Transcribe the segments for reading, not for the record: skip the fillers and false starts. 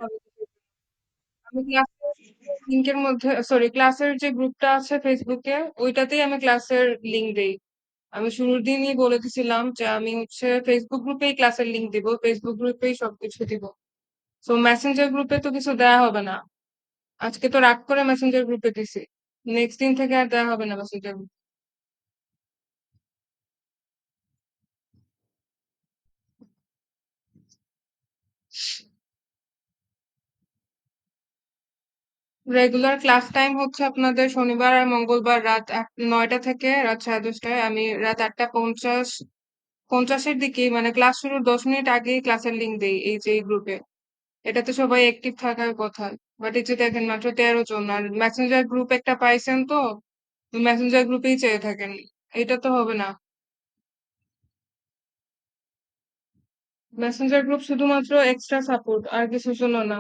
হবে আমি ক্লাসের লিংকের মধ্যে সরি ক্লাসের যে গ্রুপটা আছে ফেসবুকে ওইটাতেই আমি ক্লাসের লিংক দেই। আমি শুরুর দিনই বলে দিছিলাম যে আমি হচ্ছে ফেসবুক গ্রুপেই ক্লাসের লিংক দিব, ফেসবুক গ্রুপেই সবকিছু দিব। তো মেসেঞ্জার গ্রুপে তো কিছু দেয়া হবে না। আজকে তো রাগ করে মেসেঞ্জার গ্রুপে দিছি। নেক্সট দিন থেকে আর দেয়া হবে না Messenger group. Regular class time হচ্ছে আপনাদের শনিবার আর মঙ্গলবার রাত 9টা থেকে রাত 10:30টায়। আমি রাত 8:50 দিকেই মানে ক্লাস শুরুর 10 মিনিট আগেই ক্লাসের লিংক দেই এই যে এই গ্রুপে। এটাতে সবাই অ্যাক্টিভ থাকার কথা। বাট এই যে দেখেন মাত্র 13 জন, আর মেসেঞ্জার গ্রুপ একটা পাইছেন তো মেসেঞ্জার গ্রুপেই চেয়ে থাকেন। এটা তো হবে না। মেসেঞ্জার গ্রুপ শুধুমাত্র এক্সট্রা সাপোর্ট, আর কিছুর জন্য না।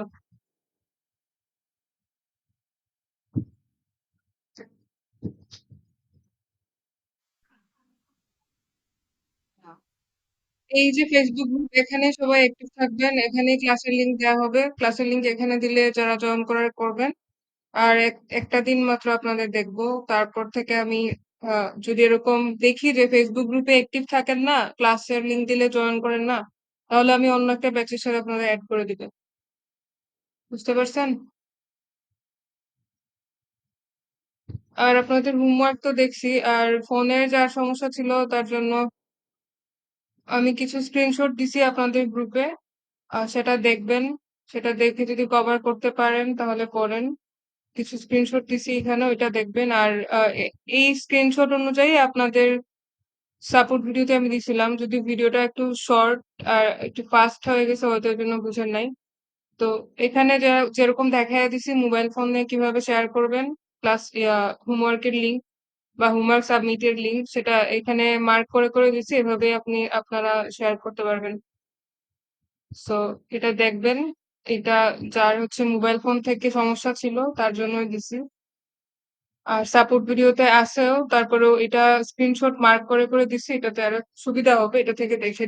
এই যে ফেসবুক গ্রুপ, এখানে সবাই অ্যাক্টিভ থাকবেন, এখানে ক্লাসের লিংক দেওয়া হবে, ক্লাসের লিংক এখানে দিলে যারা জয়েন করার করবেন। আর একটা দিন মাত্র আপনাদের দেখবো, তারপর থেকে আমি যদি এরকম দেখি যে ফেসবুক গ্রুপে অ্যাক্টিভ থাকেন না, ক্লাসের লিংক দিলে জয়েন করেন না, তাহলে আমি অন্য একটা ব্যাচের সাথে আপনাদের অ্যাড করে দিব। বুঝতে পারছেন? আর আপনাদের হোমওয়ার্ক তো দেখছি, আর ফোনের যা সমস্যা ছিল তার জন্য আমি কিছু স্ক্রিনশট দিছি আপনাদের গ্রুপে। সেটা দেখবেন, সেটা দেখে যদি কভার করতে পারেন তাহলে করেন। কিছু স্ক্রিনশট দিছি এখানে, ওইটা দেখবেন। আর এই স্ক্রিনশট অনুযায়ী আপনাদের সাপোর্ট ভিডিওতে আমি দিছিলাম। যদি ভিডিওটা একটু শর্ট আর একটু ফাস্ট হয়ে গেছে হয়তো এর জন্য বুঝেন নাই। তো এখানে যেরকম দেখায় দিছি মোবাইল ফোনে কিভাবে শেয়ার করবেন প্লাস হোমওয়ার্কের লিংক বা হোমওয়ার্ক সাবমিটের লিংক, সেটা এখানে মার্ক করে করে দিছি, এভাবে আপনারা শেয়ার করতে পারবেন। সো এটা দেখবেন। এটা যার হচ্ছে মোবাইল ফোন থেকে সমস্যা ছিল তার জন্যই দিছি। আর সাপোর্ট ভিডিওতে আছেও, তারপরেও এটা স্ক্রিনশট মার্ক করে করে দিছি, এটাতে আরো সুবিধা হবে, এটা থেকে দেখে।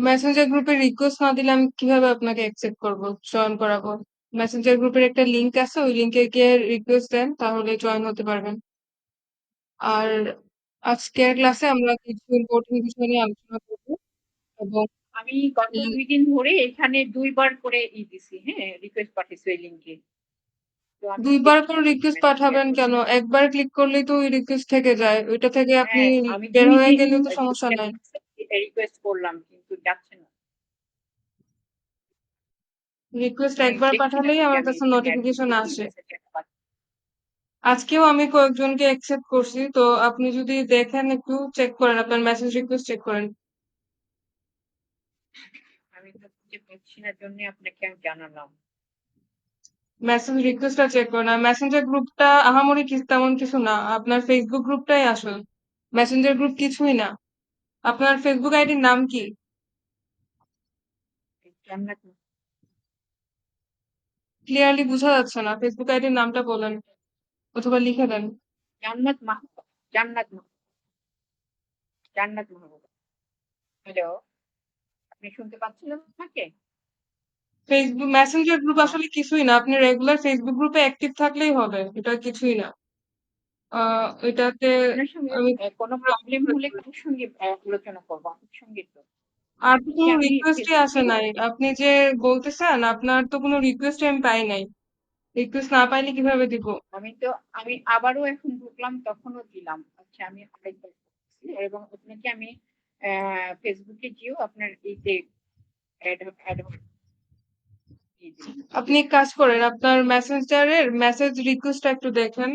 মেসেঞ্জার গ্রুপে রিকোয়েস্ট না দিলে আমি কিভাবে আপনাকে অ্যাকসেপ্ট করব, জয়েন করাবো? মেসেঞ্জার গ্রুপের একটা লিংক আছে, ওই লিংকে গিয়ে রিকোয়েস্ট দেন, তাহলে জয়েন হতে পারবেন। আর আজকের ক্লাসে আমরা কিছু ইম্পর্টেন্ট বিষয় নিয়ে আলোচনা করবো এবং আমি গত 2 দিন ধরে এখানে ২ বার করে দিছি, হ্যাঁ? রিকোয়েস্ট পাঠিয়েছি ওই লিংকে। তো আমি 2 বার দেখি করে না কেন রিকোয়েস্ট মেসেজ ব্যাক পাঠাবেন কেন? করছে। একবার ক্লিক করলেই তো ওই রিকোয়েস্ট থেকে যায়। ওইটা থেকে আপনি হ্যাঁ, আমি বের ২ হয়ে দিন গেলেও তো সমস্যা নাই। রিকোয়েস্ট করলাম কিন্তু যাচ্ছে না। রিকোয়েস্ট আমি একবার দেখছি না পাঠালেই তো যে আমার আমি কাছে এখানে অ্যাডমিন নোটিফিকেশন দেখি আসে। মেসেজ কেন পাচ্ছি। আজকেও আমি কয়েকজনকে অ্যাকসেপ্ট করছি, তো আপনি যদি দেখেন একটু চেক করেন, আপনার মেসেজ রিকোয়েস্ট চেক করেন। আমি তো খুঁজে পাচ্ছি না জন্য আপনাকে আমি জানালাম। মেসেজ রিকোয়েস্টটা চেক করেন। আর মেসেঞ্জার গ্রুপটা আহামরি তেমন কিছু না, আপনার ফেসবুক গ্রুপটাই আসল। মেসেঞ্জার গ্রুপ কিছুই না। আপনার ফেসবুক আইডির নাম কি? জান্নাত ক্লিয়ারলি বোঝা যাচ্ছে না, ফেসবুক আইডির নামটা বলেন অথবা লিখে দেন। জান্নাত মাহবুবা, জান্নাত মাহবুবা। হ্যালো, আপনি শুনতে পাচ্ছেন আমাকে? ফেসবুক মেসেঞ্জার গ্রুপ হ্যাঁ, আসলে কিছুই না, আপনি রেগুলার ফেসবুক গ্রুপে অ্যাক্টিভ থাকলেই হবে, এটা কিছুই না। এটাতে আপনার সঙ্গে আমি কোনো প্রবলেম হলে কার সঙ্গে আলোচনা করব? আপনার সঙ্গে তো। আর তো কি কোনো আমি রিকোয়েস্টই আসে ফেসবুকে নাই। আপনি যে বলতেছেন আপনার তো কোনো রিকোয়েস্ট আমি পাই নাই। রিকোয়েস্ট না পাইলে কিভাবে দিব? আমি তো আমি আবারও এখন ঢুকলাম তখনও দিলাম। আচ্ছা আমি আরেকবার করতেছি এবং আপনাকে আমি ফেসবুকে গিয়েও আপনার এই যে এড দিয়ে দিলাম। আপনি এক কাজ করেন, আপনার মেসেঞ্জারের মেসেজ রিকোয়েস্টটা একটু দেখেন।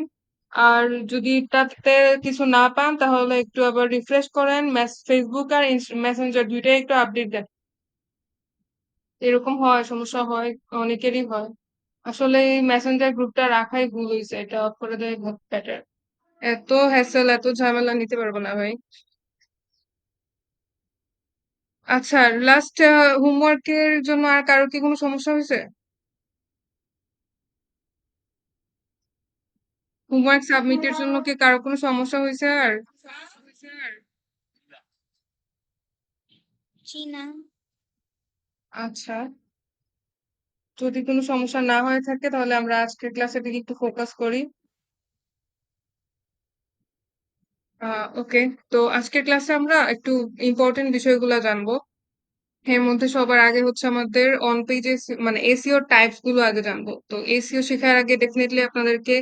আর যদি তাতে কিছু না পান তাহলে একটু আবার রিফ্রেশ করেন, ফেসবুক আর মেসেঞ্জার দুইটাই একটু আপডেট দেন। এরকম হয়, সমস্যা হয়, অনেকেরই হয়। আসলে এই মেসেঞ্জার গ্রুপটা রাখাই ভুল হয়েছে, এটা অফ করে দেয় বেটার। এত হ্যাসেল, এত ঝামেলা নিতে পারবো না ভাই। আচ্ছা, লাস্ট হোমওয়ার্কের জন্য আর কারো কি কোনো সমস্যা হয়েছে? হোমওয়ার্ক সাবমিটের জন্য কি কারো কোনো সমস্যা হয়েছে আর? জি না। আচ্ছা। যদি কোনো সমস্যা না হয়ে থাকে তাহলে আমরা আজকের ক্লাসের দিকে একটু ফোকাস করি। ওকে। তো আজকের ক্লাসে আমরা একটু ইম্পর্টেন্ট বিষয়গুলা জানবো। এর মধ্যে সবার আগে হচ্ছে আমাদের অন পেজে মানে এসইও টাইপস গুলো আগে জানবো। তো এসইও শেখার আগে ডেফিনেটলি আপনাদেরকে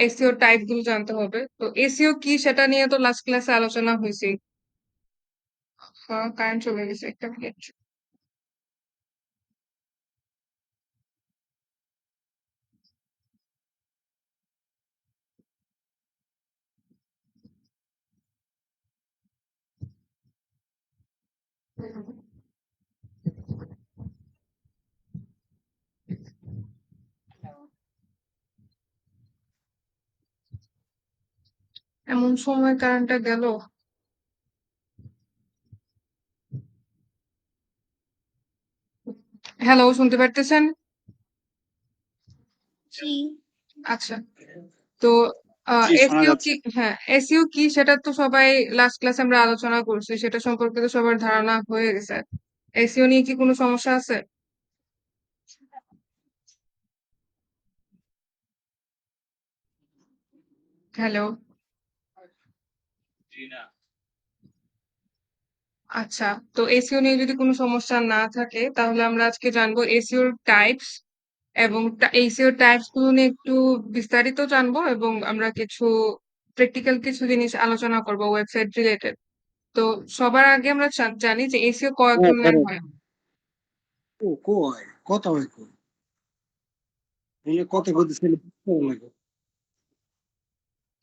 এসইও টাইপ গুলো জানতে হবে। তো এসইও কি সেটা নিয়ে তো লাস্ট ক্লাসে আলোচনা হয়েছে। কারেন্ট চলে গেছে, একটা মিনিট। এমন সময় কারেন্টটা গেল। হ্যালো, শুনতে পারতেছেন? জি। আচ্ছা। তো জি, শোনা এসইও যাচ্ছে। কি, হ্যাঁ, এসইও কি সেটা তো সবাই লাস্ট ক্লাসে আমরা আলোচনা করছি, সেটা সম্পর্কে তো সবার ধারণা হয়ে গেছে। এসইও নিয়ে কি কোনো সমস্যা আছে? হ্যালো। জি না। আচ্ছা। তো এসইও নিয়ে যদি কোনো সমস্যা না থাকে তাহলে আমরা আজকে জানবো এসইওর টাইপস, এবং এসইও টাইপস গুলো নিয়ে একটু বিস্তারিত জানবো, এবং আমরা কিছু প্র্যাকটিক্যাল কিছু জিনিস আলোচনা করব ওয়েবসাইট রিলেটেড। তো সবার আগে আমরা জানি যে এসইও কয়েক হ্যাঁ, ধরনের করো। হয়। কয় কথা হয় কই? এগুলো কথা কইতেছিল লাগে।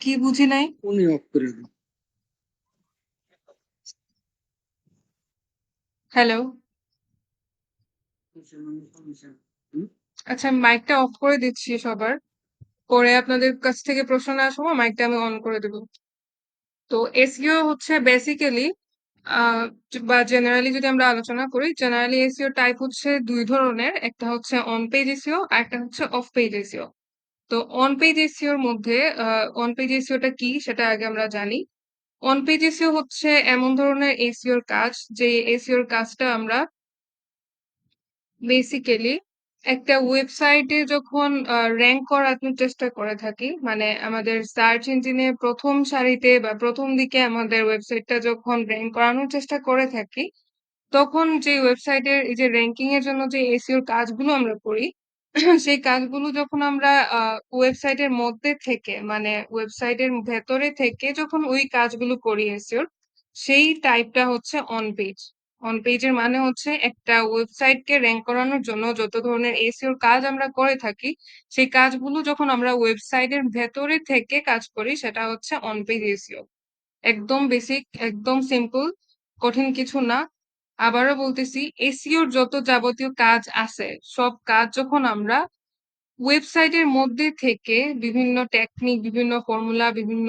কি বুঝি নাই? উনি অফ করে দেন। হ্যালো। হুম? আচ্ছা, আমি মাইকটা অফ করে দিচ্ছি সবার। পরে আপনাদের কাছ থেকে প্রশ্ন নেওয়ার সময় মাইকটা আমি অন করে দেবো। তো এসইও হচ্ছে বেসিক্যালি বা জেনারেলি যদি আমরা আলোচনা করি, জেনারেলি এসইও টাইপ হচ্ছে দুই ধরনের, একটা হচ্ছে অন পেজ এসইও আর একটা হচ্ছে অফ পেজ এসইও। তো অন পেজ এসইওর মধ্যে অন পেজ এসইওটা কি সেটা আগে আমরা জানি। অন পেজ এসইও হচ্ছে এমন ধরনের এসইওর কাজ, যে এসইওর কাজটা আমরা বেসিক্যালি একটা ওয়েবসাইটে যখন র‍্যাংক করানোর চেষ্টা করে থাকি, মানে আমাদের সার্চ ইঞ্জিনে প্রথম সারিতে বা প্রথম দিকে আমাদের ওয়েবসাইটটা যখন র‍্যাংক করানোর চেষ্টা করে থাকি, তখন যে ওয়েবসাইটের এই যে র‍্যাংকিং এর জন্য যে এসইও কাজগুলো আমরা করি, সেই কাজগুলো যখন আমরা ওয়েবসাইটের মধ্যে থেকে, মানে ওয়েবসাইটের ভেতরে থেকে যখন ওই কাজগুলো করি এসইওর, সেই টাইপটা হচ্ছে অন পেজ। অন পেজের মানে হচ্ছে একটা ওয়েবসাইটকে র‍্যাংক করানোর জন্য যত ধরনের এসইওর কাজ আমরা করে থাকি, সেই কাজগুলো যখন আমরা ওয়েবসাইটের ভেতরে থেকে কাজ করি, সেটা হচ্ছে অন পেজ এসইও। একদম বেসিক, একদম সিম্পল, কঠিন কিছু না। আবারও বলতেছি, এসইওর যত যাবতীয় কাজ আছে, সব কাজ যখন আমরা ওয়েবসাইটের মধ্যে থেকে বিভিন্ন টেকনিক, বিভিন্ন ফর্মুলা, বিভিন্ন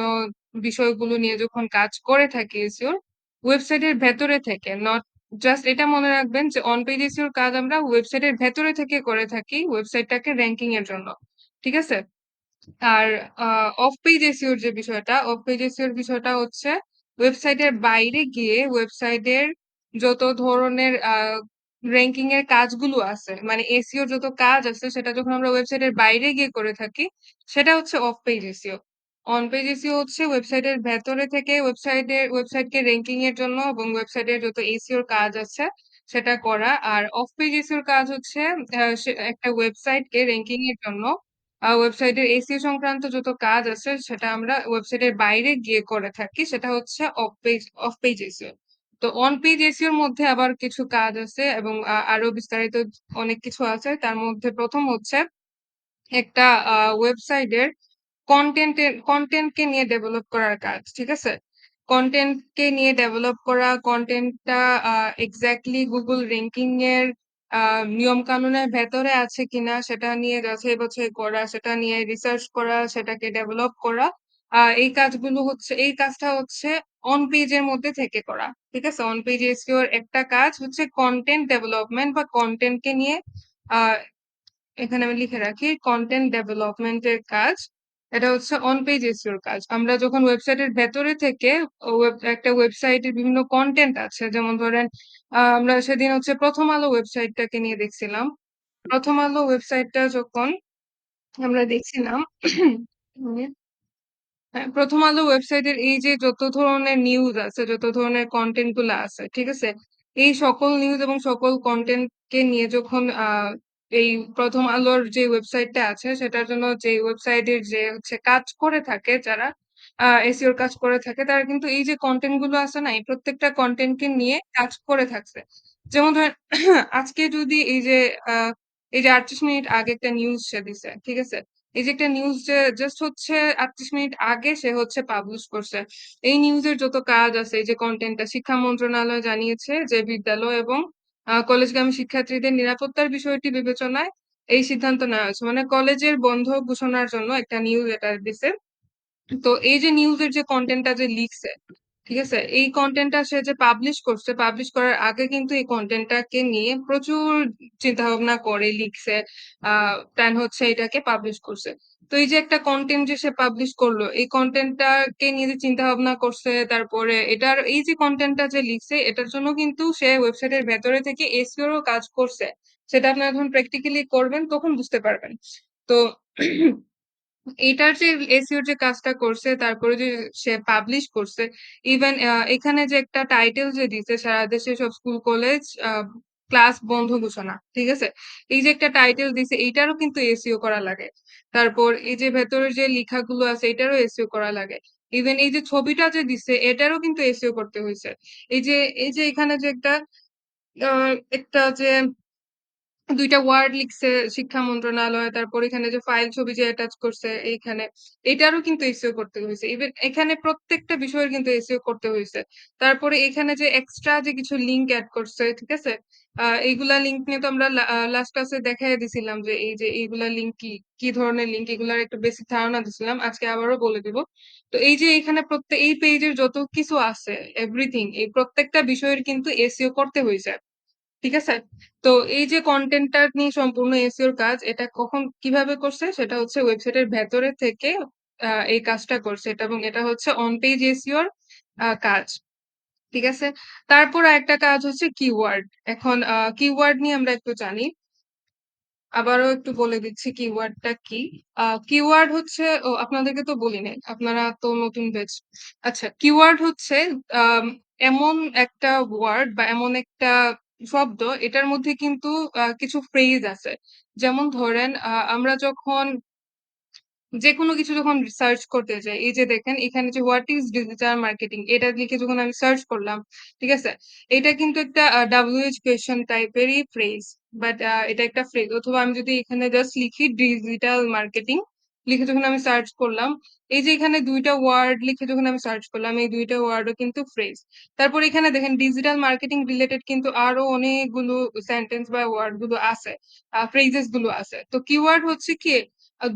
বিষয়গুলো নিয়ে যখন কাজ করে থাকি এসইওর, ওয়েবসাইটের ভেতরে থেকে, নট জাস্ট এটা মনে রাখবেন যে অন পেজ এসইওর কাজ আমরা ওয়েবসাইটের ভেতরে থেকে করে থাকি ওয়েবসাইটটাকে র‍্যাংকিং এর জন্য। ঠিক আছে? আর অফ পেজ এসইও যে বিষয়টা, অফ পেজ এসইও বিষয়টা হচ্ছে ওয়েবসাইটের বাইরে গিয়ে ওয়েবসাইটের যত ধরনের র‍্যাংকিং এর কাজগুলো আছে, মানে এসইও যত কাজ আছে, সেটা যখন আমরা ওয়েবসাইটের বাইরে গিয়ে করে থাকি, সেটা হচ্ছে of page SEO. On page SEO হচ্ছে ওয়েবসাইটের ভেতরে থেকে ওয়েবসাইটকে র‍্যাংকিং এর জন্য এবং ওয়েবসাইটের যত এসইওর কাজ আছে সেটা করা। আর অফ পেজ এসইওর কাজ হচ্ছে একটা ওয়েবসাইটকে র‍্যাংকিং এর জন্য ওয়েবসাইটের এসইও সংক্রান্ত যত কাজ আছে সেটা আমরা ওয়েবসাইটের বাইরে গিয়ে করে থাকি, সেটা হচ্ছে অফ পেজ এসইও। তো অন পেজ এসইওর মধ্যে আবার কিছু কাজ আছে, এবং আরো বিস্তারিত অনেক কিছু আছে। তার মধ্যে প্রথম হচ্ছে একটা ওয়েবসাইটের কনটেন্টকে নিয়ে ডেভেলপ করার কাজ। ঠিক আছে? কনটেন্টকে নিয়ে ডেভেলপ করা, কনটেন্টটা এক্সাক্টলি গুগল র‍্যাংকিং এর নিয়ম কানুনের ভেতরে আছে কিনা সেটা নিয়ে যাচাই বাছাই করা, সেটা নিয়ে রিসার্চ করা, সেটাকে ডেভেলপ করা। এই কাজটা হচ্ছে অন পেজের মধ্যে থেকে করা। ঠিক আছে? অন পেজ এসইও এর একটা কাজ হচ্ছে কনটেন্ট ডেভেলপমেন্ট বা কনটেন্টকে নিয়ে আ এখানে আমি লিখে রাখি কনটেন্ট ডেভেলপমেন্ট এর কাজ। এটা হচ্ছে অন পেজ এসইওর কাজ। আমরা যখন ওয়েবসাইটের ভেতরে থেকে একটা ওয়েবসাইটের বিভিন্ন কনটেন্ট আছে, যেমন ধরেন আমরা সেদিন হচ্ছে প্রথম আলো ওয়েবসাইটটাকে নিয়ে দেখছিলাম। প্রথম আলো ওয়েবসাইটটা যখন আমরা দেখছিলাম হ্যাঁ, প্রথম আলো ওয়েবসাইটের এই যে যত ধরনের নিউজ আছে, যত ধরনের কন্টেন্ট গুলো আছে, ঠিক আছে, এই সকল নিউজ এবং সকল কন্টেন্ট কে নিয়ে যখন এই প্রথম আলোর যে ওয়েবসাইটটা আছে সেটার জন্য যে ওয়েবসাইটের যে হচ্ছে কাজ করে থাকে, যারা এসইওর কাজ করে থাকে, তারা কিন্তু এই যে কন্টেন্ট গুলো আছে না, এই প্রত্যেকটা কন্টেন্টকে নিয়ে কাজ করে থাকছে। যেমন ধরেন আজকে যদি এই যে 38 মিনিট আগে একটা নিউজ সে দিছে, ঠিক আছে, এই যে একটা নিউজ যে জাস্ট হচ্ছে 38 মিনিট আগে সে হচ্ছে পাবলিশ করছে। এই নিউজের যত কাজ আছে, এই যে কন্টেন্টটা, শিক্ষা মন্ত্রণালয় জানিয়েছে যে বিদ্যালয় এবং কলেজগামী শিক্ষার্থীদের নিরাপত্তার বিষয়টি বিবেচনায় এই সিদ্ধান্ত নেওয়া হয়েছে। মানে কলেজের বন্ধ ঘোষণার জন্য একটা নিউজ এটা দিছে। তো এই যে নিউজের যে কন্টেন্টটা যে লিখছে, ঠিক আছে, এই কন্টেন্টটা সে যে পাবলিশ করছে, পাবলিশ করার আগে কিন্তু এই কন্টেন্টটাকে নিয়ে প্রচুর চিন্তা ভাবনা করে লিখছে, প্ল্যান হচ্ছে এটাকে পাবলিশ করছে। তো এই যে একটা কন্টেন্ট যে সে পাবলিশ করলো, এই কন্টেন্টটাকে নিয়ে যে চিন্তা ভাবনা করছে, তারপরে এটার এই যে কন্টেন্টটা যে লিখছে, এটার জন্য কিন্তু সে ওয়েবসাইটের ভেতরে থেকে এসইওর কাজ করছে। সেটা আপনি যখন প্র্যাকটিক্যালি করবেন তখন বুঝতে পারবেন। তো এটার যে এসইওর যে কাজটা করছে, তারপরে যে সে পাবলিশ করছে, ইভেন এখানে যে একটা টাইটেল যে দিছে, সারা দেশে সব স্কুল কলেজ ক্লাস বন্ধ ঘোষণা, ঠিক আছে, এই যে একটা টাইটেল দিছে, এইটারও কিন্তু এসইও করা লাগে। তারপর এই যে ভেতরের যে লেখাগুলো আছে, এটারও এসইও করা লাগে। ইভেন এই যে ছবিটা যে দিছে, এটারও কিন্তু এসইও করতে হয়েছে। এই যে এখানে যে একটা যে দুইটা ওয়ার্ড লিখছে শিক্ষা মন্ত্রণালয়, তারপর এখানে যে ফাইল ছবি যে অ্যাটাচ করছে এইখানে, এটারও কিন্তু এসইও করতে হয়েছে। ইভেন এখানে প্রত্যেকটা বিষয়ের কিন্তু এসইও করতে হয়েছে। তারপরে এখানে যে এক্সট্রা যে কিছু লিঙ্ক অ্যাড করছে, ঠিক আছে, এইগুলা লিঙ্ক নিয়ে তো আমরা লাস্ট ক্লাসে দেখাই দিছিলাম যে এই যে এইগুলা লিঙ্ক কি কি ধরনের লিঙ্ক, এগুলার একটা বেসিক ধারণা দিছিলাম, আজকে আবারও বলে দিব। তো এই যে এখানে প্রত্যেক এই পেজের যত কিছু আছে, এভরিথিং, এই প্রত্যেকটা বিষয়ের কিন্তু এসইও করতে হয়েছে, ঠিক আছে। তো এই যে কন্টেন্টটা নিয়ে সম্পূর্ণ এসইওর কাজ, এটা কখন কিভাবে করছে, সেটা হচ্ছে ওয়েবসাইটের ভেতরে থেকে এই কাজটা করছে এটা, এবং এটা হচ্ছে অন পেজ এসইওর কাজ, ঠিক আছে। তারপর একটা কাজ হচ্ছে কিওয়ার্ড। এখন কিওয়ার্ড নিয়ে আমরা একটু জানি, আবারও একটু বলে দিচ্ছি কিওয়ার্ডটা কি। কিওয়ার্ড হচ্ছে, ও আপনাদেরকে তো বলি নাই, আপনারা তো নতুন ব্যাচ। আচ্ছা, কিওয়ার্ড হচ্ছে আম, এমন একটা ওয়ার্ড বা এমন একটা শব্দ, এটার মধ্যে কিন্তু কিছু ফ্রেজ আছে। যেমন ধরেন আমরা যখন যেকোনো কিছু যখন রিসার্চ করতে যাই, এই যে দেখেন এখানে যে হোয়াট ইজ ডিজিটাল মার্কেটিং, এটা লিখে যখন আমি সার্চ করলাম, ঠিক আছে, এটা কিন্তু একটা ডাব্লিউএইচ কোয়েশ্চেন টাইপেরই ফ্রেজ, বাট এটা একটা ফ্রেজ। অথবা আমি যদি এখানে জাস্ট লিখি ডিজিটাল মার্কেটিং লিখে যখন আমি সার্চ করলাম, এই যে এখানে দুইটা ওয়ার্ড লিখে যখন আমি সার্চ করলাম, এই দুইটা ওয়ার্ডও কিন্তু ফ্রেজ। তারপর এখানে দেখেন ডিজিটাল মার্কেটিং রিলেটেড কিন্তু আরো অনেকগুলো সেন্টেন্স বা ওয়ার্ড গুলো আছে, ফ্রেজেস গুলো আছে। তো কিওয়ার্ড হচ্ছে কি,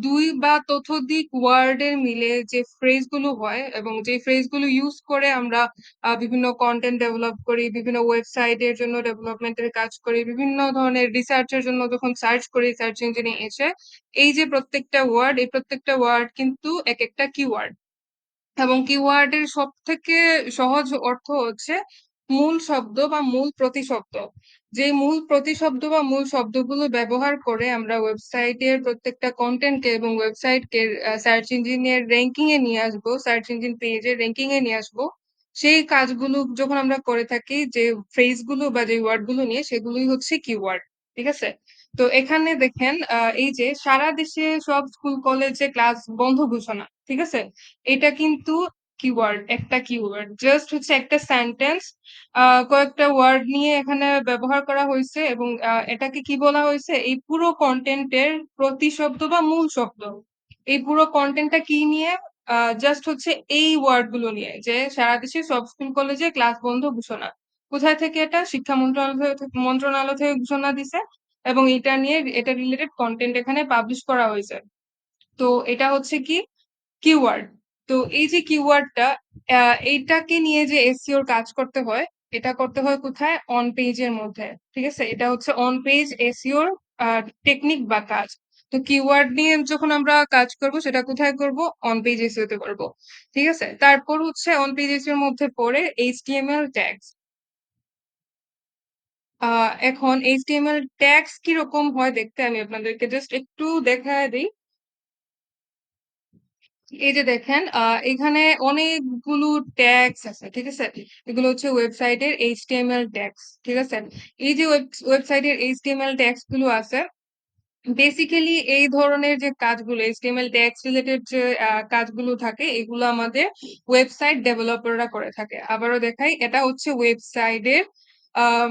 দুই বা ততোধিক ওয়ার্ডের মিলে যে ফ্রেজ গুলো হয়, এবং যে ফ্রেজ গুলো ইউজ করে আমরা বিভিন্ন কন্টেন্ট ডেভেলপ করি, বিভিন্ন ওয়েবসাইটের জন্য ডেভেলপমেন্টের কাজ করি, বিভিন্ন ধরনের রিসার্চের জন্য যখন সার্চ করি সার্চ ইঞ্জিনে এসে, এই যে প্রত্যেকটা ওয়ার্ড, এই প্রত্যেকটা ওয়ার্ড কিন্তু এক একটা কিওয়ার্ড। এবং কিওয়ার্ডের সব থেকে সহজ অর্থ হচ্ছে মূল শব্দ বা মূল প্রতিশব্দ। যে মূল প্রতিশব্দ বা মূল শব্দগুলো ব্যবহার করে আমরা ওয়েবসাইটের প্রত্যেকটা কন্টেন্টকে এবং ওয়েবসাইটকে সার্চ ইঞ্জিনের র্যাঙ্কিং এ নিয়ে আসবো, সার্চ ইঞ্জিন পেজের র্যাঙ্কিং এ নিয়ে আসবো। সেই কাজগুলো যখন আমরা করে থাকি, যে ফ্রেজ গুলো বা যে ওয়ার্ড গুলো নিয়ে, সেগুলোই হচ্ছে কিওয়ার্ড, ঠিক আছে। তো এখানে দেখেন এই যে সারা দেশে সব স্কুল কলেজে ক্লাস বন্ধ ঘোষণা, ঠিক আছে, এটা কিন্তু কিওয়ার্ড, একটা কিওয়ার্ড জাস্ট হচ্ছে একটা সেন্টেন্স, কয়েকটা ওয়ার্ড নিয়ে এখানে ব্যবহার করা হয়েছে, এবং এটাকে কি বলা হয়েছে, এই পুরো কন্টেন্টের প্রতিশব্দ বা মূল শব্দ। এই পুরো কন্টেন্টটা কি নিয়ে, জাস্ট হচ্ছে এই ওয়ার্ড গুলো নিয়ে, যে সারা দেশে সব স্কুল কলেজে ক্লাস বন্ধ ঘোষণা। কোথায় থেকে এটা, শিক্ষা মন্ত্রণালয় থেকে ঘোষণা দিছে, এবং এটা নিয়ে এটা রিলেটেড কন্টেন্ট এখানে পাবলিশ করা হয়েছে। তো এটা হচ্ছে কি কিওয়ার্ড। তো এই যে কিওয়ার্ডটা, এইটাকে নিয়ে যে এসইওর কাজ করতে হয়, এটা করতে হয় কোথায়, অন পেজের মধ্যে, ঠিক আছে। এটা হচ্ছে অন পেজ এসইওর টেকনিক বা কাজ। তো কিওয়ার্ড নিয়ে যখন আমরা কাজ করব সেটা কোথায় করব? অন পেজ এসইও তে করব। ঠিক আছে? তারপর হচ্ছে অন পেজ এসইও এর মধ্যে পড়ে HTML ট্যাগস। এখন HTML ট্যাগস কিরকম হয় দেখতে আমি আপনাদেরকে জাস্ট একটু দেখায় দেই। এই যে দেখেন এখানে অনেকগুলো ট্যাগস আছে। ঠিক আছে? এগুলো হচ্ছে ওয়েবসাইটের HTML ট্যাগস। ঠিক আছে? এই যে ওয়েবসাইটের HTML ট্যাগস গুলো আছে বেসিক্যালি এই ধরনের যে কাজগুলো HTML ট্যাগস রিলেটেড যে কাজগুলো থাকে এগুলো আমাদের ওয়েবসাইট ডেভেলপাররা করে থাকে। আবারও দেখাই এটা হচ্ছে ওয়েবসাইটের আম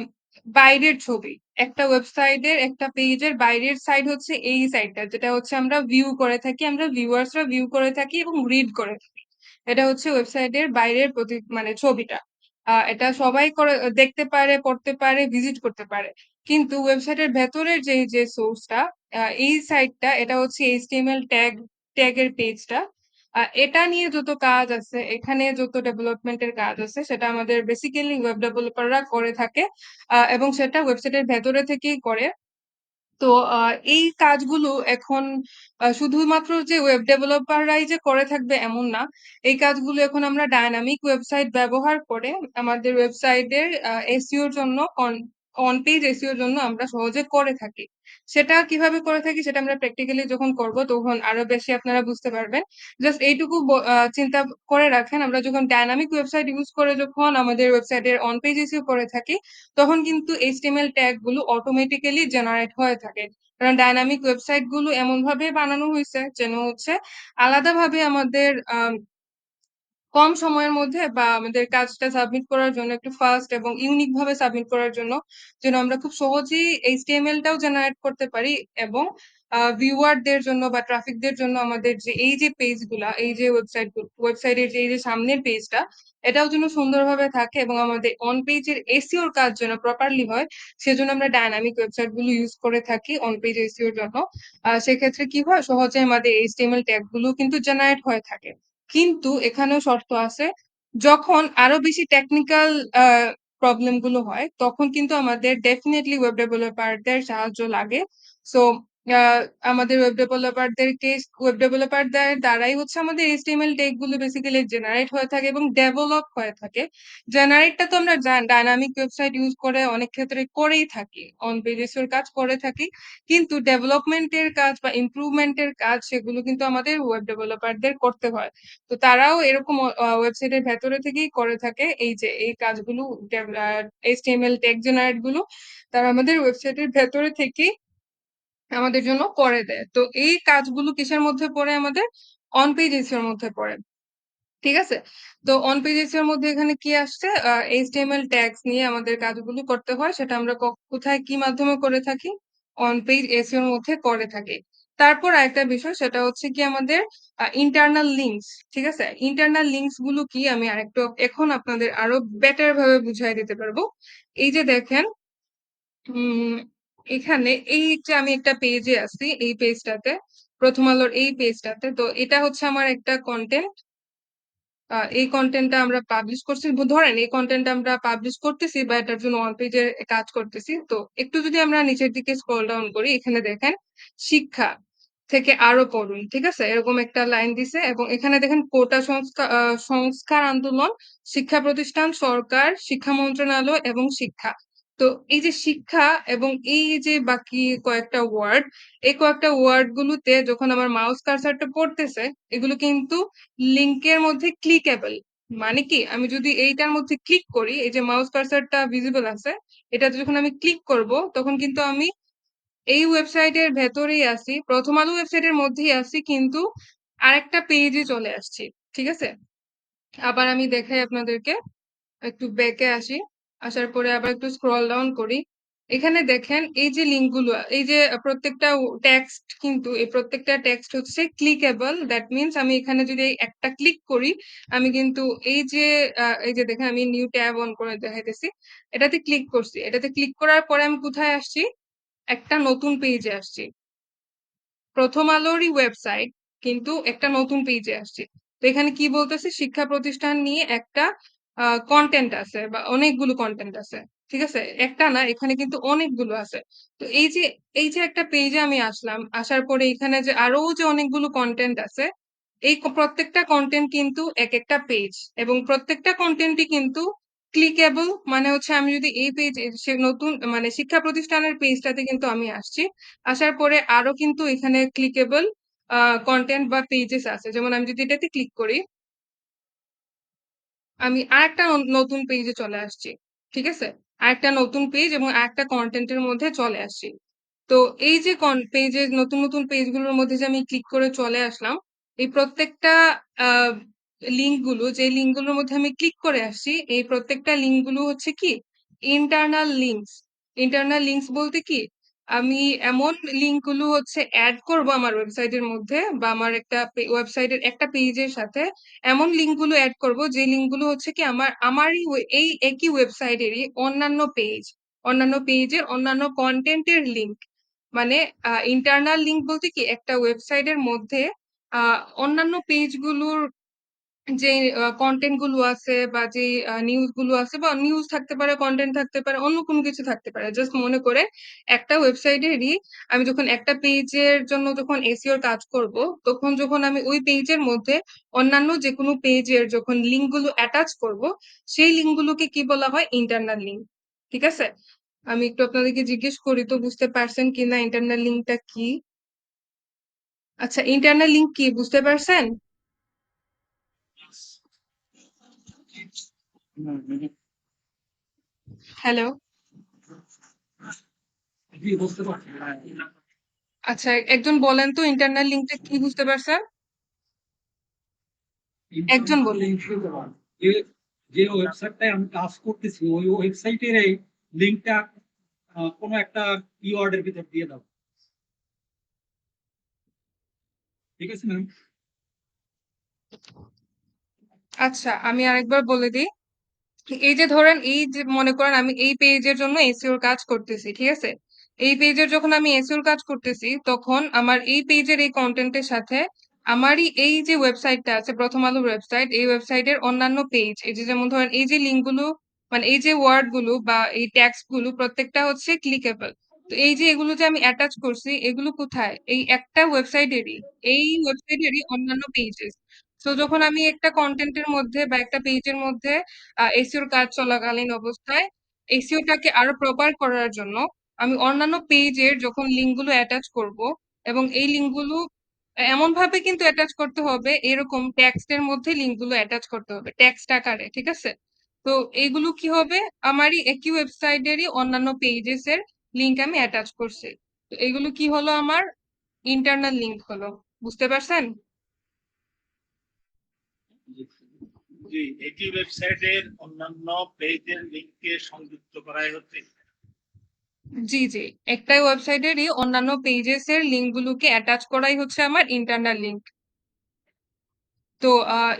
বাইরের ছবি। একটা ওয়েবসাইটের একটা পেজের বাইরের সাইড হচ্ছে এই সাইডটা যেটা হচ্ছে আমরা ভিউ করে থাকি, আমরা ভিউয়ার্সরা ভিউ করে থাকি এবং রিড করে থাকি। এটা হচ্ছে ওয়েবসাইটের বাইরের মানে ছবিটা। এটা সবাই করে দেখতে পারে, পড়তে পারে, ভিজিট করতে পারে। কিন্তু ওয়েবসাইটের ভেতরের যে সোর্সটা এই সাইটটা এটা হচ্ছে HTML ট্যাগের পেজটা। এটা নিয়ে যত কাজ আছে, এখানে যত ডেভেলপমেন্টের কাজ আছে সেটা আমাদের বেসিক্যালি ওয়েব ডেভেলপাররা করে থাকে এবং সেটা ওয়েবসাইটের ভেতরে থেকেই করে। তো এই কাজগুলো এখন শুধুমাত্র যে ওয়েব ডেভেলপাররাই যে করে থাকবে এমন না। এই কাজগুলো এখন আমরা ডায়নামিক ওয়েবসাইট ব্যবহার করে আমাদের ওয়েবসাইটের এসইও এর জন্য অন পেজ এসইও এর জন্য আমরা সহজে করে থাকি। সেটা কিভাবে করে থাকি সেটা আমরা প্র্যাকটিক্যালি যখন করব তখন আরো বেশি আপনারা বুঝতে পারবেন। জাস্ট এইটুকু চিন্তা করে রাখেন আমরা যখন ডায়নামিক ওয়েবসাইট ইউজ করে যখন আমাদের ওয়েবসাইটের অন পেজ এসইও করে থাকি তখন কিন্তু HTML ট্যাগ গুলো অটোমেটিক্যালি জেনারেট হয়ে থাকে। কারণ ডায়নামিক ওয়েবসাইট গুলো এমনভাবে বানানো হইছে যেন হচ্ছে আলাদাভাবে আমাদের কম সময়ের মধ্যে বা আমাদের কাজটা সাবমিট করার জন্য একটু ফাস্ট এবং ইউনিক ভাবে সাবমিট করার জন্য যেন আমরা খুব সহজেই HTML টাও জেনারেট করতে পারি এবং ভিউয়ারদের জন্য বা ট্রাফিকদের জন্য আমাদের যে এই যে পেজ গুলা এই যে ওয়েবসাইটের যে এই যে সামনের পেজটা এটাও যেন সুন্দরভাবে থাকে এবং আমাদের অন পেজের এসইওর কাজ যেন প্রপারলি হয় সেজন্য আমরা ডায়নামিক ওয়েবসাইট গুলো ইউজ করে থাকি অন পেজ এসইওর জন্য। সেক্ষেত্রে কি হয় সহজে আমাদের HTML ট্যাগ গুলো কিন্তু জেনারেট হয়ে থাকে। কিন্তু এখানেও শর্ত আছে। যখন আরো বেশি টেকনিক্যাল প্রবলেম গুলো হয়, তখন কিন্তু আমাদের ডেফিনিটলি ওয়েব ডেভেলপারদের সাহায্য লাগে। সো আ আমাদের ওয়েব ডেভেলপারদের দ্বারাই হচ্ছে আমাদের HTML ট্যাগ গুলো বেসিক্যালি জেনারেট হয়ে থাকে এবং ডেভেলপ হয়ে থাকে। জেনারেটটা তো আমরা ডায়নামিক ওয়েবসাইট ইউজ করে অনেক ক্ষেত্রে করেই থাকি। অন পেজেস এর কাজ করে থাকি। কিন্তু ডেভেলপমেন্টের কাজ বা ইমপ্রুভমেন্টের কাজ সেগুলো কিন্তু আমাদের ওয়েব ডেভেলপারদের করতে হয়। তো তারাও এরকম ওয়েবসাইটের ভেতরে থেকেই করে থাকে এই যে এই কাজগুলো HTML ট্যাগ জেনারেট গুলো তারা আমাদের ওয়েবসাইটের ভেতরে থেকেই আমাদের জন্য করে দেয়। তো এই কাজগুলো কিসের মধ্যে পড়ে আমাদের? অন পেজ এসইও এর মধ্যে পড়ে। ঠিক আছে? তো অন পেজ এসইও এর মধ্যে এখানে কি আসছে? HTML ট্যাগস নিয়ে আমাদের কাজগুলো করতে হয়। সেটা আমরা কোথায় কি মাধ্যমে করে থাকি? অন পেজ এসইও এর মধ্যে করে থাকি। তারপর আরেকটা বিষয় সেটা হচ্ছে কি আমাদের ইন্টারনাল লিঙ্কস। ঠিক আছে? ইন্টারনাল লিঙ্কস গুলো কি আমি আরেকটু এখন আপনাদের আরো বেটার ভাবে বুঝায় দিতে পারবো। এই যে দেখেন উম এখানে এই যে আমি একটা পেজে আছি, এই পেজটাতে, প্রথম আলোর এই পেজটাতে। তো এটা হচ্ছে আমার একটা কনটেন্ট। এই কনটেন্টটা আমরা পাবলিশ করছি। ধরেন এই কনটেন্ট আমরা পাবলিশ করতেছি বা এটার জন্য অন পেজে কাজ করতেছি। তো একটু যদি আমরা নিচের দিকে স্ক্রল ডাউন করি, এখানে দেখেন শিক্ষা থেকে আরো পড়ুন। ঠিক আছে? এরকম একটা লাইন দিছে এবং এখানে দেখেন কোটা সংস্কার আন্দোলন, শিক্ষা প্রতিষ্ঠান, সরকার, শিক্ষা মন্ত্রণালয় এবং শিক্ষা। তো এই যে শিক্ষা এবং এই যে বাকি কয়েকটা ওয়ার্ড, এই কয়েকটা ওয়ার্ড গুলোতে যখন আমার মাউস কার্সারটা পড়তেছে, এগুলো কিন্তু লিংকের মধ্যে ক্লিকেবল। মানে কি আমি যদি এইটার মধ্যে ক্লিক করি, এই যে মাউস কার্সারটা ভিজিবল আছে, এটাতে যখন আমি ক্লিক করব তখন কিন্তু আমি এই ওয়েবসাইটের ভেতরেই আছি, প্রথম আলো ওয়েবসাইটের মধ্যেই আছি কিন্তু আরেকটা পেজে চলে আসছি। ঠিক আছে? আবার আমি দেখাই আপনাদেরকে। একটু ব্যাকে আসি। আসার পরে আবার একটু স্ক্রল ডাউন করি। এখানে দেখেন এই যে লিঙ্ক গুলো, এই যে প্রত্যেকটা টেক্সট কিন্তু এই প্রত্যেকটা টেক্সট হচ্ছে ক্লিকেবল। দ্যাট মিনস আমি এখানে যদি এই একটা ক্লিক করি আমি কিন্তু এই যে দেখেন আমি নিউ ট্যাব অন করে দেখাইতেছি। এটাতে ক্লিক করছি। এটাতে ক্লিক করার পরে আমি কোথায় আসছি? একটা নতুন পেজে আসছি। প্রথম আলোরই ওয়েবসাইট কিন্তু একটা নতুন পেজে আসছে। তো এখানে কি বলতেছে শিক্ষা প্রতিষ্ঠান নিয়ে একটা কন্টেন্ট আছে বা অনেকগুলো কন্টেন্ট আছে। ঠিক আছে? একটা না, এখানে কিন্তু অনেকগুলো আছে। তো এই যে একটা পেজে আমি আসলাম, আসার পরে এখানে যে আরো যে অনেকগুলো কনটেন্ট আছে, এই প্রত্যেকটা কনটেন্ট কিন্তু একেকটা পেজ, এবং প্রত্যেকটা কনটেন্টই কিন্তু ক্লিকেবল। মানে হচ্ছে আমি যদি এই পেজ, সে নতুন মানে শিক্ষা প্রতিষ্ঠানের পেজটাতে কিন্তু আমি আসছি। আসার পরে আরো কিন্তু এখানে ক্লিকেবল কনটেন্ট বা পেজেস আছে। যেমন আমি যদি এটাতে ক্লিক করি, আমি আরেকটা নতুন পেজে চলে আসছি। ঠিক আছে? আরেকটা নতুন পেজ এবং আরেকটা কনটেন্টের মধ্যে চলে আসছি। তো এই যে পেজের নতুন নতুন পেজগুলোর মধ্যে যে আমি ক্লিক করে চলে আসলাম, এই প্রত্যেকটা লিঙ্ক গুলো, যে লিঙ্ক গুলোর মধ্যে আমি ক্লিক করে আসছি, এই প্রত্যেকটা লিঙ্ক গুলো হচ্ছে কি ইন্টারনাল লিঙ্কস। ইন্টারনাল লিঙ্কস বলতে কি, আমি এমন লিঙ্ক গুলো হচ্ছে অ্যাড করব আমার ওয়েবসাইটের মধ্যে, বা আমার একটা ওয়েবসাইটের একটা পেজের সাথে এমন লিঙ্ক গুলো অ্যাড করব, যে লিঙ্ক গুলো হচ্ছে কি আমারই এই একই ওয়েবসাইটেরই অন্যান্য পেজের অন্যান্য কন্টেন্টের লিঙ্ক। মানে ইন্টারনাল লিঙ্ক বলতে কি, একটা ওয়েবসাইটের মধ্যে অন্যান্য পেজগুলোর যে কন্টেন্ট গুলো আছে, বা যে নিউজ গুলো আছে, বা নিউজ থাকতে পারে, কন্টেন্ট থাকতে পারে, অন্য কোনো কিছু থাকতে পারে। জাস্ট মনে করে একটা ওয়েবসাইটেরই আমি যখন একটা পেজের জন্য যখন এসইওর কাজ করব, তখন যখন আমি ওই পেজের মধ্যে অন্যান্য যে কোনো পেজের যখন লিঙ্ক গুলো অ্যাটাচ করব, সেই লিঙ্ক গুলোকে কি বলা হয়, ইন্টারনাল লিঙ্ক। ঠিক আছে? আমি একটু আপনাদেরকে জিজ্ঞেস করি তো বুঝতে পারছেন কিনা ইন্টারনাল লিঙ্কটা কি? আচ্ছা, ইন্টারনাল লিঙ্ক কি বুঝতে পারছেন? হ্যালো? জি, বুঝতে পারছি। আচ্ছা, একজন বলেন তো ইন্টারনাল লিঙ্কটা কি বুঝতে পারছেন? একজন ইন্টারনাল বলুন। লিঙ্ক যে যে ওয়েবসাইটটায় আমি কাজ করতেছি ওই ওয়েবসাইটের এই লিঙ্কটা কোনো একটা কিওয়ার্ডের ভিতর দিয়ে দাও। ঠিক আছে ম্যাম? আচ্ছা, আমি আরেকবার বলে দিই। এই যে ধরেন, এই যে মনে করেন আমি এই পেজের জন্য এসইওর কাজ করতেছি, ঠিক আছে? এই পেজের যখন আমি এসইওর কাজ করতেছি, তখন আমার এই পেজের এই কন্টেন্টের সাথে আমারই এই যে ওয়েবসাইটটা আছে, প্রথম আলোর ওয়েবসাইট, এই ওয়েবসাইটের অন্যান্য পেজ, এই যে যেমন ধরেন এই যে লিঙ্ক গুলো, মানে এই যে ওয়ার্ড গুলো বা এই ট্যাক্স গুলো, প্রত্যেকটা হচ্ছে ক্লিকেবল। তো এই যে এগুলো যে আমি অ্যাটাচ করছি, এগুলো কোথায়, এই একটা ওয়েবসাইটেরই, এই ওয়েবসাইটেরই অন্যান্য পেজেস। তো যখন আমি একটা কন্টেন্টের মধ্যে বা একটা পেজের মধ্যে এসইওর কাজ চলাকালীন অবস্থায় এসইওটাকে আরো প্রপার করার জন্য আমি অন্যান্য পেজের যখন লিঙ্ক গুলো অ্যাটাচ করব, এবং এই লিঙ্ক গুলো এমন ভাবে কিন্তু অ্যাটাচ করতে হবে, এরকম টেক্সটের মধ্যে লিঙ্ক গুলো অ্যাটাচ করতে হবে টেক্সট আকারে। ঠিক আছে? তো এইগুলো কি হবে, আমারই একই ওয়েবসাইটেরই অন্যান্য পেজেস এর লিঙ্ক আমি অ্যাটাচ করছি। তো এগুলো কি হলো, আমার ইন্টারনাল লিঙ্ক হলো। বুঝতে পারছেন? জি, এটি ওয়েবসাইটের অন্যান্য পেজের লিংককে সংযুক্ত করাই হচ্ছে। জি, জি। একটা ওয়েবসাইটেরই অন্যান্য পেজেস এর লিঙ্ক গুলোকে অ্যাটাচ করাই হচ্ছে আমার ইন্টারনাল লিঙ্ক। তো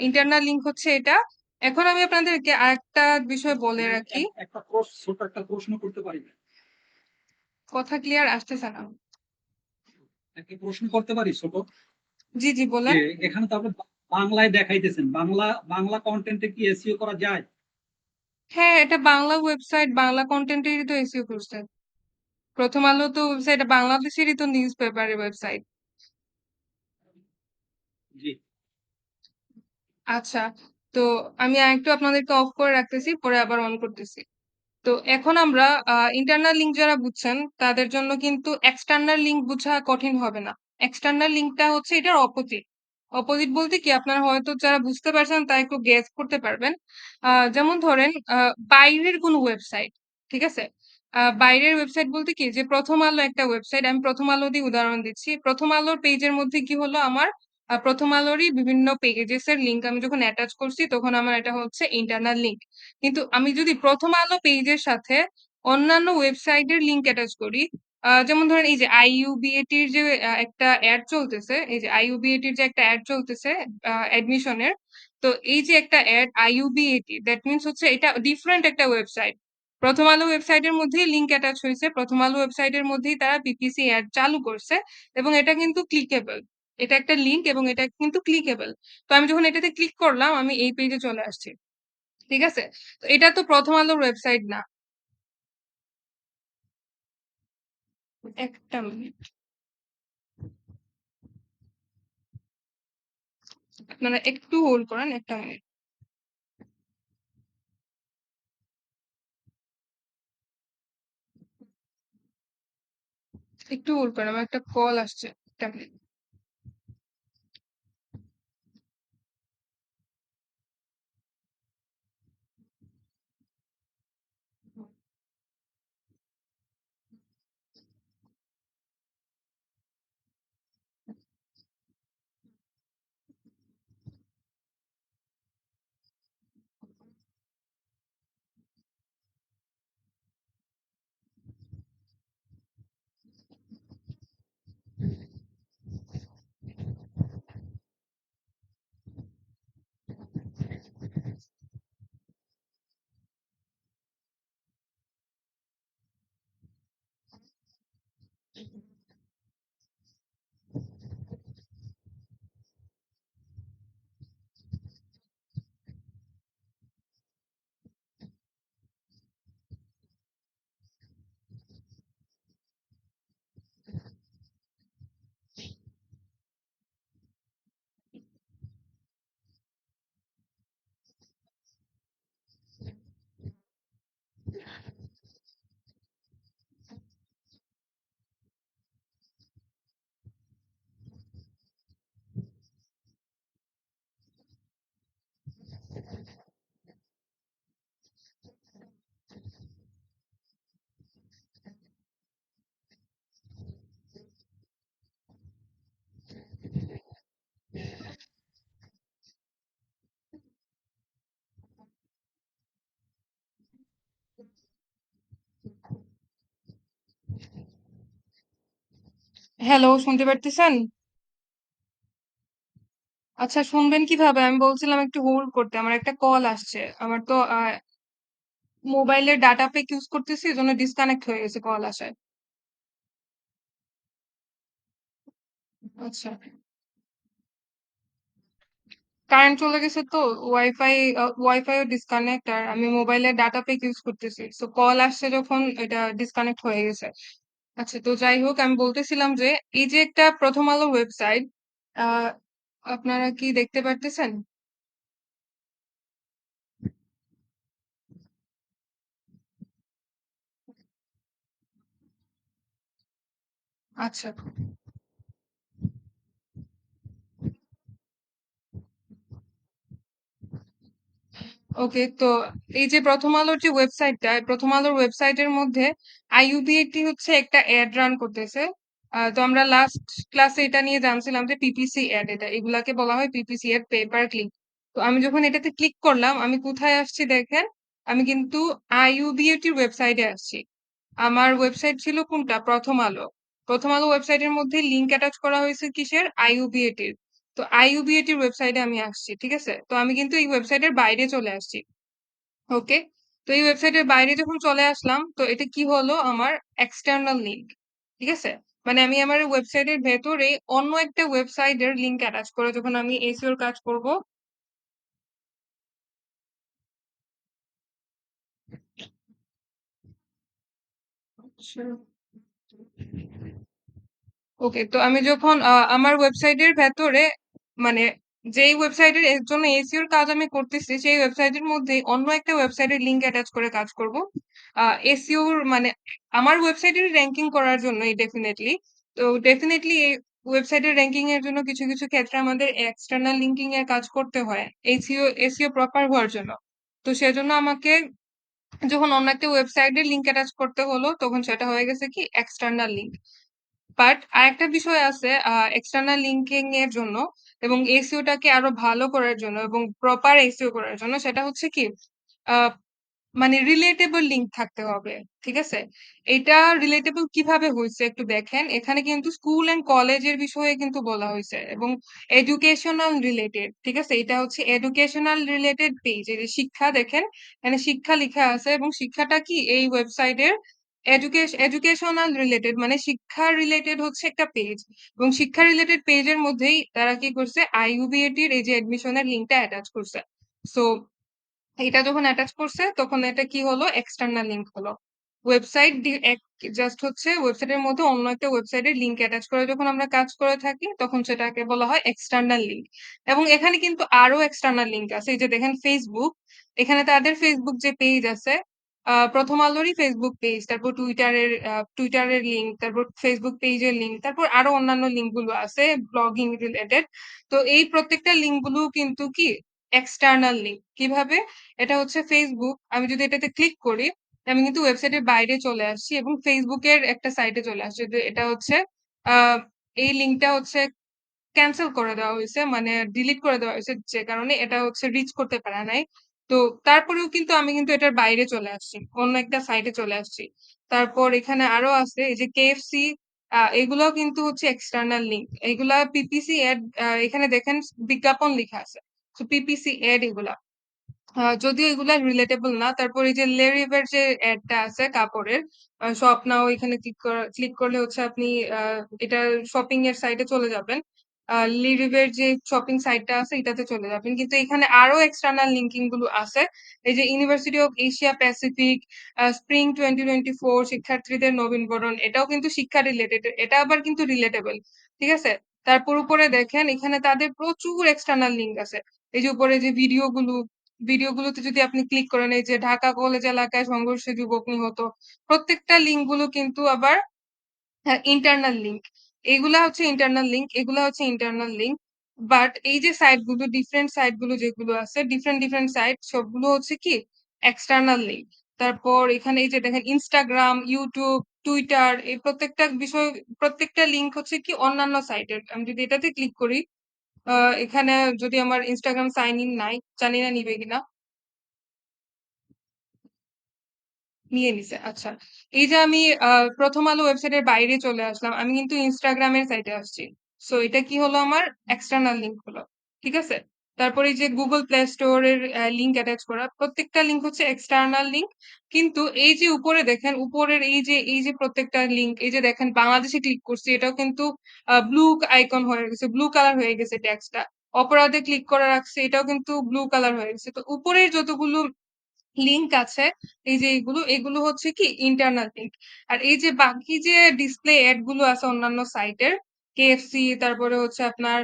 ইন্টারনাল লিঙ্ক হচ্ছে এটা। এখন আমি আপনাদেরকে আরেকটা বিষয় বলে ম্যাম, রাখি। একটা ছোট একটা প্রশ্ন করতে পারি? কথা ক্লিয়ার আসতেছে না। একটা প্রশ্ন করতে পারি ছোট? জি, জি, যে বলেন। এখানে তো আপনি বাংলায় দেখাইতেছেন, বাংলা বাংলা কন্টেন্টে কি এসইও করা যায়? হ্যাঁ, এটা বাংলা ওয়েবসাইট, বাংলা কন্টেন্টেরই তো এসইও করছে। প্রথম আলো তো ওয়েবসাইট, বাংলাদেশেরই তো নিউজ পেপারের ওয়েবসাইট। জি। আচ্ছা, তো আমি আরেকটু আপনাদেরকে অফ করে রাখতেছি, পরে আবার অন করতেছি। তো এখন আমরা ইন্টারনাল লিঙ্ক যারা বুঝছেন, তাদের জন্য কিন্তু এক্সটার্নাল লিঙ্ক বোঝা কঠিন হবে না। এক্সটার্নাল লিঙ্কটা হচ্ছে এটার অপোজিট। অপোজিট বলতে কি, আপনারা হয়তো যারা বুঝতে পারছেন তা একটু গেস করতে পারবেন। যেমন ধরেন বাইরের কোনো ওয়েবসাইট, ঠিক আছে? বাইরের ওয়েবসাইট বলতে কি, যে প্রথম আলো একটা ওয়েবসাইট, আমি প্রথম আলো দিয়ে উদাহরণ দিচ্ছি। প্রথম আলোর পেজের মধ্যে কি হলো, আমার প্রথম আলোরই বিভিন্ন পেজেস এর লিঙ্ক আমি যখন অ্যাটাচ করছি, তখন আমার এটা হচ্ছে ইন্টারনাল লিঙ্ক। কিন্তু আমি যদি প্রথম আলো পেজের সাথে অন্যান্য ওয়েবসাইটের লিংক অ্যাটাচ করি, যেমন ধরেন এই যে আইইউবিএটির যে একটা অ্যাড চলতেছে, এই যে আইইউবিএটির যে একটা অ্যাড চলতেছে অ্যাডমিশনের। তো এই যে একটা অ্যাড আইইউবিএটি, দ্যাট মিনস হচ্ছে এটা ডিফারেন্ট একটা ওয়েবসাইট। প্রথম আলো ওয়েবসাইটের মধ্যেই লিংক অ্যাটাচ হয়েছে, প্রথম আলো ওয়েবসাইটের মধ্যেই তারা পিপিসি অ্যাড চালু করছে, এবং এটা কিন্তু ক্লিকেবল। এটা একটা লিংক এবং এটা কিন্তু ক্লিকেবল। তো আমি যখন এটাতে ক্লিক করলাম, আমি এই পেজে চলে আসছি। ঠিক আছে? তো এটা তো প্রথম আলোর ওয়েবসাইট না। একটা মিনিট। আপনারা একটু হোল্ড করেন, একটা মিনিট। একটু হোল্ড করেন, আমার একটা কল আসছে, একটা মিনিট। হ্যালো, শুনতে পারতেছেন? আচ্ছা, শুনবেন কিভাবে? আমি বলছিলাম একটু হোল্ড করতে, আমার একটা কল আসছে। আমার তো মোবাইলের ডাটা প্যাক ইউজ করতেছি, এজন্য ডিসকানেক্ট হয়ে গেছে কল আসায়। আচ্ছা, কারেন্ট চলে গেছে তো ওয়াইফাইও ডিসকানেক্ট, আর আমি মোবাইলের ডাটা প্যাক ইউজ করতেছি, সো কল আসছে যখন এটা ডিসকানেক্ট হয়ে গেছে। আচ্ছা, তো যাই হোক, আমি বলতেছিলাম যে এই যে একটা প্রথম আলো ওয়েবসাইট, আহ আপনারা কি দেখতে পারতেছেন? আচ্ছা, ওকে। তো এই যে প্রথম আলোর যে ওয়েবসাইটটা, প্রথম আলোর ওয়েবসাইটের মধ্যে আইইউবিএটি হচ্ছে একটা অ্যাড রান করতেছে। তো আমরা লাস্ট ক্লাসে এটা নিয়ে জানছিলাম যে পিপিসি অ্যাড, এগুলাকে বলা হয় পিপিসি অ্যাড, পেপার ক্লিক। তো আমি যখন এটাতে ক্লিক করলাম, আমি কোথায় আসছি দেখেন, আমি কিন্তু আইইউবিএটির ওয়েবসাইটে আসছি। আমার ওয়েবসাইট ছিল কোনটা? প্রথম আলো। প্রথম আলো ওয়েবসাইটের মধ্যে লিংক অ্যাটাচ করা হয়েছে কিসের? আইইউবিএটির। তো আইইউবিএটির ওয়েবসাইটে আমি আসছি, ঠিক আছে? তো আমি কিন্তু এই ওয়েবসাইটের বাইরে চলে আসছি। ওকে, তো এই ওয়েবসাইটের বাইরে যখন চলে আসলাম, তো এটা কি হলো? আমার এক্সটার্নাল লিংক, ঠিক আছে? মানে আমি আমার ওয়েবসাইটের ভেতরে অন্য একটা ওয়েবসাইটের লিংক অ্যাটাচ করে যখন আমি এসইওর কাজ করব। আচ্ছা, ওকে, তো আমি যখন আমার ওয়েবসাইটের ভেতরে, মানে যেই ওয়েবসাইটের এর জন্য এসইওর কাজ আমি করতেছি, সেই ওয়েবসাইটের মধ্যে অন্য একটা ওয়েবসাইটের লিংক অ্যাটাচ করে কাজ করব এসইওর, মানে আমার ওয়েবসাইটের র্যাঙ্কিং করার জন্যই ডেফিনেটলি। তো ডেফিনেটলি এই ওয়েবসাইটের র্যাঙ্কিং এর জন্য কিছু কিছু ক্ষেত্রে আমাদের এক্সটার্নাল লিঙ্কিং এর কাজ করতে হয় এসইও এসইও প্রপার হওয়ার জন্য। তো সেজন্য আমাকে যখন অন্য একটা ওয়েবসাইটের লিংক অ্যাটাচ করতে হলো, তখন সেটা হয়ে গেছে কি এক্সটার্নাল লিংক। বাট আরেকটা বিষয় আছে এক্সটার্নাল লিঙ্কিং এর জন্য এবং এসইওটাকে আরো ভালো করার জন্য এবং প্রপার এসইও করার জন্য, সেটা হচ্ছে কি আহ, মানে রিলেটেবল লিঙ্ক থাকতে হবে, ঠিক আছে? এটা রিলেটেবল কিভাবে হয়েছে একটু দেখেন, এখানে কিন্তু স্কুল এন্ড কলেজের বিষয়ে কিন্তু বলা হয়েছে এবং এডুকেশনাল রিলেটেড, ঠিক আছে? এটা হচ্ছে এডুকেশনাল রিলেটেড পেজ, এই যে শিক্ষা দেখেন, এখানে শিক্ষা লেখা আছে এবং শিক্ষাটা কি এই ওয়েবসাইটের এডুকেশনাল রিলেটেড, মানে শিক্ষা রিলেটেড হচ্ছে একটা পেজ। এবং শিক্ষা রিলেটেড পেজের মধ্যেই তারা কি করছে, আইইউবিএটির এই যে এডমিশনের লিঙ্কটা অ্যাটাচ করছে। সো এটা যখন অ্যাটাচ করছে তখন এটা কি হলো, এক্সটার্নাল লিংক হলো। ওয়েবসাইট জাস্ট হচ্ছে ওয়েবসাইটের মধ্যে অন্য একটা ওয়েবসাইটের লিংক অ্যাটাচ করে যখন আমরা কাজ করে থাকি তখন সেটাকে বলা হয় এক্সটার্নাল লিংক। এবং এখানে কিন্তু আরো এক্সটার্নাল লিংক আছে। এই যে দেখেন ফেসবুক, এখানে তাদের ফেসবুক যে পেজ আছে, প্রথম আলোরই ফেসবুক পেজ, তারপর টুইটারের লিংক, তারপর ফেসবুক পেজের লিংক, তারপর আরো অন্যান্য লিংক গুলো আছে ব্লগিং রিলেটেড। তো এই প্রত্যেকটা লিংক গুলো কিন্তু কি এক্সটার্নাল লিংক। কিভাবে? এটা হচ্ছে ফেসবুক, আমি যদি এটাতে ক্লিক করি আমি কিন্তু ওয়েবসাইটের বাইরে চলে আসছি এবং ফেসবুকের একটা সাইটে চলে আসছি। তো এটা হচ্ছে আহ এই লিঙ্কটা হচ্ছে ক্যান্সেল করে দেওয়া হয়েছে, মানে ডিলিট করে দেওয়া হয়েছে, যে কারণে এটা হচ্ছে রিচ করতে পারে নাই। তো তারপরেও কিন্তু আমি কিন্তু এটার বাইরে চলে আসছি, অন্য একটা সাইটে চলে আসছি। তারপর এখানে আরো আছে এই যে কেএফসি, এগুলাও কিন্তু হচ্ছে এক্সটার্নাল লিঙ্ক। এগুলা পিপিসি এড, এখানে দেখেন বিজ্ঞাপন লেখা আছে। তো পিপিসি এড এগুলা, যদিও এগুলা রিলেটেবল না। তারপর এই যে লেরিভের যে অ্যাডটা আছে কাপড়ের, শপ নাও, এখানে ক্লিক করলে হচ্ছে আপনি এটা শপিং এর সাইটে চলে যাবেন। লিরিভের যে শপিং সাইটটা আছে এটাতে চলে যাবেন, কিন্তু এখানে আরো এক্সটার্নাল লিঙ্কিং গুলো আছে। এই যে university of Asia Pacific spring 2024 শিক্ষার্থীদের নবীনবরণ, এটাও কিন্তু শিক্ষা রিলেটেড, এটা আবার কিন্তু রিলেটেবল। ঠিক আছে। তারপর উপরে দেখেন এখানে তাদের প্রচুর এক্সটার্নাল লিঙ্ক আছে। এই যে উপরে যে ভিডিওগুলোতে যদি আপনি ক্লিক করেন, এই যে ঢাকা কলেজ এলাকায় সংঘর্ষে যুবক নিহত, প্রত্যেকটা লিঙ্ক গুলো কিন্তু আবার ইন্টারনাল লিঙ্ক। এগুলা হচ্ছে ইন্টারনাল লিঙ্ক, এগুলা হচ্ছে ইন্টারনাল লিঙ্ক। বাট এই যে সাইট গুলো, ডিফারেন্ট সাইট গুলো যেগুলো আছে, ডিফারেন্ট ডিফারেন্ট সাইট, সবগুলো হচ্ছে কি এক্সটার্নাল লিঙ্ক। তারপর এখানে এই যে দেখেন ইনস্টাগ্রাম, ইউটিউব, টুইটার, এই প্রত্যেকটা বিষয়, প্রত্যেকটা লিঙ্ক হচ্ছে কি অন্যান্য সাইটের। আমি যদি এটাতে ক্লিক করি, এখানে যদি আমার ইনস্টাগ্রাম সাইন ইন নাই, জানি না নিবে কিনা, নিয়ে নিছে। আচ্ছা, এই যে আমি প্রথম আলো ওয়েবসাইটের বাইরে চলে আসলাম, আমি কিন্তু ইনস্টাগ্রামের সাইটে আসছি। সো এটা কি হলো, আমার এক্সটার্নাল লিঙ্ক হলো। ঠিক আছে। তারপরে এই যে গুগল প্লে স্টোরের লিঙ্ক অ্যাটাচ করা, প্রত্যেকটা লিঙ্ক হচ্ছে এক্সটার্নাল লিঙ্ক। কিন্তু এই যে উপরে দেখেন, উপরের এই যে প্রত্যেকটা লিঙ্ক, এই যে দেখেন বাংলাদেশে ক্লিক করছি, এটাও কিন্তু ব্লু আইকন হয়ে গেছে, ব্লু কালার হয়ে গেছে টেক্সটটা। অপরাধে ক্লিক করে রাখছে, এটাও কিন্তু ব্লু কালার হয়ে গেছে। তো উপরের যতগুলো লিঙ্ক আছে, এই যে এগুলো হচ্ছে কি ইন্টারনাল লিঙ্ক। আর এই যে বাকি যে ডিসপ্লে অ্যাড গুলো আছে অন্যান্য সাইটের, কেএফসি, তারপরে হচ্ছে আপনার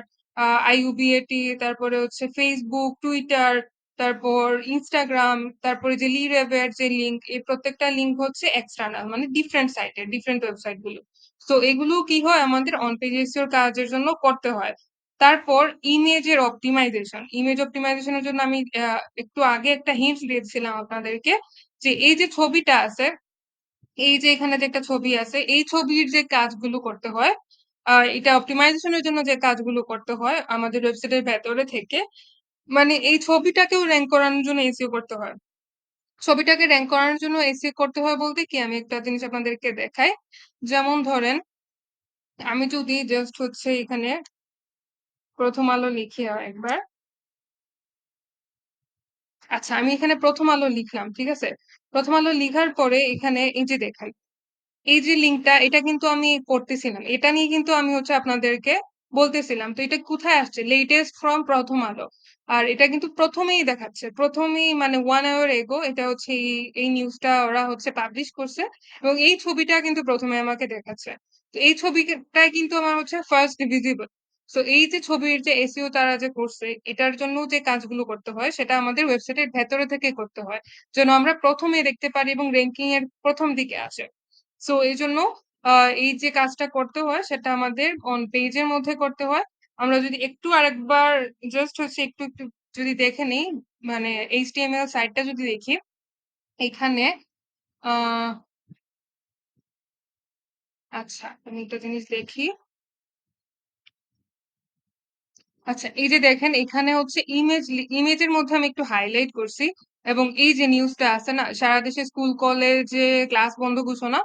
আইইউবিএটি, তারপরে হচ্ছে ফেসবুক, টুইটার, তারপর ইনস্টাগ্রাম, তারপরে যে লিরেভের যে লিঙ্ক, এই প্রত্যেকটা লিঙ্ক হচ্ছে এক্সটার্নাল, মানে ডিফারেন্ট সাইটের, ডিফারেন্ট ওয়েবসাইট গুলো। তো এগুলো কি হয়, আমাদের অন পেজ এসইও কাজের জন্য করতে হয়। তারপর ইমেজ অপটিমাইজেশনের জন্য আমি একটু আগে একটা হিন্ট দিয়েছিলাম আপনাদেরকে, যে এই যে ছবিটা আছে, এই যে এখানে যে একটা ছবি আছে, এই ছবির যে কাজগুলো করতে হয়, এটা অপটিমাইজেশনের জন্য যে কাজগুলো করতে হয় আমাদের ওয়েবসাইটের ভেতরে থেকে, মানে এই ছবিটাকেও র্যাঙ্ক করানোর জন্য এসইও করতে হয়। ছবিটাকে র্যাঙ্ক করানোর জন্য এসইও করতে হয় বলতে কি, আমি একটা জিনিস আপনাদেরকে দেখাই। যেমন ধরেন, আমি যদি জাস্ট হচ্ছে এখানে প্রথম আলো লিখি একবার। আচ্ছা, আমি এখানে প্রথম আলো লিখলাম। ঠিক আছে। প্রথম আলো লিখার পরে এখানে এই যে দেখেন, এই যে লিঙ্কটা, এটা কিন্তু আমি করতেছিলাম, এটা নিয়ে কিন্তু আমি হচ্ছে আপনাদেরকে বলতেছিলাম। তো এটা কোথায় আসছে, লেটেস্ট ফ্রম প্রথম আলো। আর এটা কিন্তু প্রথমেই দেখাচ্ছে, প্রথমেই মানে 1 hour এগো এটা হচ্ছে এই নিউজটা ওরা হচ্ছে পাবলিশ করছে, এবং এই ছবিটা কিন্তু প্রথমে আমাকে দেখাচ্ছে। তো এই ছবিটাই কিন্তু আমার হচ্ছে ফার্স্ট ভিজিবল। সো এই যে ছবির যে এসইও তারা যে করছে, এটার জন্য যে কাজগুলো করতে হয় সেটা আমাদের ওয়েবসাইটের ভেতরে থেকে করতে হয়, যেন আমরা প্রথমে দেখতে পারি এবং র্যাঙ্কিং এর প্রথম দিকে আসে। সো এই জন্য এই যে কাজটা করতে হয় সেটা আমাদের অন পেজের মধ্যে করতে হয়। আমরা যদি একটু আরেকবার জাস্ট হচ্ছে একটু একটু যদি দেখে নিই, মানে এইচটিএমএল সাইটটা যদি দেখি, এখানে আহ আচ্ছা, আমি একটা জিনিস দেখি। আচ্ছা, এই যে দেখেন এখানে হচ্ছে ইমেজের মধ্যে আমি একটু হাইলাইট করছি, এবং এই যে নিউজটা আছে না, সারা দেশে স্কুল কলেজে ক্লাস বন্ধ ঘোষণা,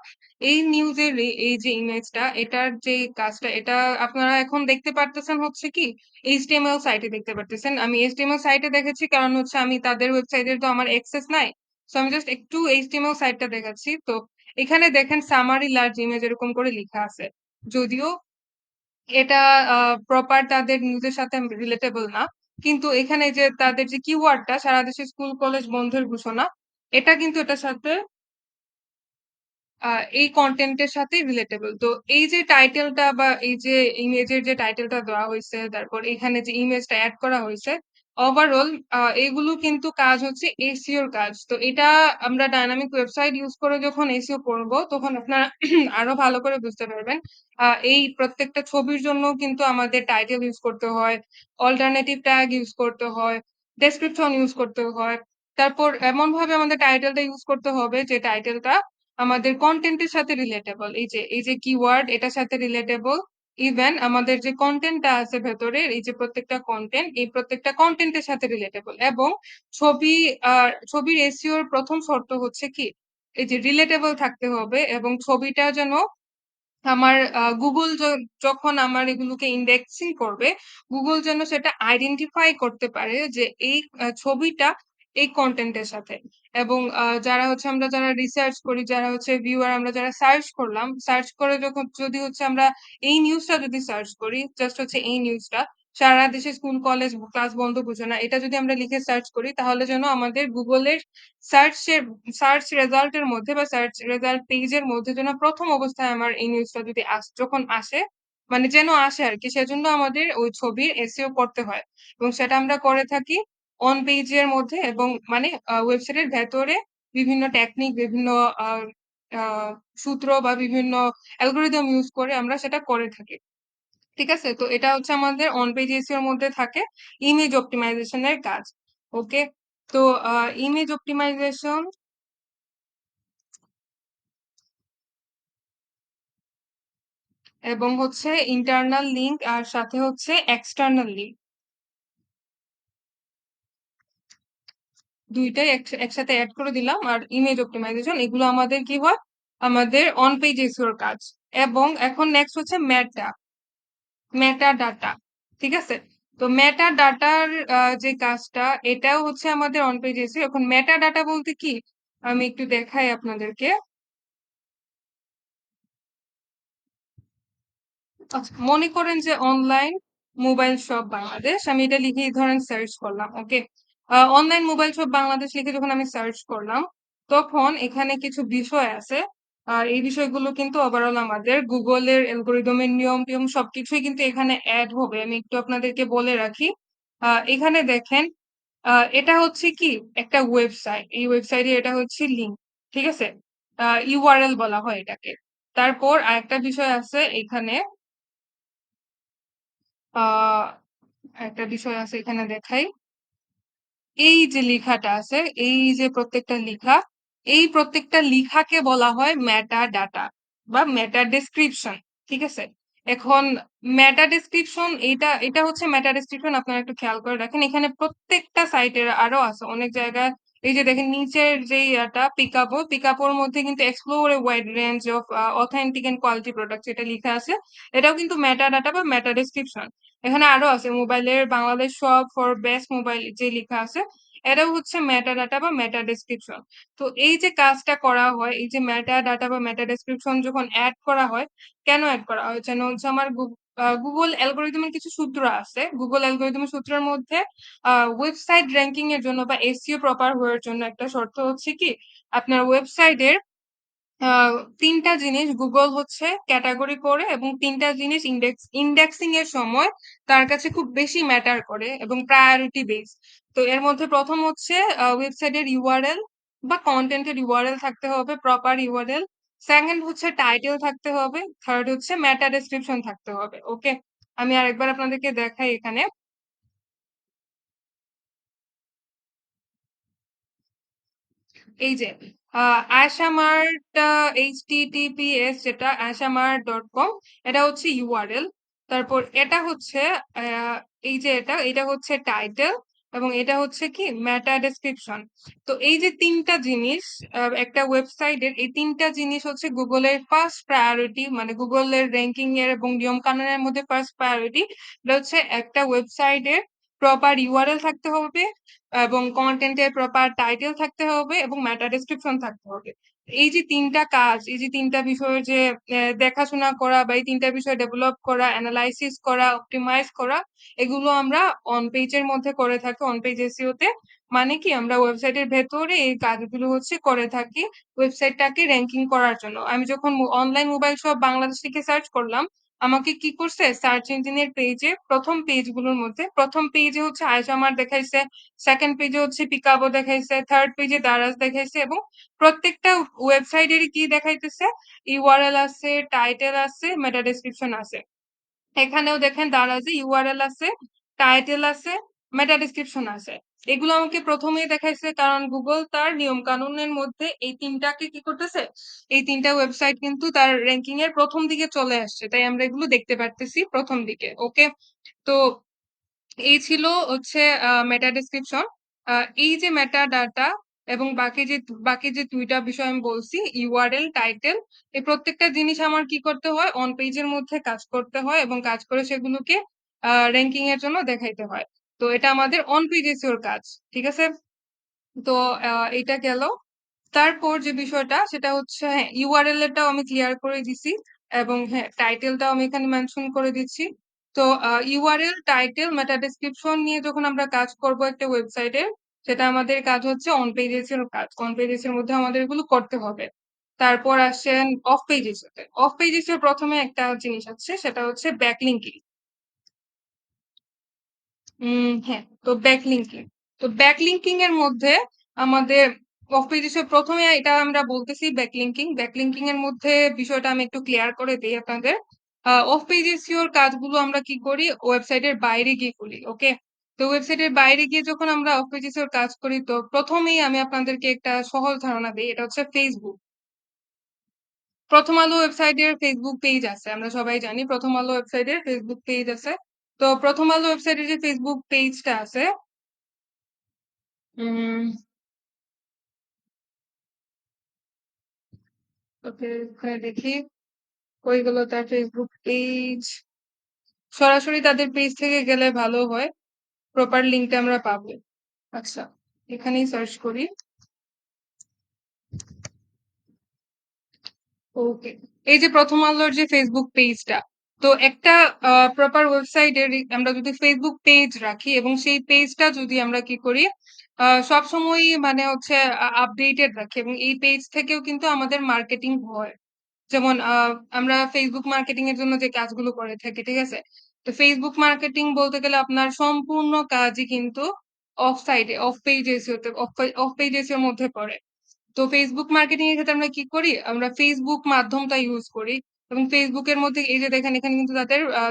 এই নিউজের এই যে ইমেজটা, এটার যে কাজটা, এটা আপনারা এখন দেখতে পারতেছেন হচ্ছে কি এইচটিএমএল সাইটে দেখতে পারতেছেন। আমি এইচটিএমএল সাইটে দেখেছি কারণ হচ্ছে আমি তাদের ওয়েবসাইটের তো আমার অ্যাক্সেস নাই। সো আমি জাস্ট একটু এইচটিএমএল সাইটটা দেখাচ্ছি। তো এখানে দেখেন সামারি লার্জ ইমেজ এরকম করে লেখা আছে, যদিও এটা প্রপার তাদের নিউজের সাথে রিলেটেবল না, কিন্তু এখানে যে তাদের যে কিওয়ার্ডটা সারা দেশে স্কুল কলেজ বন্ধের ঘোষণা, এটা কিন্তু এটার সাথে এই কনটেন্টের সাথে রিলেটেবল। তো এই যে টাইটেলটা বা এই যে ইমেজের যে টাইটেলটা দেওয়া হয়েছে, তারপর এখানে যে ইমেজটা অ্যাড করা হয়েছে, ওভারঅল এগুলো কিন্তু কাজ হচ্ছে এসইওর কাজ। তো এটা আমরা ডাইনামিক ওয়েবসাইট ইউজ করে যখন এসইও করব, তখন আপনারা আরো ভালো করে বুঝতে পারবেন। এই প্রত্যেকটা ছবির জন্য কিন্তু আমাদের টাইটেল ইউজ করতে হয়, অল্টারনেটিভ ট্যাগ ইউজ করতে হয়, ডেসক্রিপশন ইউজ করতে হয়। তারপর এমন ভাবে আমাদের টাইটেলটা ইউজ করতে হবে যে টাইটেলটা আমাদের কনটেন্টের সাথে রিলেটেবল। এই যে কিওয়ার্ড এটার সাথে রিলেটেবল। ইভেন আমাদের যে কনটেন্টটা আছে ভেতরে, এই যে প্রত্যেকটা কনটেন্ট, এই প্রত্যেকটা কনটেন্টের সাথে রিলেটেবল। এবং ছবি ছবির এসইওর প্রথম শর্ত হচ্ছে কি, এই যে রিলেটেবল থাকতে হবে, এবং ছবিটা যেন আমার গুগল যখন আমার এগুলোকে ইন্ডেক্সিং করবে, গুগল যেন সেটা আইডেন্টিফাই করতে পারে যে এই ছবিটা এই কন্টেন্টের সাথে। এবং যারা রিসার্চ করি, যারা হচ্ছে ভিউয়ার, আমরা যারা সার্চ করলাম, সার্চ করে যখন যদি হচ্ছে আমরা এই নিউজটা যদি সার্চ করি, জাস্ট হচ্ছে এই নিউজটা, সারা দেশে স্কুল কলেজ ক্লাস বন্ধ বুঝো না, এটা যদি আমরা লিখে সার্চ করি, তাহলে যেন আমাদের গুগলের সার্চের সার্চ রেজাল্টের মধ্যে বা সার্চ রেজাল্ট পেজের মধ্যে যেন প্রথম অবস্থায় আমার এই নিউজটা যদি যখন আসে, মানে যেন আসে আর কি, সেজন্য আমাদের ওই ছবির এসইও করতে হয়। এবং সেটা আমরা করে থাকি অন পেজের মধ্যে, এবং মানে ওয়েবসাইটের ভেতরে বিভিন্ন টেকনিক, বিভিন্ন আহ, আহ, সূত্র বা বিভিন্ন অ্যালগোরিদম ইউজ করে আমরা সেটা করে থাকি। ঠিক আছে, তো এটা হচ্ছে আমাদের অন পেজ এসইও এর মধ্যে থাকে ইমেজ অপটিমাইজেশনের কাজ। ওকে, তো ইমেজ অপটিমাইজেশন এবং হচ্ছে ইন্টারনাল লিংক আর সাথে হচ্ছে এক্সটার্নাল লিংক, দুইটাই একসাথে অ্যাড করে দিলাম। আর ইমেজ অপটিমাইজেশন, এগুলো আমাদের কি হয়, আমাদের অন পেজ এসইওর কাজ। এবং এখন নেক্সট হচ্ছে মেটা ডাটা। ঠিক আছে, তো মেটা ডাটার যে কাজটা, এটাও হচ্ছে আমাদের অন পেজ এসইও। এখন মেটা ডাটা বলতে কি, আমি একটু দেখাই আপনাদেরকে। আচ্ছা, মনে করেন যে অনলাইন মোবাইল শপ বাংলাদেশ, আমি এটা লিখে ধরেন সার্চ করলাম। ওকে, অনলাইন মোবাইল শপ বাংলাদেশ লিখে যখন আমি সার্চ করলাম, তখন এখানে কিছু বিষয় আছে। আর এই বিষয়গুলো কিন্তু ওভারঅল আমাদের গুগলের অ্যালগোরিদমের নিয়ম টিয়ম সবকিছুই কিন্তু এখানে অ্যাড হবে। আমি একটু আপনাদেরকে বলে রাখি। এখানে দেখেন, এটা হচ্ছে কি একটা ওয়েবসাইট, এই ওয়েবসাইটে এটা হচ্ছে লিঙ্ক। ঠিক আছে, ইউআরএল বলা হয় এটাকে। তারপর আরেকটা বিষয় আছে এখানে, আহ একটা বিষয় আছে এখানে দেখাই। এই যে লেখাটা আছে, এই যে প্রত্যেকটা লেখা, এই প্রত্যেকটা লেখাকে বলা হয় মেটা ডাটা বা মেটা ডেসক্রিপশন। ঠিক আছে, এখন মেটা ডেসক্রিপশন, এটা এটা হচ্ছে মেটা ডেসক্রিপশন। আপনারা একটু খেয়াল করে রাখেন, এখানে প্রত্যেকটা সাইটের আরো আছে অনেক জায়গায়। এই যে দেখেন নিচের যে পিকাপোর মধ্যে কিন্তু explore a wide range of authentic and quality products, এটা লেখা আছে। এটাও কিন্তু মেটা ডাটা বা মেটা ডেসক্রিপশন। এখানে আরো আছে মোবাইলের বাংলাদেশ সব ফর বেস্ট মোবাইল যে লেখা আছে, এটাও হচ্ছে মেটা ডাটা বা মেটা ডেসক্রিপশন। তো এই যে কাজটা করা হয়, এই যে মেটা ডাটা বা মেটা ডেসক্রিপশন যখন অ্যাড করা হয়, কেন অ্যাড করা হয়, যেন হচ্ছে আমার গুগল অ্যালগোরিদমের কিছু সূত্র আছে। গুগল অ্যালগোরিদমের সূত্রের মধ্যে ওয়েবসাইট র্যাঙ্কিং এর জন্য বা এসইও প্রপার হওয়ার জন্য একটা শর্ত হচ্ছে কি, আপনার ওয়েবসাইটের আহ, তিনটা জিনিস গুগল হচ্ছে ক্যাটাগরি করে, এবং তিনটা জিনিস ইন্ডেক্সিং এর সময় তার কাছে খুব বেশি ম্যাটার করে এবং প্রায়োরিটি বেস। তো এর মধ্যে প্রথম হচ্ছে ওয়েবসাইটের ইউআরএল বা কন্টেন্টের ইউআরএল থাকতে হবে, প্রপার ইউআরএল। সেকেন্ড হচ্ছে টাইটেল থাকতে হবে। থার্ড হচ্ছে মেটা ডেসক্রিপশন থাকতে হবে। ওকে, আমি আরেকবার আপনাদেরকে দেখাই এখানে। এই যে আশামার্ট, HTTPS, যেটা ashamart.com, এটা হচ্ছে ইউআরএল। তারপর এটা হচ্ছে আহ, এই যে এটা হচ্ছে টাইটেল, এবং এটা হচ্ছে কি মেটা ডেসক্রিপশন। তো এই যে তিনটা জিনিস একটা ওয়েবসাইটের, এই তিনটা জিনিস হচ্ছে গুগলের ফার্স্ট প্রায়োরিটি, মানে গুগলের র্যাঙ্কিং এর এবং নিয়ম কানুনের মধ্যে ফার্স্ট প্রায়োরিটি। এটা হচ্ছে একটা ওয়েবসাইটের প্রপার ইউআরএল থাকতে হবে, এবং কন্টেন্টের প্রপার টাইটেল থাকতে হবে, এবং মেটা ডেসক্রিপশন থাকতে হবে। এই যে তিনটা কাজ, এই যে তিনটা বিষয়ের যে দেখাশোনা করা বা এই তিনটা বিষয় ডেভেলপ করা, অ্যানালাইসিস করা, অপটিমাইজ করা, এগুলো আমরা অন পেজের মধ্যে করে থাকি, অন পেজ এসইও তে। মানে কি আমরা ওয়েবসাইটের ভেতরে এই কাজগুলো হচ্ছে করে থাকি ওয়েবসাইটটাকে র্যাঙ্কিং করার জন্য। আমি যখন অনলাইন মোবাইল শপ বাংলাদেশ থেকে সার্চ করলাম, আমাকে কি করছে সার্চ ইঞ্জিনের পেজে প্রথম পেজগুলোর মধ্যে প্রথম পেজে হচ্ছে আয়েশা মার্ট দেখাইছে, সেকেন্ড পেজে হচ্ছে পিকাবো দেখাইছে, থার্ড পেজে দারাজ দেখাইছে, এবং প্রত্যেকটা ওয়েবসাইটেরই কি দেখাইতেছে, ইউআরএল আছে, টাইটেল আছে, মেটা ডেসক্রিপশন আছে। এখানেও দেখেন দারাজে ইউআরএল আছে, টাইটেল আছে, মেটা ডেসক্রিপশন আছে। এগুলো আমাকে প্রথমেই দেখাইছে, কারণ গুগল তার নিয়ম কানুনের মধ্যে এই তিনটাকে কি করতেছে, এই তিনটা ওয়েবসাইট কিন্তু তার র্যাঙ্কিং এর প্রথম দিকে চলে আসছে, তাই আমরা এগুলো দেখতে পারতেছি প্রথম দিকে। ওকে, তো এই ছিল হচ্ছে মেটা ডেসক্রিপশন। এই যে মেটা ডাটা এবং বাকি যে দুইটা বিষয় আমি বলছি, ইউআরএল, টাইটেল, এই প্রত্যেকটা জিনিস আমার কি করতে হয়, অন পেজের মধ্যে কাজ করতে হয় এবং কাজ করে সেগুলোকে র্যাঙ্কিং এর জন্য দেখাইতে হয়। তো এটা আমাদের অন পেজ এসইওর কাজ। ঠিক আছে, তো এটা গেল। তারপর যে বিষয়টা সেটা হচ্ছে, হ্যাঁ, ইউআরএল এরটাও আমি ক্লিয়ার করে দিছি, এবং হ্যাঁ টাইটেলটাও আমি এখানে মেনশন করে দিচ্ছি। তো ইউআরএল, টাইটেল, মেটা ডেসক্রিপশন নিয়ে যখন আমরা কাজ করব একটা ওয়েবসাইটে, সেটা আমাদের কাজ হচ্ছে অন পেজেস এর কাজ। অন পেজেস এর মধ্যে আমাদের এগুলো করতে হবে। তারপর আসেন অফ পেজেস এর। অফ পেজেস এর প্রথমে একটা জিনিস আছে, সেটা হচ্ছে ব্যাকলিঙ্কিং। হ্যাঁ, তো ব্যাকলিঙ্কিং এর মধ্যে আমাদের অফ পেজের প্রথমে এটা আমরা বলতেছি ব্যাকলিঙ্কিং। ব্যাকলিঙ্কিং এর মধ্যে বিষয়টা আমি একটু ক্লিয়ার করে দিই আপনাদের। অফ পেজ এসইওর কাজগুলো আমরা কি করি, ওয়েবসাইটের বাইরে গিয়ে করি। ওকে, তো ওয়েবসাইটের বাইরে গিয়ে যখন আমরা অফ পেজ এসইওর কাজ করি, তো প্রথমেই আমি আপনাদেরকে একটা সহজ ধারণা দিই, এটা হচ্ছে ফেসবুক। প্রথম আলো ওয়েবসাইটের ফেসবুক পেজ আছে, আমরা সবাই জানি প্রথম আলো ওয়েবসাইটের ফেসবুক পেজ আছে। তো প্রথম আলো ওয়েবসাইটের যে ফেসবুক পেজটা আছে, উম ওকে, ওখানে দেখি ওইগুলো তার ফেসবুক পেজ, সরাসরি তাদের পেজ থেকে গেলে ভালো হয়, প্রপার লিঙ্কটা আমরা পাবো। আচ্ছা, এখানেই সার্চ করি। ওকে, এই যে প্রথম আলোর যে ফেসবুক পেজটা, তো একটা প্রপার ওয়েবসাইটের আমরা যদি ফেসবুক পেজ রাখি এবং সেই পেজটা যদি আমরা কি করি, সবসময় মানে হচ্ছে আপডেটেড রাখি, এবং এই পেজ থেকেও কিন্তু আমাদের মার্কেটিং হয়। যেমন আমরা ফেসবুক মার্কেটিং এর জন্য যে কাজগুলো করে থাকি, ঠিক আছে, তো ফেসবুক মার্কেটিং বলতে গেলে আপনার সম্পূর্ণ কাজই কিন্তু অফ সাইডে, off page SEO off page এসিওর মধ্যে পড়ে। তো ফেসবুক মার্কেটিং এর ক্ষেত্রে আমরা কি করি, আমরা ফেসবুক মাধ্যমটা ইউজ করি, এবং ফেসবুকের মধ্যে এই যে দেখেন এখানে কিন্তু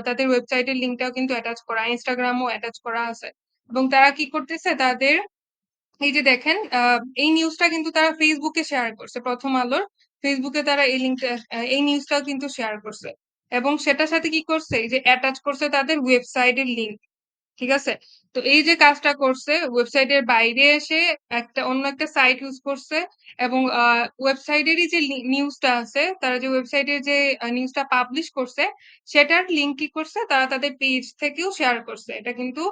তাদের ওয়েবসাইটের লিঙ্কটাও কিন্তু অ্যাটাচ করা, ইনস্টাগ্রামও অ্যাটাচ করা আছে। এবং তারা কি করতেছে, তাদের এই যে দেখেন এই নিউজটা কিন্তু তারা ফেসবুকে শেয়ার করছে, প্রথম আলোর ফেসবুকে তারা এই লিঙ্কটা, এই নিউজটাও কিন্তু শেয়ার করছে, এবং সেটার সাথে কি করছে, এই যে অ্যাটাচ করছে তাদের ওয়েবসাইটের লিঙ্ক। ঠিক আছে, তো এই যে কাজটা করছে, ওয়েবসাইটের বাইরে এসে অন্য একটা সাইট ইউজ করছে, এবং ওয়েবসাইটেরই যে নিউজটা আছে, তারা যে ওয়েবসাইটের যে নিউজটা পাবলিশ করছে, সেটার লিঙ্ক কি করছে, তারা তাদের পেজ থেকেও শেয়ার করছে। এটা কিন্তু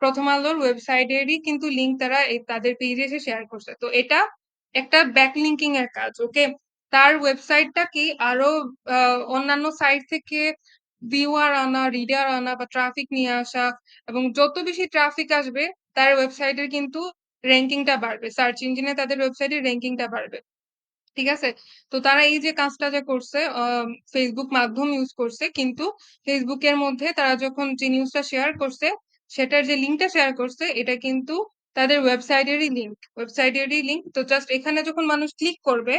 প্রথম আলোর ওয়েবসাইটেরই কিন্তু লিঙ্ক তারা তাদের পেজে এসে শেয়ার করছে। তো এটা একটা ব্যাকলিঙ্কিং এর কাজ। ওকে, তার ওয়েবসাইটটা কি আরো অন্যান্য সাইট থেকে ভিউয়ার আনা, রিডার আনা বা ট্রাফিক নিয়ে আসা, এবং যত বেশি ট্রাফিক আসবে তার ওয়েবসাইটের কিন্তু র্যাঙ্কিংটা বাড়বে, সার্চ ইঞ্জিনে তাদের ওয়েবসাইটের র্যাঙ্কিংটা বাড়বে। ঠিক আছে, তো তারা এই যে কাজটা যে করছে, ফেসবুক মাধ্যম ইউজ করছে, কিন্তু ফেসবুকের মধ্যে তারা যখন যে নিউজটা শেয়ার করছে, সেটার যে লিঙ্কটা শেয়ার করছে, এটা কিন্তু তাদের ওয়েবসাইটেরই লিঙ্ক। তো জাস্ট এখানে যখন মানুষ ক্লিক করবে,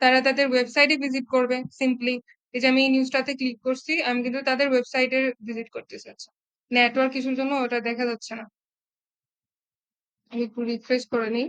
তারা তাদের ওয়েবসাইটে ভিজিট করবে সিম্পলি। এই যে আমি এই নিউজটাতে ক্লিক করছি, আমি কিন্তু তাদের ওয়েবসাইটে ভিজিট করতেছি। আচ্ছা, নেটওয়ার্ক ইস্যুর জন্য ওটা দেখা যাচ্ছে না, আমি একটু রিফ্রেশ করে নিই।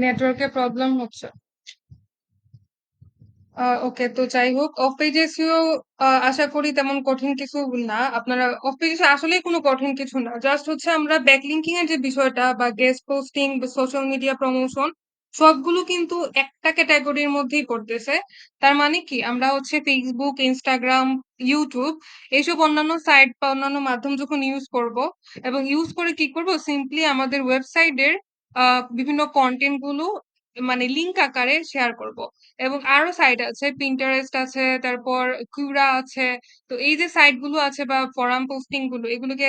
নেটওয়ার্কের প্রবলেম হচ্ছে। ওকে, তো যাই হোক, অফ পেজ এসইও আশা করি তেমন কঠিন কিছু না। আপনারা অফ পেজ এসইও আসলেই কোনো কঠিন কিছু না। জাস্ট হচ্ছে আমরা ব্যাকলিংকিং এর যে বিষয়টা বা গেস্ট পোস্টিং বা সোশ্যাল মিডিয়া প্রমোশন সবগুলো কিন্তু একটা ক্যাটাগরির মধ্যেই পড়তেছে। তার মানে কি আমরা হচ্ছে ফেসবুক, ইনস্টাগ্রাম, ইউটিউব এইসব অন্যান্য সাইট বা অন্যান্য মাধ্যম যখন ইউজ করব এবং ইউজ করে কি করব, সিম্পলি আমাদের ওয়েবসাইটের বিভিন্ন কন্টেন্ট গুলো মানে লিংক আকারে শেয়ার করব। এবং আরো সাইট আছে, পিন্টারেস্ট আছে, তারপর কুইরা আছে। তো এই যে সাইট গুলো আছে বা ফরাম পোস্টিং গুলো, এগুলোকে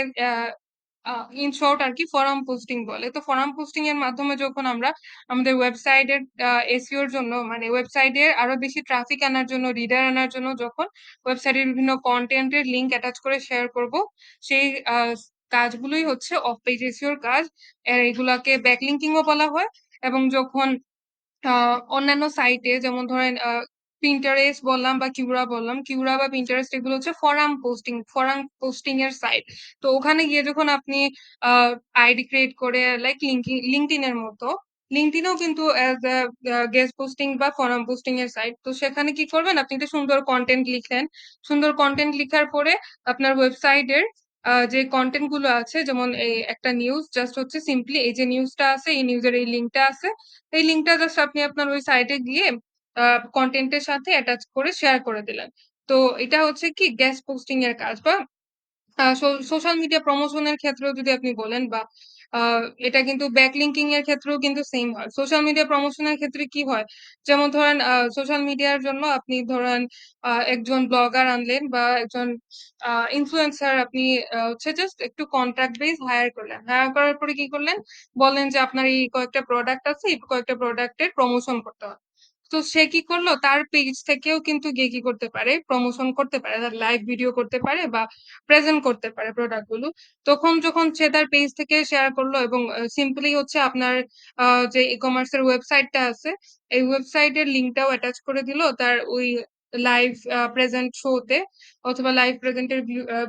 ইন শর্ট আর কি ফরাম পোস্টিং বলে। তো ফরাম পোস্টিং এর মাধ্যমে যখন আমরা আমাদের ওয়েবসাইটের এসইও এর জন্য মানে ওয়েবসাইটের আরো বেশি ট্রাফিক আনার জন্য, রিডার আনার জন্য যখন ওয়েবসাইটের বিভিন্ন কন্টেন্টের লিংক অ্যাটাচ করে শেয়ার করব, সেই কাজগুলোই হচ্ছে অফ পেজ এসইও এর কাজ। এগুলাকে ব্যাকলিঙ্কিংও বলা হয়। এবং যখন অন্যান্য সাইটে যেমন ধরেন Pinterest বললাম বা কিউরা বললাম, কিউরা বা Pinterest এগুলো হচ্ছে ফরাম পোস্টিং এর সাইট। তো ওখানে গিয়ে যখন আপনি আইডি ক্রিয়েট করে লাইক লিঙ্কডইন এর মতো, লিঙ্কডইনও কিন্তু অ্যাজ গেস্ট পোস্টিং বা ফরাম পোস্টিং এর সাইট। তো সেখানে কি করবেন, আপনি একটা সুন্দর কন্টেন্ট লিখলেন। সুন্দর কন্টেন্ট লিখার পরে আপনার ওয়েবসাইটের যে কন্টেন্ট গুলো আছে, যেমন এই একটা নিউজ জাস্ট হচ্ছে সিম্পলি এই যে নিউজটা আছে, এই নিউজের এই লিঙ্কটা আছে, এই লিঙ্কটা জাস্ট আপনি আপনার ওই সাইটে গিয়ে কন্টেন্টের সাথে অ্যাটাচ করে শেয়ার করে দিলেন। তো এটা হচ্ছে কি গেস্ট পোস্টিং এর কাজ। বা সোশ্যাল মিডিয়া প্রমোশনের ক্ষেত্রেও যদি আপনি বলেন বা এটা কিন্তু ব্যাকলিঙ্কিং এর ক্ষেত্রেও কিন্তু সেম হয়। সোশ্যাল মিডিয়া প্রমোশনের ক্ষেত্রে কি হয়, যেমন ধরেন সোশ্যাল মিডিয়ার জন্য আপনি ধরেন একজন ব্লগার আনলেন বা একজন ইনফ্লুয়েন্সার আপনি হচ্ছে জাস্ট একটু কন্ট্রাক্ট বেস হায়ার করলেন। হায়ার করার পরে কি করলেন, বললেন যে আপনার এই কয়েকটা প্রোডাক্ট আছে, এই কয়েকটা প্রোডাক্টের প্রমোশন করতে হবে। তো সে কি করলো, তার পেজ থেকেও কিন্তু গিয়ে কি করতে পারে, প্রমোশন করতে পারে, লাইভ ভিডিও করতে পারে বা প্রেজেন্ট করতে পারে প্রোডাক্ট গুলো। তখন যখন সে তার পেজ থেকে শেয়ার করলো এবং সিম্পলি হচ্ছে আপনার যে ই কমার্সের ওয়েবসাইটটা আছে, এই ওয়েবসাইটের লিঙ্কটাও অ্যাটাচ করে দিল তার ওই লাইভ প্রেজেন্ট শোতে, অথবা লাইভ প্রেজেন্টের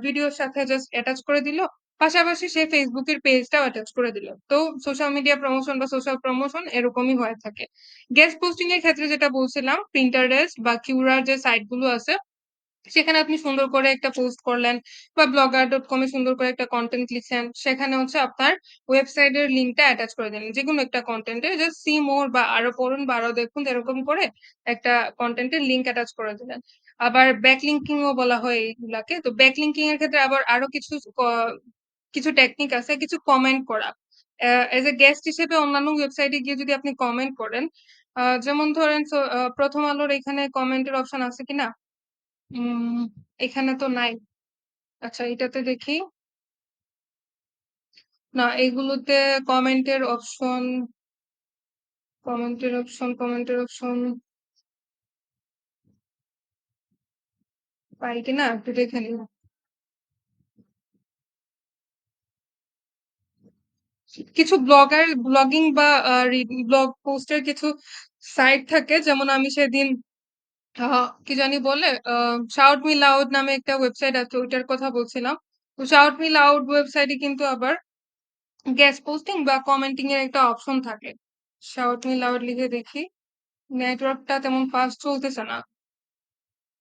ভিডিওর সাথে জাস্ট অ্যাটাচ করে দিল। পাশাপাশি সে ফেসবুকের পেজটাও অ্যাটাচ করে দিল। তো সোশ্যাল মিডিয়া প্রমোশন বা সোশ্যাল প্রমোশন এরকমই হয়ে থাকে। গেস্ট পোস্টিং এর ক্ষেত্রে যেটা বলছিলাম, প্রিন্টারেস্ট বা কিউরার যে সাইট গুলো আছে, সেখানে আপনি সুন্দর করে একটা পোস্ট করলেন বা blogger.com এ সুন্দর করে একটা কন্টেন্ট লিখলেন। সেখানে হচ্ছে আপনার ওয়েবসাইটের লিঙ্কটা অ্যাটাচ করে দিলেন। যেকোনো একটা কন্টেন্টে জাস্ট সি মোর বা আরো পড়ুন বা আরো দেখুন এরকম করে একটা কন্টেন্টের লিঙ্ক অ্যাটাচ করে দিলেন। আবার ব্যাকলিঙ্কিং ও বলা হয় এইগুলাকে। তো ব্যাকলিঙ্কিং এর ক্ষেত্রে আবার আরো কিছু টেকনিক আছে, কিছু কমেন্ট করা। এজ এ গেস্ট হিসেবে অন্যান্য ওয়েবসাইটে গিয়ে যদি আপনি কমেন্ট করেন, যেমন ধরেন প্রথম আলোর এখানে কমেন্টের অপশন আছে কিনা, উম এখানে তো নাই। আচ্ছা, এটাতে দেখি। না, এগুলোতে কমেন্টের অপশন, কমেন্টের অপশন পাই কিনা একটু দেখে নিন। কিছু ব্লগিং বা ব্লগ পোস্টের কিছু সাইট থাকে, যেমন আমি সেদিন কি জানি বলে, শাউট মি লাউড নামে একটা ওয়েবসাইট আছে, ওইটার কথা বলছিলাম। তো শাউট মি লাউড ওয়েবসাইটে কিন্তু আবার গেস্ট পোস্টিং বা কমেন্টিং এর একটা অপশন থাকে। শাউট মি লাউড লিখে দেখি। নেটওয়ার্কটা তেমন ফাস্ট চলতেছে না,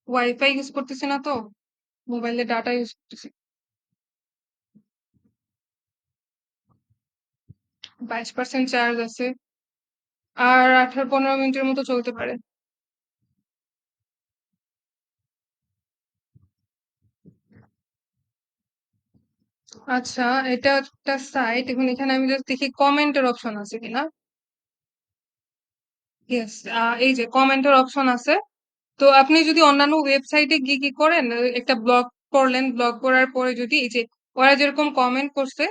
ওয়াইফাই ইউজ করতেছি না তো, মোবাইলে ডাটা ইউজ করতেছি। 22% চার্জ আছে, আর 18-15 মিনিটের মতো চলতে পারে। আচ্ছা, এটা একটা সাইট। এখন এখানে আমি জাস্ট দেখি কমেন্টের অপশন আছে কিনা। ইয়েস, এই যে কমেন্টের অপশন আছে। তো আপনি যদি অন্যান্য ওয়েবসাইটে গিয়ে কি করেন, একটা ব্লগ করলেন, ব্লগ করার পরে যদি এই যে ওরা যেরকম কমেন্ট করছে,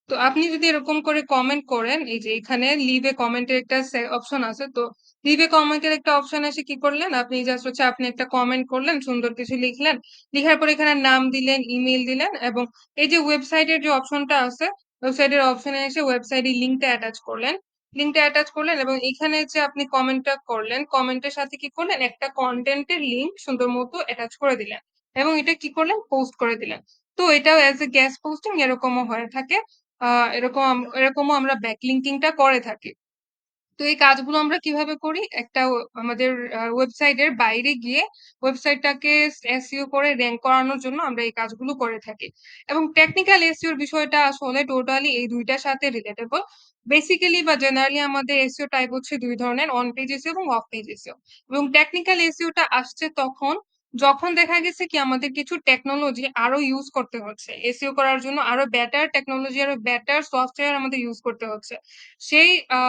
তো আপনি যদি এরকম করে কমেন্ট করেন, এই যে এখানে লিভ এ কমেন্টের একটা অপশন আছে। তো লিভ এ কমেন্টের একটা অপশন এসে কি করলেন, আপনি জাস্ট হচ্ছে আপনি একটা কমেন্ট করলেন, সুন্দর কিছু লিখলেন, লিখার পর এখানে নাম দিলেন, ইমেল দিলেন, এবং এই যে ওয়েবসাইটের যে অপশনটা আছে, ওয়েবসাইটের অপশনে এসে ওয়েবসাইটের লিঙ্কটা অ্যাটাচ করলেন। লিঙ্কটা অ্যাটাচ করলেন এবং এখানে যে আপনি কমেন্টটা করলেন, কমেন্টের সাথে কি করলেন, একটা কন্টেন্টের লিঙ্ক সুন্দর মতো অ্যাটাচ করে দিলেন এবং এটা কি করলেন, পোস্ট করে দিলেন। তো এটাও অ্যাজ এ গ্যাস পোস্টিং এরকমও হয়ে থাকে। এরকমও আমরা ব্যাকলিঙ্কিংটা করে থাকি। তো এই কাজগুলো আমরা কিভাবে করি? একটা আমাদের ওয়েবসাইটের বাইরে গিয়ে ওয়েবসাইটটাকে এসইও করে র‍্যাংক করানোর জন্য আমরা এই কাজগুলো করে থাকি। এবং টেকনিক্যাল এসইও র বিষয়টা আসলে টোটালি এই ২ টার সাথে রিলেটেবল। বেসিক্যালি বা জেনারেলি আমাদের এসইও টাইপ হচ্ছে ২ ধরনের, অন পেজ এসইও এবং অফ পেজ এসইও। এবং টেকনিক্যাল এসইও টা আসছে তখন, যখন দেখা গেছে কি আমাদের কিছু টেকনোলজি আরো ইউজ করতে হচ্ছে। এসইও করার জন্য আরো বেটার টেকনোলজি, আরো বেটার সফটওয়্যার আমাদের ইউজ করতে হচ্ছে। সেই আ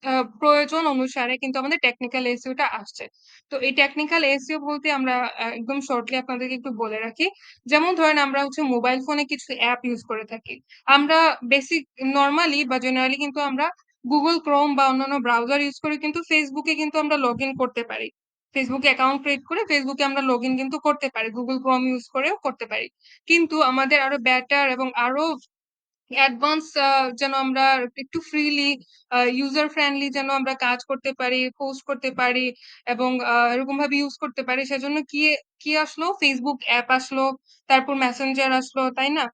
আ প্রয়োজন অনুসারে কিন্তু আমাদের টেকনিক্যাল এসইও টা আসছে। তো এই টেকনিক্যাল এসইও বলতে আমরা একদম শর্টলি আপনাদেরকে একটু বলে রাখি। যেমন ধরেন আমরা হচ্ছে মোবাইল ফোনে কিছু অ্যাপ ইউজ করে থাকি। আমরা বেসিক নরমালি বা জেনারেলি কিন্তু আমরা Google Chrome বা অন্যান্য ব্রাউজার ইউজ করে কিন্তু Facebook এ কিন্তু আমরা লগইন করতে পারি। Facebook এ অ্যাকাউন্ট ক্রিয়েট করে Facebook এ আমরা লগইন কিন্তু করতে পারি। Google Chrome ইউজ করেও করতে পারি। কিন্তু আমাদের আরো বেটার এবং আরো অ্যাডভান্স যেন আমরা একটু ফ্রিলি ইউজার ফ্রেন্ডলি যেন আমরা কাজ করতে পারি, পোস্ট করতে পারি এবং এরকমভাবে ইউজ করতে পারি। সেজন্য কি আসলো? Facebook অ্যাপ আসলো, তারপর মেসেঞ্জার আসলো, তাই না?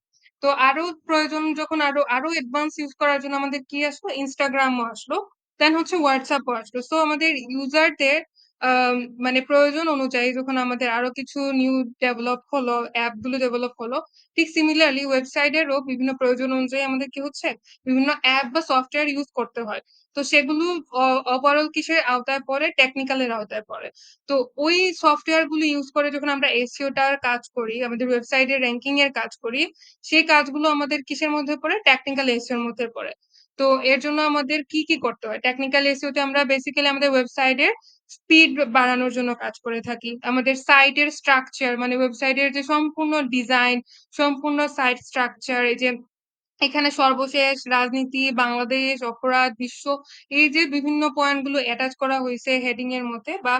তো আরো প্রয়োজন যখন আরো অ্যাডভান্স ইউজ করার জন্য আমাদের কি আসলো? Instagram ও আসলো। দেন হচ্ছে WhatsApp ও আসলো। সো আমাদের ইউজারদের আম মানে প্রয়োজন অনুযায়ী যখন আমাদের আরো কিছু নিউ ডেভেলপ হলো, অ্যাপ গুলো ডেভেলপ হলো, ঠিক সিমিলারলি ওয়েবসাইটেরও বিভিন্ন প্রয়োজন অনুযায়ী আমাদের কি হচ্ছে? বিভিন্ন অ্যাপ বা সফটওয়্যার ইউজ করতে হয়। তো সেগুলো অ ওভারঅল কিসের আওতায় পড়ে? টেকনিক্যাল এর আওতায় পড়ে। তো ওই সফটওয়্যার গুলো ইউজ করে যখন আমরা এসইও টার কাজ করি, আমাদের ওয়েবসাইটের র‍্যাংকিং এর কাজ করি, সেই কাজগুলো আমাদের কিসের মধ্যে পড়ে? টেকনিক্যাল এসইও এর মধ্যে পড়ে। তো এর জন্য আমাদের কি করতে হয়? টেকনিক্যাল এসইও তে আমরা বেসিক্যালি আমাদের ওয়েবসাইটের স্পিড বাড়ানোর জন্য কাজ করে থাকি। আমাদের সাইটের স্ট্রাকচার মানে ওয়েবসাইটের যে সম্পূর্ণ ডিজাইন, সম্পূর্ণ সাইট স্ট্রাকচার, এই যে এখানে সর্বশেষ রাজনীতি, বাংলাদেশ, অপরাধ, বিশ্ব, এই যে বিভিন্ন পয়েন্ট গুলো এটাচ করা হইছে হেডিং এর মধ্যে বা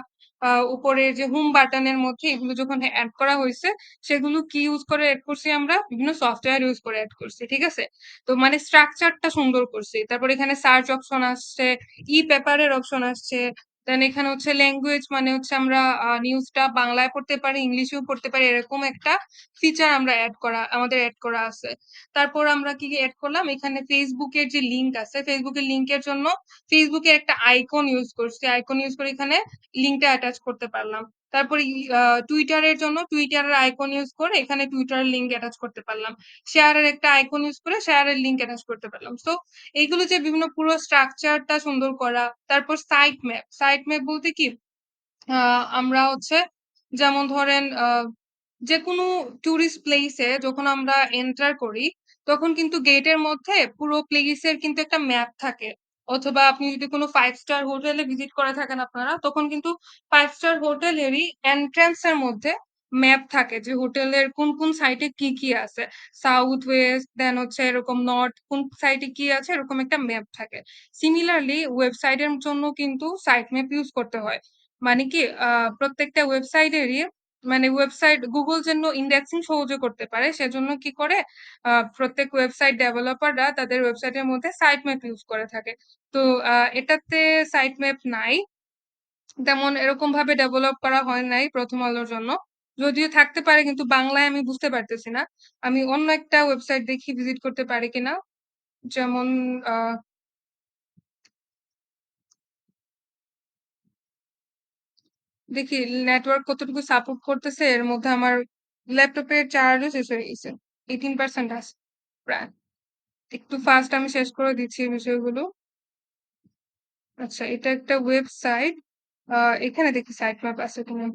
উপরের যে হোম বাটনের মধ্যে এগুলো যখন এড করা হইছে, সেগুলো কি ইউজ করে এড করছি আমরা? বিভিন্ন সফটওয়্যার ইউজ করে এড করছি। ঠিক আছে? তো মানে স্ট্রাকচারটা সুন্দর করছি। তারপর এখানে সার্চ অপশন আসছে, ই-পেপার এর অপশন আসছে। দেন এখানে হচ্ছে ল্যাঙ্গুয়েজ মানে হচ্ছে আমরা নিউজটা বাংলায় পড়তে পারি, ইংলিশেও পড়তে পারি, এরকম একটা ফিচার আমরা আমাদের এড করা আছে। তারপর আমরা কি এড করলাম? এখানে Facebook এর যে লিংক আছে, Facebook এর লিংকের জন্য Facebook এর একটা আইকন ইউজ করছি। আইকন ইউজ করে এখানে লিংকটা অ্যাটাচ করতে পারলাম। তারপরে Twitter এর জন্য Twitter এর আইকন ইউজ করে এখানে Twitter এর লিংক অ্যাটাচ করতে পারলাম। শেয়ার এর একটা আইকন ইউজ করে শেয়ার এর লিংক অ্যাটাচ করতে পারলাম। সো এইগুলো যে বিভিন্ন পুরো স্ট্রাকচারটা সুন্দর করা। তারপর সাইট ম্যাপ। সাইট ম্যাপ বলতে কি? আমরা হচ্ছে যেমন ধরেন যেকোনো টুরিস্ট প্লেস এ যখন আমরা এন্টার করি, তখন কিন্তু গেটের মধ্যে পুরো প্লেস এর কিন্তু একটা ম্যাপ থাকে। অথবা আপনি যদি কোনো 5 স্টার হোটেলে ভিজিট করে থাকেন আপনারা, তখন কিন্তু 5 স্টার হোটেলেরই এন্ট্রান্স এর মধ্যে ম্যাপ থাকে যে হোটেলের কোন সাইডে কি আছে। সাউথ, ওয়েস্ট, দেন হচ্ছে এরকম নর্থ কোন সাইডে কি আছে এরকম একটা ম্যাপ থাকে। সিমিলারলি ওয়েবসাইটের জন্য কিন্তু সাইট ম্যাপ ইউজ করতে হয়। মানে কি প্রত্যেকটা ওয়েবসাইটেরই মানে ওয়েবসাইট Google যেন ইন্ডেক্সিং সহজে করতে পারে সেজন্য কি করে প্রত্যেক ওয়েবসাইট ডেভেলপাররা তাদের ওয়েবসাইটের মধ্যে সাইট ম্যাপ ইউজ করে থাকে। তো এটাতে সাইট ম্যাপ নাই। তেমন এরকম ভাবে ডেভেলপ করা হয় নাই প্রথম আলোর জন্য। যদিও থাকতে পারে কিন্তু বাংলায় আমি বুঝতে পারতেছি না। আমি অন্য একটা ওয়েবসাইট দেখি ভিজিট করতে পারি কিনা। যেমন আ দেখি নেটওয়ার্ক কতটুকু সাপোর্ট করতেছে। এর মধ্যে আমার ল্যাপটপের চার্জও শেষ হয়ে গেছে। 18% আছে প্রায়। একটু ফাস্ট আমি শেষ করে দিচ্ছি এই বিষয়গুলো। আচ্ছা, এটা একটা ওয়েবসাইট। আ এখানে দেখি সাইট ম্যাপ আছে কিনা।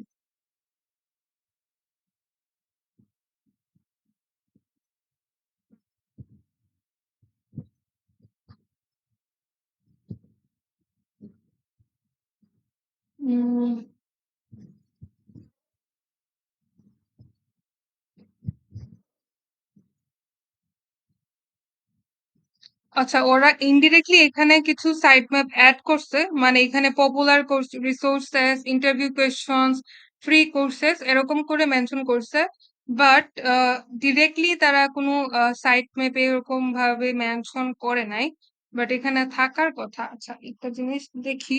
উম আচ্ছা, ওরা ইনডিরেক্টলি এখানে কিছু সাইট ম্যাপ এড করছে। মানে এখানে popular course resources, interview questions, free courses এরকম করে মেনশন করছে। বাট ডিরেক্টলি তারা কোনো সাইট ম্যাপে এরকম ভাবে মেনশন করে নাই। বাট এখানে থাকার কথা। আচ্ছা, একটা জিনিস দেখি।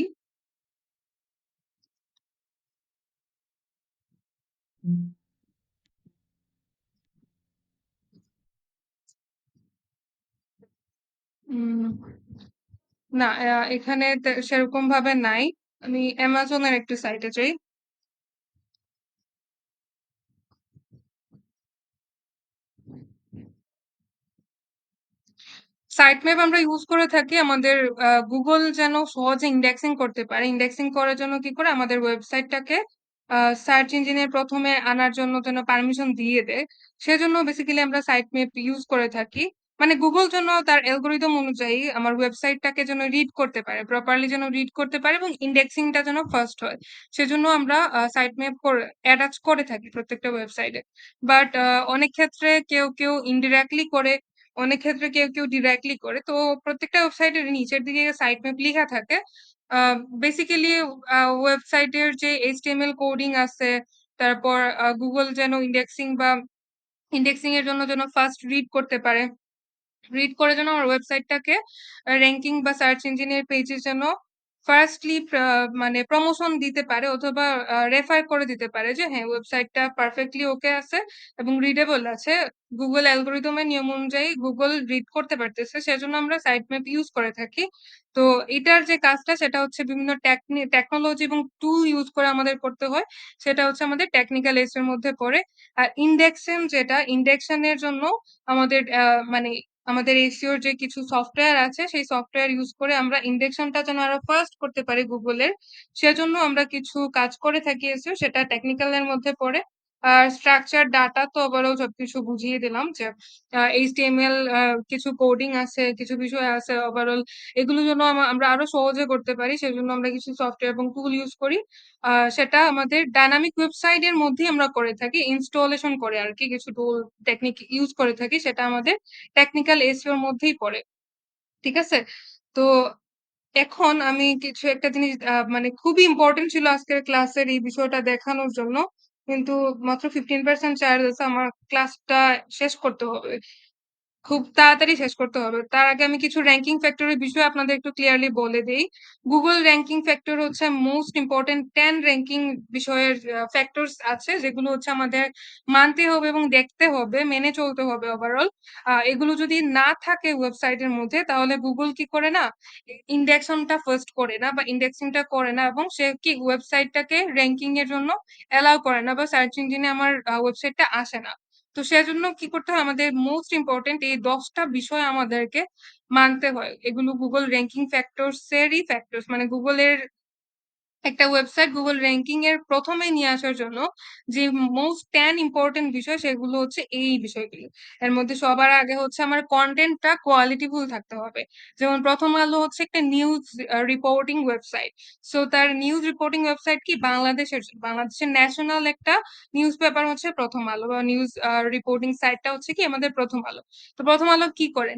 উম না, এখানে সেরকম ভাবে নাই। আমি অ্যামাজনের একটু সাইটে যাই। সাইটম্যাপ আমরা ইউজ করে থাকি আমাদের গুগল যেন সহজে ইন্ডেক্সিং করতে পারে। ইন্ডেক্সিং করার জন্য কি করে আমাদের ওয়েবসাইটটাকে সার্চ ইঞ্জিনের ১ম এ আনার জন্য যেন পারমিশন দিয়ে দেয়। সেজন্য বেসিক্যালি আমরা সাইটম্যাপ ইউজ করে থাকি। মানে গুগল যেন তার অ্যালগরিদম অনুযায়ী আমার ওয়েবসাইটটাকে যেন রিড করতে পারে, প্রপারলি যেন রিড করতে পারে এবং ইন্ডেক্সিংটা যেন ফার্স্ট হয়। সেজন্য আমরা সাইটম্যাপ অ্যাটাচ করে থাকি প্রত্যেকটা ওয়েবসাইটে। বাট অনেক ক্ষেত্রে কেউ ইনডিরেক্টলি করে, অনেক ক্ষেত্রে কেউ ডিরেক্টলি করে। তো প্রত্যেকটা ওয়েবসাইটের নিচের দিকে সাইটম্যাপ লিখা থাকে। আ বেসিক্যালি ওয়েবসাইটের যে HTML কোডিং আছে, তারপর গুগল যেন ইন্ডেক্সিং এর জন্য যেন ফার্স্ট রিড করতে পারে। রিড করে যেন আমার ওয়েবসাইটটাকে র‍্যাংকিং বা সার্চ ইঞ্জিনের পেজে যেন ফার্স্টলি মানে প্রমোশন দিতে পারে অথবা রেফার করে দিতে পারে যে হ্যাঁ, ওয়েবসাইটটা পারফেক্টলি ওকে আছে এবং রিডেবল আছে। গুগল অ্যালগরিদমের নিয়ম অনুযায়ী গুগল রিড করতে পারতেছে। সেজন্য আমরা সাইটম্যাপ ইউজ করে থাকি। তো এটার যে কাজটা সেটা হচ্ছে বিভিন্ন টেকনোলজি এবং টুল ইউজ করে আমাদের করতে হয়। সেটা হচ্ছে আমাদের টেকনিক্যাল এজ এর মধ্যে পড়ে। আর ইন্ডেকশন এর জন্য আমাদের মানে আমাদের এসইও যে কিছু সফটওয়্যার আছে সেই সফটওয়্যার ইউজ করে আমরা ইন্ডেকশনটা যেন আরো ফাস্ট করতে পারি গুগলের, সেজন্য আমরা কিছু কাজ করে থাকি এসইও, সেটা টেকনিক্যাল এর মধ্যে পড়ে। আর স্ট্রাকচার ডাটা তো ওভারঅল সবকিছু বুঝিয়ে দিলাম যে এইচটিএমএল কিছু কোডিং আছে, কিছু বিষয় আছে ওভারঅল, এগুলো যেন আমরা আরো সহজে করতে পারি সেজন্য আমরা কিছু সফটওয়্যার এবং টুল ইউজ করি। সেটা আমাদের ডায়নামিক ওয়েবসাইট এর মধ্যেই আমরা করে থাকি। ইনস্টলেশন করে আরকি কিছু টুল টেকনিক ইউজ করে থাকি। সেটা আমাদের টেকনিক্যাল এসইও এর মধ্যেই পড়ে। ঠিক আছে? তো এখন আমি কিছু একটা জিনিস মানে খুবই ইম্পোর্টেন্ট ছিল আজকের ক্লাসের এই বিষয়টা দেখানোর জন্য। কিন্তু মাত্র 15% চার্জ আছে। আমার ক্লাসটা শেষ করতে হবে। খুব তাড়াতাড়ি শেষ করতে হবে। তার আগে আমি কিছু র‍্যাংকিং ফ্যাক্টর এর বিষয়ে আপনাদের একটু ক্লিয়ারলি বলে দেই। Google র‍্যাংকিং ফ্যাক্টর হচ্ছে মোস্ট ইম্পোর্টেন্ট 10 র‍্যাংকিং বিষয়ের ফ্যাক্টরস আছে যেগুলো হচ্ছে আমাদের মানতে হবে এবং দেখতে হবে, মেনে চলতে হবে ওভারঅল। এগুলো যদি না থাকে ওয়েবসাইটের মধ্যে তাহলে Google কি করে না? ইন্ডেক্সনটা ফার্স্ট করে না বা ইন্ডেক্সিংটা করে না এবং সে কি ওয়েবসাইটটাকে র‍্যাংকিং এর জন্য এলাও করে না বা সার্চ ইঞ্জিনে আমার ওয়েবসাইটটা আসে না। তো সেজন্য কি করতে হয়? আমাদের মোস্ট ইম্পোর্টেন্ট এই ১০ টা বিষয় আমাদেরকে মানতে হয়। এগুলো Google র‍্যাংকিং ফ্যাক্টরস এরই ফ্যাক্টরস। মানে Google এর একটা ওয়েবসাইট Google র‍্যাংকিং এর ১ম এ নিয়ে আসার জন্য যে মোস্ট 10 ইম্পোর্টেন্ট বিষয় সেগুলো হচ্ছে এই বিষয়গুলো। এর মধ্যে সবার আগে হচ্ছে আমার কনটেন্টটা কোয়ালিটিফুল থাকতে হবে। যেমন ১ম আলো হচ্ছে একটা নিউজ রিপোর্টিং ওয়েবসাইট। সো তার নিউজ রিপোর্টিং ওয়েবসাইট কি বাংলাদেশের বাংলাদেশের ন্যাশনাল একটা নিউজ পেপার হচ্ছে ১ম আলো বা নিউজ রিপোর্টিং সাইটটা হচ্ছে কি আমাদের ১ম আলো। তো ১ম আলো কি করে?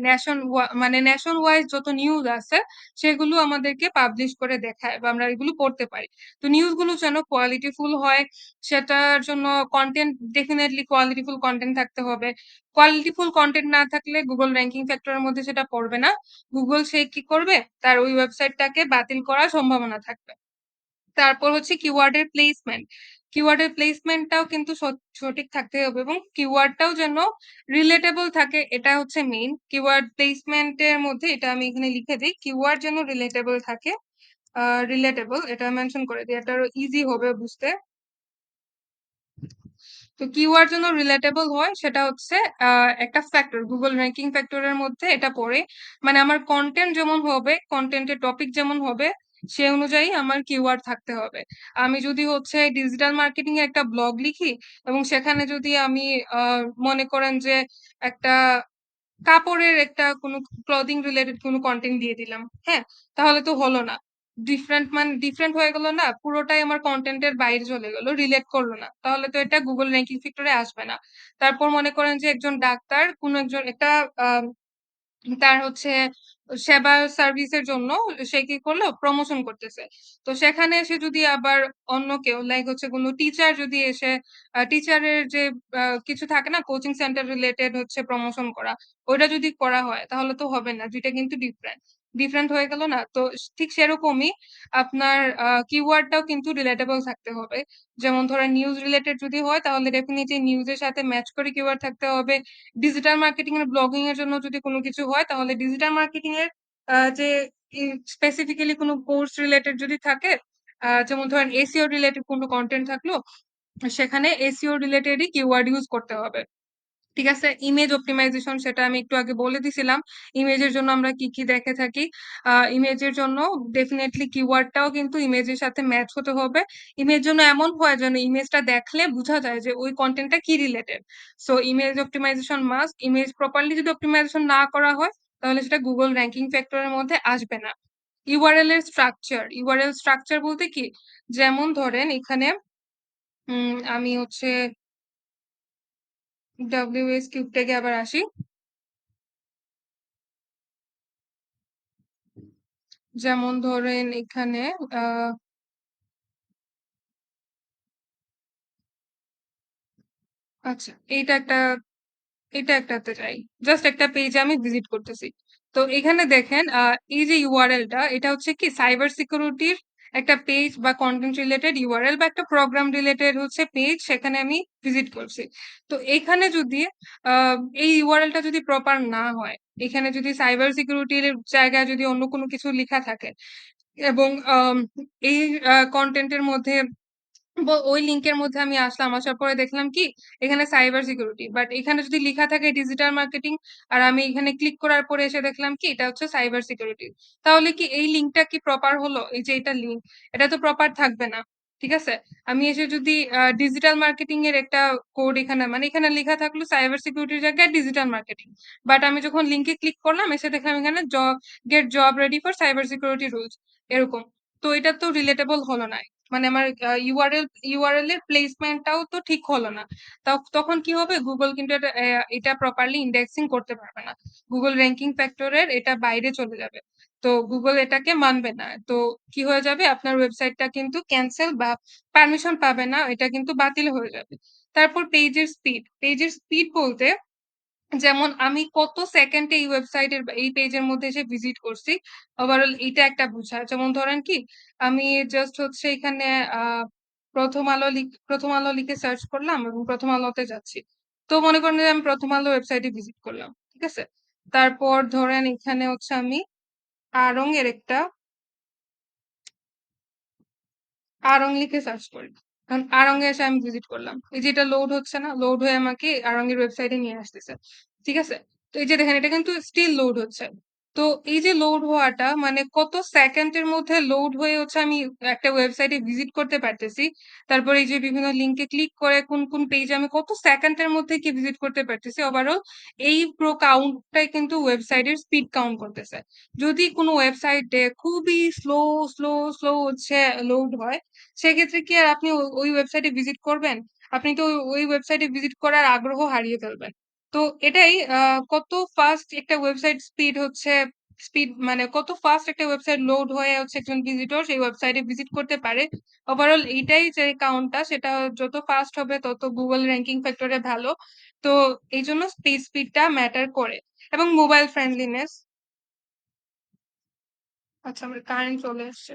মানে ন্যাশন ওয়াইজ যত নিউজ আছে সেগুলো আমাদেরকে পাবলিশ করে দেখায় বা আমরা এগুলো পড়তে পারি। তো নিউজগুলো যেন কোয়ালিটিফুল হয় সেটার জন্য কনটেন্ট ডেফিনিটলি কোয়ালিটিফুল কনটেন্ট থাকতে হবে। কোয়ালিটিফুল কনটেন্ট না থাকলে Google র‍্যাংকিং ফ্যাক্টর এর মধ্যে সেটা পড়বে না। Google সে কি করবে? তার ওই ওয়েবসাইটটাকে বাতিল করার সম্ভাবনা থাকবে। তারপর হচ্ছে কিওয়ার্ডের প্লেসমেন্ট। কিওয়ার্ডের প্লেসমেন্টটাও কিন্তু সঠিক থাকতে হবে এবং কিওয়ার্ডটাও যেন রিলেটেবল থাকে, এটা হচ্ছে মেইন। কিওয়ার্ড প্লেসমেন্টের মধ্যে এটা আমি এখানে লিখে দেই। কিওয়ার্ড যেন রিলেটেবল থাকে। আ রিলেটেবল এটা মেনশন করে দিই। এটা আরো ইজি হবে বুঝতে। তো কিওয়ার্ড যেন রিলেটেবল হয় সেটা হচ্ছে আ একটা ফ্যাক্টর। Google র‍্যাংকিং ফ্যাক্টর এর মধ্যে এটা পড়ে। মানে আমার কনটেন্ট যেমন হবে, কনটেন্টের টপিক যেমন হবে, সে অনুযায়ী আমার কিওয়ার্ড থাকতে হবে। আমি যদি হচ্ছে ডিজিটাল মার্কেটিং এ একটা ব্লগ লিখি এবং সেখানে যদি আমি আ মনে করেন যে একটা কাপড়ের একটা কোনো ক্লথিং রিলেটেড কোনো কনটেন্ট দিয়ে দিলাম। হ্যাঁ? তাহলে তো হলো না। ডিফারেন্ট হয়ে গেল না? পুরোটাই আমার কনটেন্ট এর বাইরে চলে গেল। রিলেট করল না। তাহলে তো এটা Google র‍্যাংকিং ফ্যাক্টর এ আসবে না। তারপর মনে করেন যে একজন ডাক্তার কোন একজন একটা আ তার হচ্ছে সেবা সার্ভিসের জন্য সে কি করলো? প্রমোশন করতেছে। তো সেখানে এসে যদি আবার অন্য কেউ লাইক হচ্ছে কোনো টিচার যদি এসে টিচারের যে কিছু থাকে না কোচিং সেন্টার রিলেটেড হচ্ছে প্রমোশন করা। ওইটা যদি করা হয় তাহলে তো হবে না। ২ টা কিন্তু ডিফারেন্ট। ডিফারেন্ট হয়ে গেল না? তো ঠিক সেরকমই আপনার কিওয়ার্ডটাও কিন্তু রিলেটেবল থাকতে হবে। যেমন ধরেন নিউজ রিলেটেড যদি হয় তাহলে ডেফিনিটলি নিউজ এর সাথে ম্যাচ করে কিওয়ার্ড থাকতে হবে। ডিজিটাল মার্কেটিং এর ব্লগিং এর জন্য যদি কোনো কিছু হয় তাহলে ডিজিটাল মার্কেটিং এর যে স্পেসিফিক্যালি কোনো কোর্স রিলেটেড যদি থাকে, যেমন ধরেন এসইও রিলেটেড কোনো কনটেন্ট থাকলো, সেখানে এসইও রিলেটেডই কিওয়ার্ড ইউজ করতে হবে। ঠিক আছে? ইমেজ অপটিমাইজেশন সেটা আমি একটু আগে বলে দিছিলাম। ইমেজের জন্য আমরা কি, কি দেখে থাকি। ইমেজের জন্য ডেফিনিটলি কিওয়ার্ডটাও কিন্তু ইমেজের সাথে ম্যাচ হতে হবে। ইমেজ জন্য এমন হয় যেন ইমেজটা দেখলে বুঝা যায় যে ওই কনটেন্টটা কি related. So image optimisation must. Image properly যদি অপটিমাইজেশন না করা হয়, তাহলে সেটা গুগল র‍্যাংকিং ফ্যাক্টরের মধ্যে আসবে না। ইউআরএল এর স্ট্রাকচার। ইউআরএল স্ট্রাকচার বলতে কি? যেমন ধরেন এখানে আমি হচ্ছে WS কিউব থেকে আবার আসি। যেমন ধরেন এখানে আহ আচ্ছা, এটা একটাতে যাই। জাস্ট একটা পেজে আমি ভিজিট করতেছি। তো এখানে দেখেন এই যে ইউআরএলটা, এটা হচ্ছে কি সাইবার সিকিউরিটির একটা পেজ বা কন্টেন্ট রিলেটেড ইউআরএল বা একটা প্রোগ্রাম রিলেটেড হচ্ছে পেজ, সেখানে আমি ভিজিট করছি। তো এখানে যদি আহ এই ইউআরএলটা যদি প্রপার না হয়, এখানে যদি সাইবার সিকিউরিটির জায়গায় যদি অন্য কোনো কিছু লেখা থাকে এবং এই কনটেন্টের মধ্যে ওই লিংকের মধ্যে আমি আসলাম, আসার পরে দেখলাম কি এখানে সাইবার সিকিউরিটি, বাট এখানে যদি লেখা থাকে ডিজিটাল মার্কেটিং, আর আমি এখানে ক্লিক করার পরে এসে দেখলাম কি এটা হচ্ছে সাইবার সিকিউরিটি, তাহলে কি এই লিংকটা কি প্রপার হলো? এই যে এটা লিংক, এটা তো প্রপার থাকবে না। ঠিক আছে? আমি এসে যদি ডিজিটাল মার্কেটিং এর একটা কোড এখানে, মানে এখানে লেখা থাকলো সাইবার সিকিউরিটির জায়গায় ডিজিটাল মার্কেটিং, বাট আমি যখন লিংকে ক্লিক করলাম, এসে দেখলাম এখানে gate job ready for cyber security rules, এরকম। তো এটা তো রিলেটেবল হলো না। মানে আমার ইউআরএল এর প্লেসমেন্টটাও তো ঠিক হলো না। তখন কি হবে? গুগল কিন্তু এটা প্রপারলি ইন্ডেক্সিং করতে পারবে না। গুগল র‍্যাংকিং ফ্যাক্টরের এটা বাইরে চলে যাবে। তো গুগল এটাকে মানবে না। তো কি হয়ে যাবে? আপনার ওয়েবসাইটটা কিন্তু ক্যান্সেল বা পারমিশন পাবে না, এটা কিন্তু বাতিল হয়ে যাবে। তারপর পেজের স্পিড বলতে, যেমন আমি কত সেকেন্ডে এই ওয়েবসাইটের এই পেজের মধ্যে এসে ভিজিট করছি, ওভারঅল এটা একটা বোঝায়। যেমন ধরেন কি আমি জাস্ট হচ্ছে এখানে প্রথম আলো লিখে সার্চ করলাম এবং প্রথম আলোতে যাচ্ছি। তো মনে করেন যে আমি প্রথম আলো ওয়েবসাইটে ভিজিট করলাম। ঠিক আছে? তারপর ধরেন এখানে হচ্ছে আমি আড়ং এর একটা আড়ং লিখে সার্চ করি। কারণ আড়ং এ এসে আমি ভিজিট করলাম। এই যে এটা লোড হচ্ছে না? লোড হয়ে আমাকে আড়ং এর ওয়েবসাইটে নিয়ে আসতেছে। ঠিক আছে? তো এই যে দেখেন এটা কিন্তু স্টিল লোড হচ্ছে। তো এই যে লোড হওয়াটা মানে কত সেকেন্ডের মধ্যে লোড হয়ে হচ্ছে আমি একটা ওয়েবসাইটে ভিজিট করতে পারতেছি। তারপর এই যে বিভিন্ন লিংকে ক্লিক করে কোন, কোন পেজে আমি কত সেকেন্ডের মধ্যে কি ভিজিট করতে পারতেছি। ওভারঅল এই পুরো কাউন্টটাই কিন্তু ওয়েবসাইটের স্পিড কাউন্ট করতেছে। যদি কোনো ওয়েবসাইটে খুবই স্লো হচ্ছে লোড হয়, সেক্ষেত্রে কি আর আপনি ওই ওয়েবসাইটে ভিজিট করবেন? আপনি তো ওই ওয়েবসাইটে ভিজিট করার আগ্রহ হারিয়ে ফেলবেন। তো এটাই কত ফাস্ট একটা ওয়েবসাইট স্পিড মানে কত ফাস্ট একটা ওয়েবসাইট লোড হয়ে হচ্ছে একজন ভিজিটর সেই ওয়েবসাইটে ভিজিট করতে পারে। ওভারঅল এইটাই যে কাউন্টটা, সেটা যত ফাস্ট হবে তত গুগল র‍্যাংকিং ফ্যাক্টরে ভালো। তো এইজন্য স্পিডটা ম্যাটার করে। এবং মোবাইল ফ্রেন্ডলিনেস। আচ্ছা, আমার কারেন্ট চলে আসছে।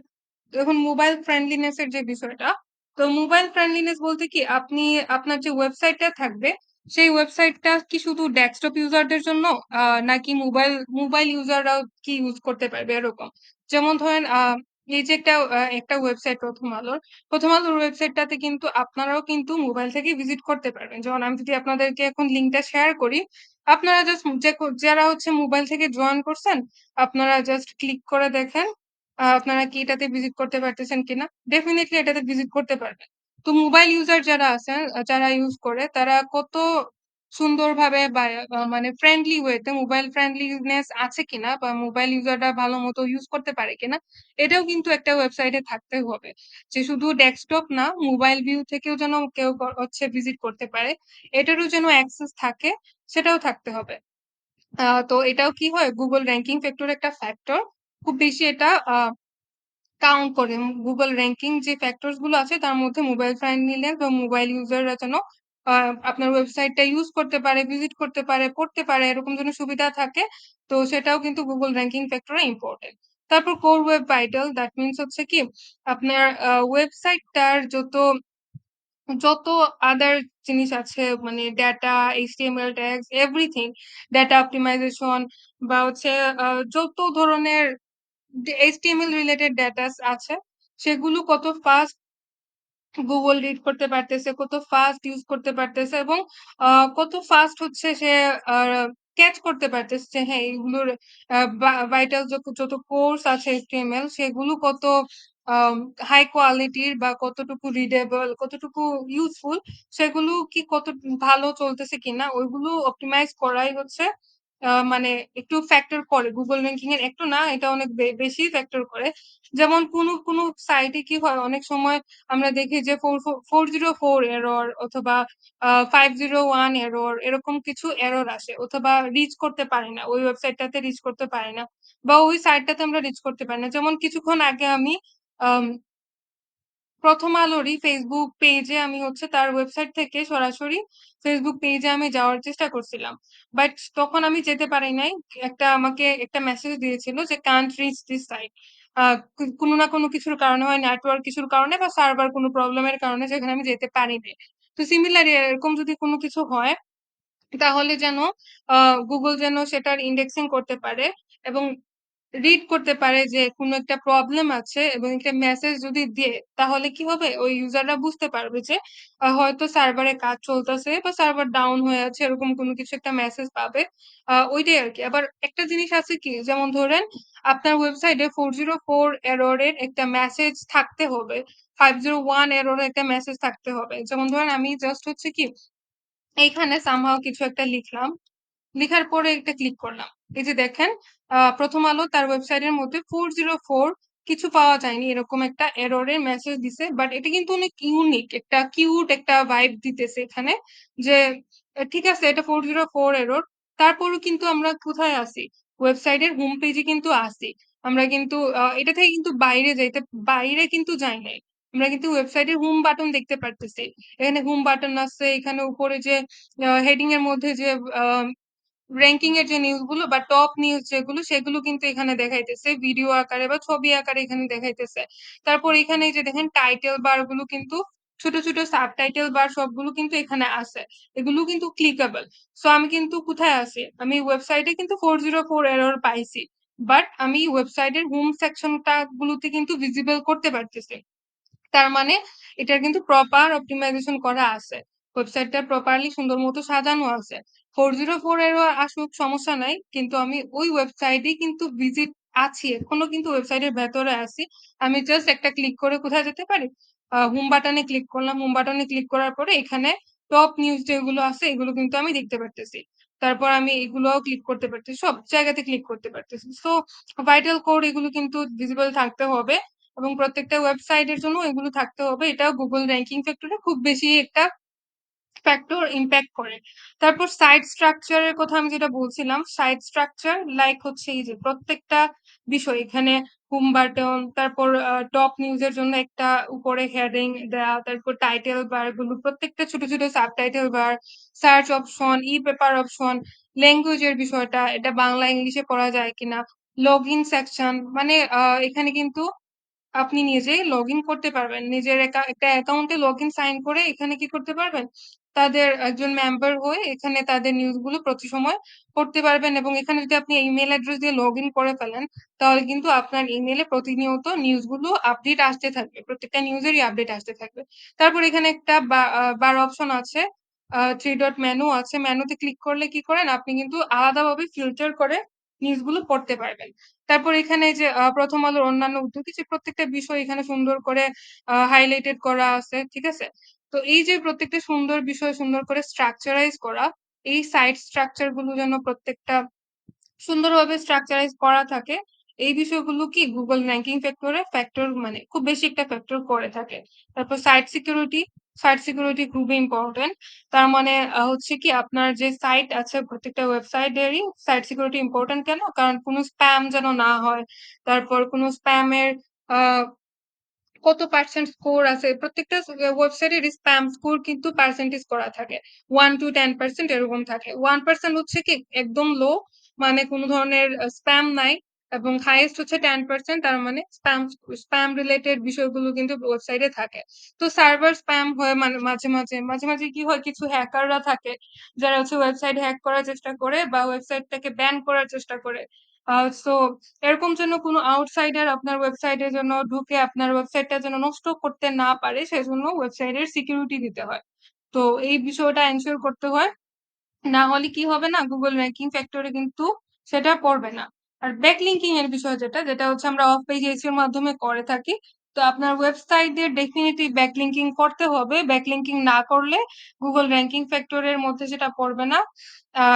তো এখন মোবাইল ফ্রেন্ডলিনেস এর যে বিষয়টা, তো মোবাইল ফ্রেন্ডলিনেস বলতে কি আপনি আপনার যে ওয়েবসাইটটা থাকবে, সেই ওয়েবসাইটটা কি শুধু ডেস্কটপ ইউজারদের জন্য, নাকি মোবাইল ইউজাররাও কি ইউজ করতে পারবে এরকম? যেমন ধরেন এই যে একটা ওয়েবসাইট প্রথম আলোর ওয়েবসাইটটাতে কিন্তু আপনারাও কিন্তু মোবাইল থেকে ভিজিট করতে পারবেন। যেমন আমি যদি আপনাদেরকে এখন লিংকটা শেয়ার করি, আপনারা জাস্ট যারা হচ্ছে মোবাইল থেকে জয়েন করছেন, আপনারা জাস্ট ক্লিক করে দেখেন আপনারা কি এটাতে ভিজিট করতে পারতেছেন কিনা। ডেফিনিটলি এটাতে ভিজিট করতে পারবেন। তো মোবাইল ইউজার যারা আছেন, যারা ইউজ করে তারা কত সুন্দরভাবে বা মানে ফ্রেন্ডলি ওয়েতে মোবাইল ফ্রেন্ডলিনেস আছে কিনা বা মোবাইল ইউজাররা ভালো মতো ইউজ করতে পারে কিনা, এটাও কিন্তু একটা ওয়েবসাইটে থাকতে হবে। যে শুধু ডেস্কটপ না, মোবাইল ভিউ থেকেও যেন কেউ হচ্ছে ভিজিট করতে পারে, এটারও যেন অ্যাক্সেস থাকে, সেটাও থাকতে হবে। তো এটাও কি হয়, গুগল র‍্যাংকিং ফ্যাক্টর একটা ফ্যাক্টর। খুব বেশি এটা কাউন্ট করে। গুগল র‍্যাংকিং যে ফ্যাক্টরস গুলো আছে তার মধ্যে মোবাইল ফ্রেন্ডলিনেস বা মোবাইল ইউজাররা যেন আপনার ওয়েবসাইটটা ইউজ করতে পারে, ভিজিট করতে পারে, পড়তে পারে, এরকম যেন সুবিধা থাকে। তো সেটাও কিন্তু গুগল র‍্যাংকিং ফ্যাক্টরে ইম্পর্টেন্ট। তারপর core web vital, that means হচ্ছে কি আপনার ওয়েবসাইটটার যত আদার জিনিস আছে, মানে data, HTML tags, everything, data optimisation বা হচ্ছে যত ধরনের HTML রিলেটেড ডেটা আছে সেগুলো কত ফাস্ট গুগল রিড করতে পারতেছে, কত ফাস্ট ইউজ করতে পারতেছে এবং কত ফাস্ট হচ্ছে সে ক্যাচ করতে পারতেছে যে হ্যাঁ এগুলোর ভাইটাল যত কোর্স আছে HTML সেগুলো কত হাই কোয়ালিটির বা কতটুকু রিডেবল, কতটুকু ইউজফুল, সেগুলো কি কত ভালো চলতেছে কিনা ওইগুলো অপটিমাইজ করাই হচ্ছে মানে একটু ফ্যাক্টর করে গুগল র্যাঙ্কিং এর, একটু না এটা অনেক বেশি ফ্যাক্টর করে। যেমন কোনো সাইটে কি হয় অনেক সময় আমরা দেখি যে 404 এরর অথবা 501 এরর, এরকম কিছু এরর আসে অথবা রিচ করতে পারে না, ওই ওয়েবসাইটটাতে রিচ করতে পারে না বা ওই সাইটটাতে আমরা রিচ করতে পারি না। যেমন কিছুক্ষণ আগে আমি আম, প্রথম আলোরই ফেসবুক পেজে আমি হচ্ছে তার ওয়েবসাইট থেকে সরাসরি ফেসবুক পেজে আমি যাওয়ার চেষ্টা করছিলাম, বাট তখন আমি যেতে পারি নাই। আমাকে একটা মেসেজ দিয়েছিল যে কান্ট রিচ দিস সাইট, কোনো না কোনো কিছুর কারণে, হয় নেটওয়ার্ক কিছুর কারণে বা সার্ভার কোনো প্রবলেমের কারণে, যেখানে আমি যেতে পারিনি। তো সিমিলারলি এরকম যদি কোনো কিছু হয় তাহলে যেন গুগল যেন সেটার ইন্ডেক্সিং করতে পারে এবং রিড করতে পারে যে কোনো একটা প্রবলেম আছে এবং একটা মেসেজ যদি দিয়ে, তাহলে কি হবে ওই ইউজাররা বুঝতে পারবে যে হয়তো সার্ভারে কাজ চলতেছে বা সার্ভার ডাউন হয়ে আছে, এরকম কোনো কিছু একটা মেসেজ পাবে। ওইটাই আর কি। আবার একটা জিনিস আছে কি, যেমন ধরেন আপনার ওয়েবসাইটে 404 এররের একটা মেসেজ থাকতে হবে, 501 এররের একটা মেসেজ থাকতে হবে। যেমন ধরেন আমি জাস্ট হচ্ছে কি এইখানে সামহাও কিছু একটা লিখলাম, লিখার পরে একটা ক্লিক করলাম। এই যে দেখেন প্রথম আলো তার ওয়েবসাইটের মধ্যে 404 কিছু পাওয়া যায়নি এরকম একটা এররের মেসেজ দিছে, বাট এটা কিন্তু অনেক ইউনিক, একটা কিউট একটা ভাইব দিতেছে এখানে যে ঠিক আছে এটা 404 এরর। তারপরও কিন্তু আমরা কোথায় আছি, ওয়েবসাইটের হোম পেজে কিন্তু আছি। আমরা কিন্তু এটা থেকে কিন্তু বাইরে কিন্তু যাই নাই, আমরা কিন্তু ওয়েবসাইটের হোম বাটন দেখতে পারতেছি। এখানে হোম বাটন আছে, এখানে উপরে যে হেডিং এর মধ্যে যে র‍্যাঙ্কিং এর যে নিউজ গুলো বা টপ নিউজ যেগুলো সেগুলো কিন্তু এখানে দেখাইতেছে ভিডিও আকারে বা ছবি আকারে এখানে দেখাইতেছে। তারপর এখানে এই যে দেখেন টাইটেল বার গুলো কিন্তু ছোট ছোট সাবটাইটেল বার সবগুলো কিন্তু এখানে আছে, এগুলো কিন্তু ক্লিকেবল। সো আমি কিন্তু কোথায় আছি, আমি ওয়েবসাইটে কিন্তু 404 এরর পাইছি, বাট আমি ওয়েবসাইটের হোম সেকশনটা গুলোতে কিন্তু ভিজিবল করতে পারতেছি। তার মানে এটার কিন্তু প্রপার অপটিমাইজেশন করা আছে, ওয়েবসাইটটা প্রপারলি সুন্দর মতো সাজানো আছে। 404 এরও আসুক সমস্যা নাই, কিন্তু আমি ওই ওয়েবসাইটে কিন্তু ভিজিট আছি, এখনো কিন্তু ওয়েবসাইটের ভেতরে আছি। আমি জাস্ট একটা ক্লিক করে কোথায় যেতে পারি, হোম বাটনে ক্লিক করলাম, হোম বাটনে ক্লিক করার পরে এখানে টপ নিউজ যেগুলো আছে এগুলো কিন্তু আমি দেখতে পারতেছি। তারপর আমি এগুলোও ক্লিক করতে পারতেছি, সব জায়গাতে ক্লিক করতে পারতেছি। সো ভাইটাল কোড এগুলো কিন্তু ভিজিবল থাকতে হবে এবং প্রত্যেকটা ওয়েবসাইটের জন্য এগুলো থাকতে হবে। এটাও গুগল র‍্যাঙ্কিং ফ্যাক্টরে খুব বেশি একটা ফ্যাক্টর ইম্প্যাক্ট করে। তারপর সাইট স্ট্রাকচার এর কথা আমি যেটা বলছিলাম, সাইট স্ট্রাকচার লাইক হচ্ছে এই যে প্রত্যেকটা বিষয় এখানে হোম বাটন, তারপর টপ নিউজ এর জন্য একটা উপরে হেডিং দেয়া, তারপর টাইটেল বার গুলো প্রত্যেকটা ছোট ছোট সাবটাইটেল বার, search option, e paper option, ল্যাঙ্গুয়েজের বিষয়টা এটা বাংলা ইংলিশে পড়া যায় কিনা, লগ ইন সেকশন মানে এখানে কিন্তু আপনি নিজেই লগইন করতে পারবেন। নিজের একটা অ্যাকাউন্টে লগইন সাইন করে এখানে কি করতে পারবেন? তাদের একজন মেম্বার হয়ে এখানে তাদের নিউজগুলো প্রতি সময় পড়তে পারবেন এবং এখানে যদি আপনি ইমেইল অ্যাড্রেস দিয়ে লগইন করে ফেলেন, তাহলে কিন্তু আপনার ইমেইলে প্রতিনিয়ত নিউজগুলো আপডেট আসতে থাকবে। প্রত্যেকটা নিউজেরই আপডেট আসতে থাকবে। তারপর এখানে একটা বার অপশন আছে, 3 ডট মেনু আছে। মেনুতে ক্লিক করলে কি করেন? আপনি কিন্তু আলাদাভাবে ফিল্টার করে নিউজগুলো পড়তে পারবেন। তারপর এখানে যে প্রথম আলোর অন্যান্য উদ্যোগী যে প্রত্যেকটা বিষয় এখানে সুন্দর করে হাইলাইটেড করা আছে, ঠিক আছে? তো এই যে প্রত্যেকটা সুন্দর বিষয় সুন্দর করে স্ট্রাকচারাইজ করা, এই সাইট স্ট্রাকচার গুলো যেন প্রত্যেকটা সুন্দরভাবে স্ট্রাকচারাইজ করা থাকে, এই বিষয়গুলো কি গুগল র‍্যাঙ্কিং ফ্যাক্টরে ফ্যাক্টর মানে খুব বেশি একটা ফ্যাক্টর করে থাকে। তারপর সাইট সিকিউরিটি খুবই ইম্পর্টেন্ট। তার মানে হচ্ছে কি আপনার যে সাইট আছে প্রত্যেকটা ওয়েবসাইটেরই সাইট সিকিউরিটি ইম্পর্টেন্ট কেন? কারণ কোনো স্প্যাম যেন না হয়। তারপর কোনো স্প্যামের আহ কত পার্সেন্ট স্কোর আছে, প্রত্যেকটা ওয়েবসাইটের স্প্যাম স্কোর কিন্তু পার্সেন্টেজ করা থাকে, 1 to 10% এরকম থাকে। 1% হচ্ছে কি একদম লো, মানে কোনো ধরনের স্প্যাম নাই। এবং হাইয়েস্ট হচ্ছে 10%, তার মানে স্প্যাম রিলেটেড বিষয়গুলো কিন্তু ওয়েবসাইটে থাকে। তো সার্ভার স্প্যাম হয়ে মানে মাঝে মাঝে কি হয়, কিছু হ্যাকাররা থাকে যারা হচ্ছে ওয়েবসাইট হ্যাক করার চেষ্টা করে বা ওয়েবসাইটটাকে ব্যান করার চেষ্টা করে। সো এরকম জন্য কোনো আউটসাইডার আপনার ওয়েবসাইটের জন্য ঢুকে আপনার ওয়েবসাইটটা যেন নষ্ট করতে না পারে, সেজন্য ওয়েবসাইটের সিকিউরিটি দিতে হয়। তো এই বিষয়টা এনশিওর করতে হয়। না হলে কি হবে না, গুগল র্যাঙ্কিং ফ্যাক্টরে কিন্তু সেটা পড়বে না। আর ব্যাকলিংকিং এর বিষয় যেটা হচ্ছে আমরা অফ পেজ এসইও এর মাধ্যমে করে থাকি। তো আপনার ওয়েবসাইটে ডেফিনিটলি ব্যাকলিংকিং করতে হবে। ব্যাকলিংকিং না করলে গুগল র্যাঙ্কিং ফ্যাক্টরের মধ্যে সেটা পড়বে না।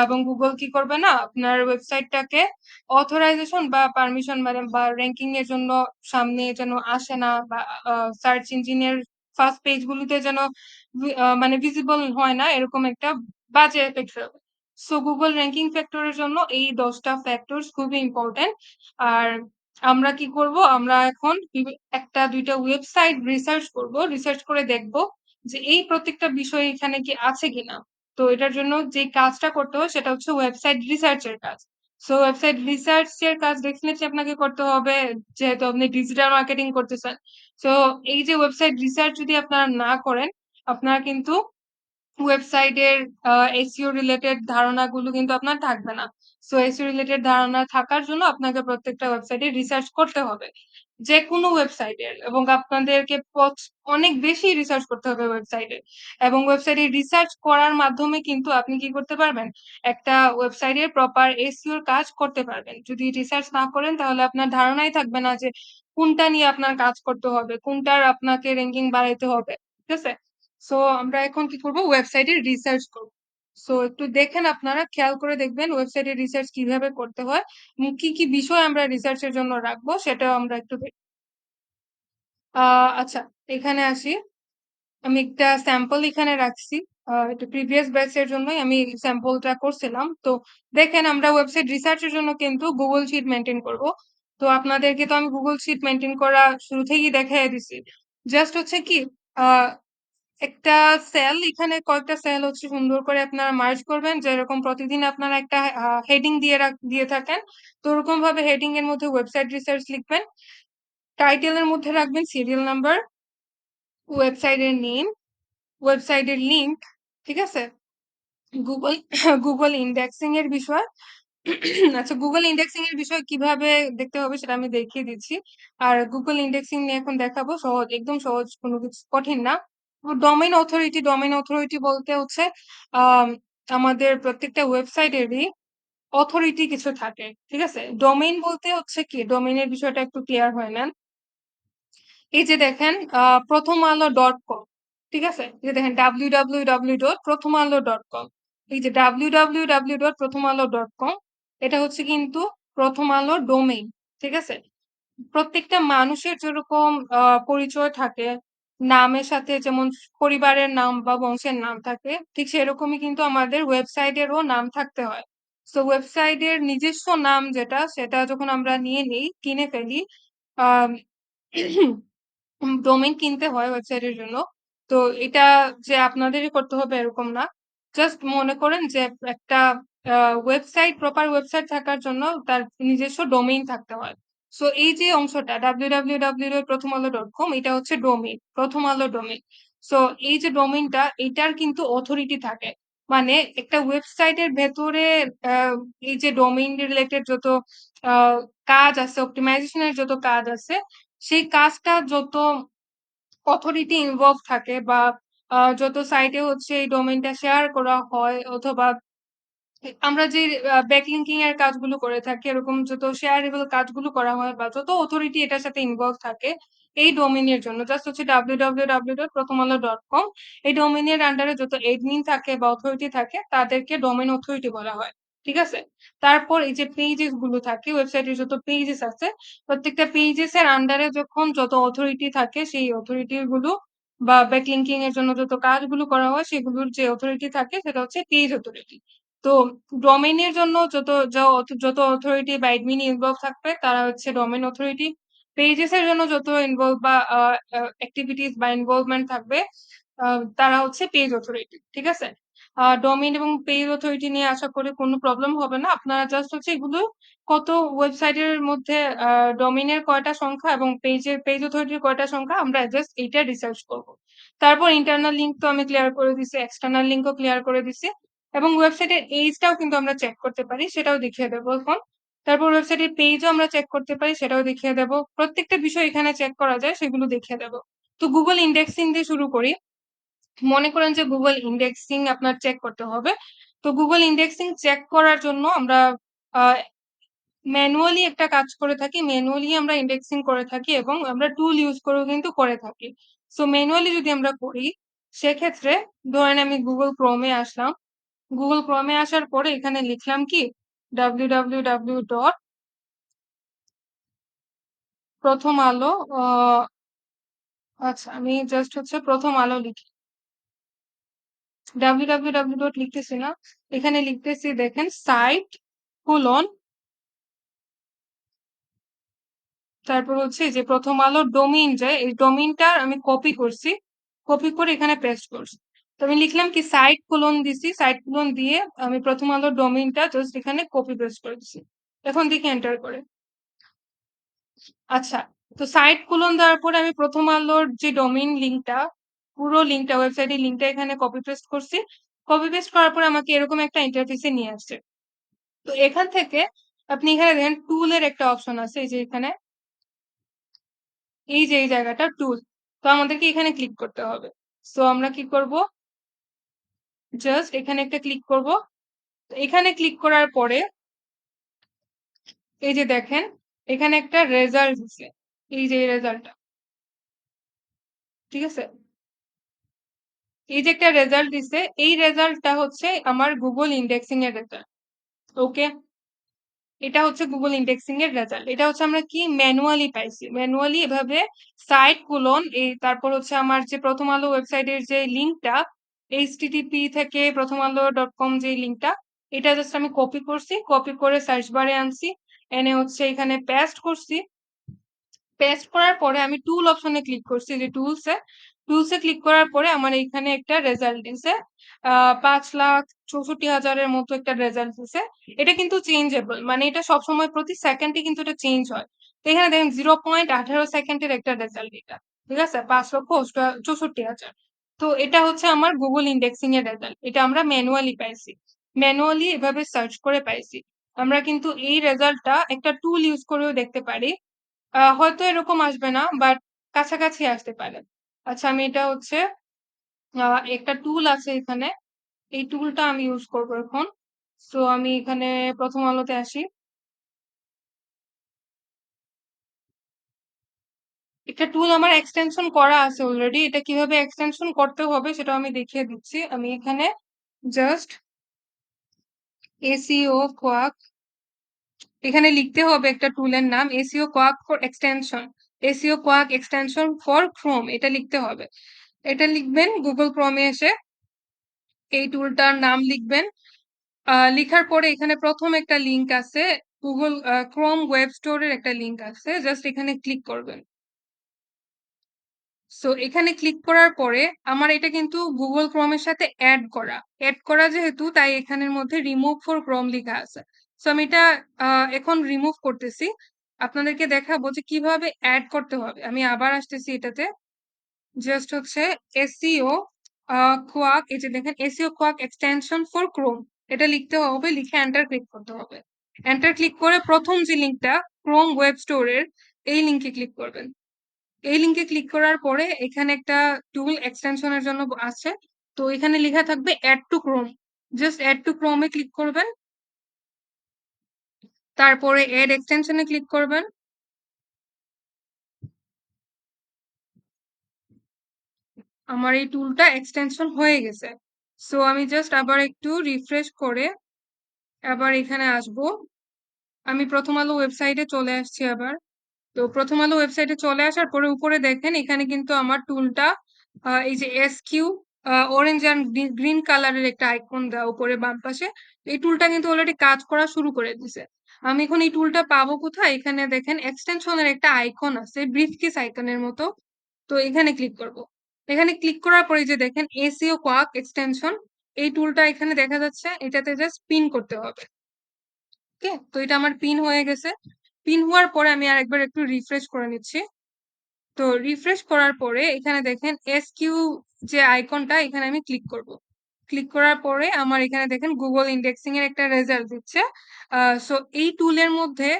এবং গুগল কি করবে না, আপনার ওয়েবসাইটটাকে অথরাইজেশন বা পারমিশন মানে বা র্যাঙ্কিং এর জন্য সামনে যেন আসে না, বা সার্চ ইঞ্জিনের ফার্স্ট পেজ গুলোতে যেন মানে ভিজিবল হয় না, এরকম একটা বাজে এফেক্ট ফেলবে। সো গুগল র্যাঙ্কিং ফ্যাক্টরের জন্য এই 10টা ফ্যাক্টরস খুবই ইম্পর্টেন্ট। আর আমরা কি করব, আমরা এখন একটা দুইটা ওয়েবসাইট রিসার্চ করব, রিসার্চ করে দেখব যে এই প্রত্যেকটা বিষয় এখানে কি আছে কিনা। তো এটার জন্য যে কাজটা করতে হয় সেটা হচ্ছে ওয়েবসাইট রিসার্চের কাজ। সো ওয়েবসাইট রিসার্চের কাজ ডেফিনেটলি আপনাকে করতে হবে, যেহেতু আপনি ডিজিটাল মার্কেটিং করতেছেন। সো এই যে ওয়েবসাইট রিসার্চ যদি আপনারা না করেন, আপনারা কিন্তু ওয়েবসাইটের এসইও রিলেটেড ধারণাগুলো কিন্তু আপনার থাকবে না। সো এসইও রিলেটেড ধারণা থাকার জন্য আপনাকে প্রত্যেকটা ওয়েবসাইটে রিসার্চ করতে হবে। যেকোনো ওয়েবসাইটের, এবং আপনাদেরকে অনেক বেশি রিসার্চ করতে হবে ওয়েবসাইটে। এবং ওয়েবসাইটে রিসার্চ করার মাধ্যমে কিন্তু আপনি কি করতে পারবেন, একটা ওয়েবসাইটের প্রপার এসইও কাজ করতে পারবেন। যদি রিসার্চ না করেন তাহলে আপনার ধারণাই থাকবে না যে কোনটা নিয়ে আপনার কাজ করতে হবে, কোনটার আপনাকে র্যাঙ্কিং বাড়াইতে হবে। ঠিক আছে? সো আমরা এখন কি করব, ওয়েবসাইটে রিসার্চ করব। সো একটু দেখেন, আপনারা খেয়াল করে দেখবেন ওয়েবসাইটে রিসার্চ কিভাবে করতে হয় এবং কি কি বিষয় আমরা রিসার্চের জন্য রাখবো সেটাও আমরা একটু দেখব। আচ্ছা, এখানে আসি। আমি একটা স্যাম্পল এখানে রাখছি। এটা প্রিভিয়াস ব্যাচের জন্যই আমি স্যাম্পলটা করছিলাম। তো দেখেন, আমরা ওয়েবসাইট রিসার্চের জন্য কিন্তু গুগল শিট মেনটেন করব। তো আপনাদেরকে তো আমি গুগল শিট মেনটেন করা শুরু থেকেই দেখাই দিছি। জাস্ট হচ্ছে কি, আহ একটা সেল, এখানে কয়েকটা সেল হচ্ছে সুন্দর করে আপনারা মার্জ করবেন, যেরকম প্রতিদিন আপনারা একটা হেডিং দিয়ে থাকেন। তো ওরকম ভাবে হেডিং এর মধ্যে ওয়েবসাইট রিসার্চ লিখবেন। টাইটেলের মধ্যে রাখবেন সিরিয়াল নাম্বার, ওয়েবসাইটের নেম, ওয়েবসাইটের লিংক। ঠিক আছে? গুগল গুগল ইন্ডেক্সিং এর বিষয়। আচ্ছা, গুগল ইন্ডেক্সিং এর বিষয় কিভাবে দেখতে হবে সেটা আমি দেখিয়ে দিচ্ছি। আর গুগল ইন্ডেক্সিং নিয়ে এখন দেখাবো, সহজ, একদম সহজ, কোনো কিছু কঠিন না। ডোমেইন অথরিটি বলতে হচ্ছে আহ আমাদের প্রত্যেকটা ওয়েবসাইটেরই অথরিটি কিছু থাকে। ঠিক আছে? ডোমেইন বলতে হচ্ছে কি, ডোমেইনের বিষয়টা একটু ক্লিয়ার হয়ে নেন। এই যে দেখেন, প্রথম আলো .com, ঠিক আছে? এই যে দেখেন www.প্রথমআলো.com। এই যে www.প্রথমআলো.com, এটা হচ্ছে কিন্তু প্রথম আলোর ডোমেইন। ঠিক আছে? প্রত্যেকটা মানুষের যেরকম পরিচয় থাকে, নামের সাথে যেমন পরিবারের নাম বা বংশের নাম থাকে, ঠিক সেরকমই কিন্তু আমাদের ওয়েবসাইটেরও নাম থাকতে হয়। তো ওয়েবসাইটের নিজস্ব নাম যেটা, সেটা যখন আমরা নিয়ে নিই, কিনে ফেলি, আহ ডোমেইন কিনতে হয় ওয়েবসাইটের জন্য। তো এটা যে আপনাদেরই করতে হবে এরকম না। জাস্ট মনে করেন যে একটা ওয়েবসাইট, প্রপার ওয়েবসাইট থাকার জন্য তার নিজস্ব ডোমেইন থাকতে হয়। সো এই যে অংশটা www.প্রথমআলো.com, এটা হচ্ছে ডোমেইন, প্রথম আলো ডোমেইন। সো এই যে ডোমেইনটা, এটার কিন্তু অথরিটি থাকে। মানে একটা ওয়েবসাইটের ভেতরে আহ, এই যে ডোমেইন রিলেটেড যত আহ, কাজ আছে, অপটিমাইজেশনের যত কাজ আছে, সেই কাজটা যত অথরিটি ইনভলভ থাকে, বা যত সাইটে হচ্ছে এই ডোমেইনটা শেয়ার করা হয়, অথবা আমরা যে ব্যাকলিঙ্কিং এর কাজগুলো করে থাকি, এরকম যত শেয়ারেবল কাজগুলো করা হয় বা যত অথরিটি এটার সাথে ইনভলভ থাকে এই ডোমেইনের জন্য, জাস্ট হচ্ছে www.প্রথমআলো.com, এই ডোমেইনের আন্ডারে যত এডমিন থাকে বা অথরিটি থাকে তাদেরকে ডোমেইন অথরিটি বলা হয়। ঠিক আছে? তারপর এই যে পেজেস গুলো থাকে, ওয়েবসাইটের যত পেজেস আছে, প্রত্যেকটা পেজেস এর আন্ডারে যখন যত অথরিটি থাকে, সেই অথরিটি গুলো বা ব্যাকলিঙ্কিং এর জন্য যত কাজগুলো করা হয় সেগুলোর যে অথরিটি থাকে সেটা হচ্ছে পেজ অথরিটি। তো ডোমেইনের জন্য যত অথরিটি বা অ্যাডমিন ইনভলভ থাকবে তারা হচ্ছে ডোমেইন অথরিটি। পেজেস এর জন্য যত ইনভলভ বা অ্যাক্টিভিটিস বা ইনভলভমেন্ট থাকবে তারা হচ্ছে পেজ অথরিটি। ঠিক আছে? ডোমেইন এবং পেজ অথরিটি নিয়ে আশা করি কোনো প্রবলেম হবে না। আপনারা জাস্ট হচ্ছে এগুলো কত ওয়েবসাইটের মধ্যে ডোমেইনের কয়টা সংখ্যা এবং পেজ অথরিটির কয়টা সংখ্যা আমরা জাস্ট এইটা রিসার্চ করব। তারপর ইন্টারনাল লিঙ্ক তো আমি ক্লিয়ার করে দিছি, এক্সটার্নাল লিঙ্কও ক্লিয়ার করে দিছি এবং ওয়েবসাইটের এইজটাও কিন্তু আমরা চেক করতে পারি, সেটাও দেখিয়ে দেবো এখন। তারপর ওয়েবসাইটের পেজও আমরা চেক করতে পারি, সেটাও দেখিয়ে দেবো। প্রত্যেকটা বিষয় এখানে চেক করা যায়, সেগুলো দেখিয়ে দেবো। তো গুগল ইন্ডেক্সিং দিয়ে শুরু করি। মনে করেন যে গুগল ইন্ডেক্সিং আপনার চেক করতে হবে। তো গুগল ইন্ডেক্সিং চেক করার জন্য আমরা ম্যানুয়ালি একটা কাজ করে থাকি, ম্যানুয়ালি আমরা ইন্ডেক্সিং করে থাকি এবং আমরা টুল ইউজ করেও কিন্তু করে থাকি। সো ম্যানুয়ালি যদি আমরা করি, সেক্ষেত্রে ধরেন আমি গুগল ক্রোমে আসলাম। গুগল ক্রোমে আসার পরে এখানে লিখলাম কি www ডট প্রথম আলো। আচ্ছা, আমি জাস্ট হচ্ছে প্রথম আলো লিখি, www ডট লিখতেছি না, এখানে লিখতেছি দেখেন সাইট কোলন, তারপর হচ্ছে যে প্রথম আলো ডোমেইন যায়, এই ডোমেইনটা আমি কপি করছি, কপি করে এখানে পেস্ট করছি। তো আমি লিখলাম কি সাইট কোলন দিছি, সাইট কোলন দিয়ে আমি প্রথম আলো ডোমেইনটা জাস্ট এখানে কপি পেস্ট করে দিছি। এখন দেখি এন্টার করে। আচ্ছা, তো সাইট কোলন দেওয়ার পরে আমি প্রথম আলোর যে ডোমেইন লিঙ্কটা, পুরো লিঙ্কটা, ওয়েবসাইটের লিঙ্কটা এখানে কপি পেস্ট করছি। কপি পেস্ট করার পরে আমাকে এরকম একটা ইন্টারফেসে নিয়ে আসছে। তো এখান থেকে আপনি এখানে দেখেন টুলের একটা অপশন আছে, এই যে এখানে, এই যে এই জায়গাটা টুল। তো আমাদেরকে এখানে ক্লিক করতে হবে। সো আমরা কি করব, জাস্ট এখানে একটা ক্লিক করব। এখানে ক্লিক করার পরে এই যে দেখেন এখানে একটা রেজাল্ট দিছে, এই যে রেজাল্টটা, ঠিক আছে, এই যে একটা রেজাল্ট দিছে, এই রেজাল্টটা হচ্ছে আমার গুগল ইন্ডেক্সিং এর রেজাল্ট। ওকে, এটা হচ্ছে গুগল ইন্ডেক্সিং এর রেজাল্ট। এটা হচ্ছে আমরা কি ম্যানুয়ালি পাইছি, ম্যানুয়ালি এভাবে সাইট কোলন এই, তারপর হচ্ছে আমার যে প্রথম আলো ওয়েবসাইটের যে লিঙ্কটা, http থেকে প্রথম আলো ডট কম যে লিঙ্কটা, এটা জাস্ট আমি কপি করছি, কপি করে সার্চ বারে আনছি, এনে হচ্ছে এখানে পেস্ট করছি। পেস্ট করার পরে আমি টুল অপশনে ক্লিক করছি, যে টুলসে ক্লিক করার পরে আমার এখানে একটা রেজাল্ট দিছে 5,64,000-এর মতো একটা রেজাল্ট দিছে। এটা কিন্তু চেঞ্জেবল, মানে এটা সবসময় প্রতি সেকেন্ডে কিন্তু এটা চেঞ্জ হয়। তো এখানে দেখেন 0.18 সেকেন্ডের একটা রেজাল্ট, এটা ঠিক আছে 5,64,000। তো এটা হচ্ছে আমার গুগল ইন্ডেক্সিং এর রেজাল্ট, এটা আমরা ম্যানুয়ালি পাইছি, ম্যানুয়ালি এভাবে সার্চ করে পাইছি। আমরা কিন্তু এই রেজাল্টটা একটা টুল ইউজ করেও দেখতে পারি। হয়তো এরকম আসবে না, বাট কাছাকাছি আসতে পারে। আচ্ছা, আমি এটা হচ্ছে একটা টুল আছে এখানে, এই টুলটা আমি ইউজ করব এখন। সো আমি এখানে প্রথম আলোতে আসি। একটা টুল আমার এক্সটেনশন করা আছে অলরেডি, এটা কিভাবে এক্সটেনশন করতে হবে সেটা আমি দেখিয়ে দিচ্ছি। আমি এখানে জাস্ট এসইও কোয়াক, এখানে লিখতে হবে একটা টুলের নাম SEO quack for extension, SEO quack extension for Chrome, এটা লিখতে হবে। এটা লিখবেন গুগল ক্রোমে এসে, এই টুলটার নাম লিখবেন। লিখার পরে এখানে প্রথম একটা লিংক আছে, গুগল ক্রোম ওয়েব স্টোরের একটা লিংক আছে, জাস্ট এখানে ক্লিক করবেন। সো এখানে ক্লিক করার পরে আমার এটা কিন্তু গুগল ক্রোমের সাথে অ্যাড করা যেহেতু, তাই এখানের মধ্যে রিমুভ ফর ক্রোম লেখা আছে। সো আমি এটা এখন রিমুভ করতেছি, আপনাদেরকে দেখাবো যে কিভাবে অ্যাড করতে হবে। আমি আবার আসতেছি এটাতে, জাস্ট হচ্ছে এসইও কোয়াক, এই যে দেখেন SEO quack extension for Chrome, এটা লিখতে হবে, লিখে এন্টার ক্লিক করতে হবে। এন্টার ক্লিক করে প্রথম যে লিঙ্কটা ক্রোম ওয়েব স্টোরের, এই লিঙ্কে ক্লিক করবেন। এই লিঙ্কে ক্লিক করার পরে এখানে একটা টুল এক্সটেনশনের জন্য আছে, তো এখানে লেখা থাকবে add to Chrome, just add to ক্রোমে ক্লিক করবেন। তারপরে এড এক্সটেনশনে ক্লিক করবেন। আমার এই টুলটা এক্সটেনশন হয়ে গেছে। সো আমি জাস্ট আবার একটু রিফ্রেশ করে আবার এখানে আসব। আমি প্রথম আলো ওয়েবসাইটে চলে আসছি আবার। তো প্রথম আলো ওয়েবসাইটে চলে আসার পরে উপরে দেখেন এখানে কিন্তু আমার টুলটা এই যে এসকিউ অরেঞ্জ অ্যান্ড গ্রিন কালারের একটা আইকন দেওয়া উপরে বাম পাশে, এই টুলটা কিন্তু অলরেডি কাজ করা শুরু করে দিছে। আমি এখন এই টুলটা পাবো কোথায়, এখানে দেখেন এক্সটেনশনের একটা আইকন আছে ব্রিফকেস আইকনের মতো, তো এখানে ক্লিক করব। এখানে ক্লিক করার পরে যে দেখেন এসইও কোয়াক এক্সটেনশন, এই টুলটা এখানে দেখা যাচ্ছে, এটাতে জাস্ট পিন করতে হবে। ওকে, তো এটা আমার পিন হয়ে গেছে। পিন হওয়ার পরে আমি আরেকবার একটু রিফ্রেশ করে নিচ্ছি। তো রিফ্রেশ করার পরে এখানে দেখেন এসকিউ যে আইকনটা, এখানে আমি ক্লিক করব। ক্লিক করার পরে আমার এখানে দেখেন গুগল ইন্ডেক্সিং এর একটা রেজাল্ট দিচ্ছে। সো এই টুলের মধ্যে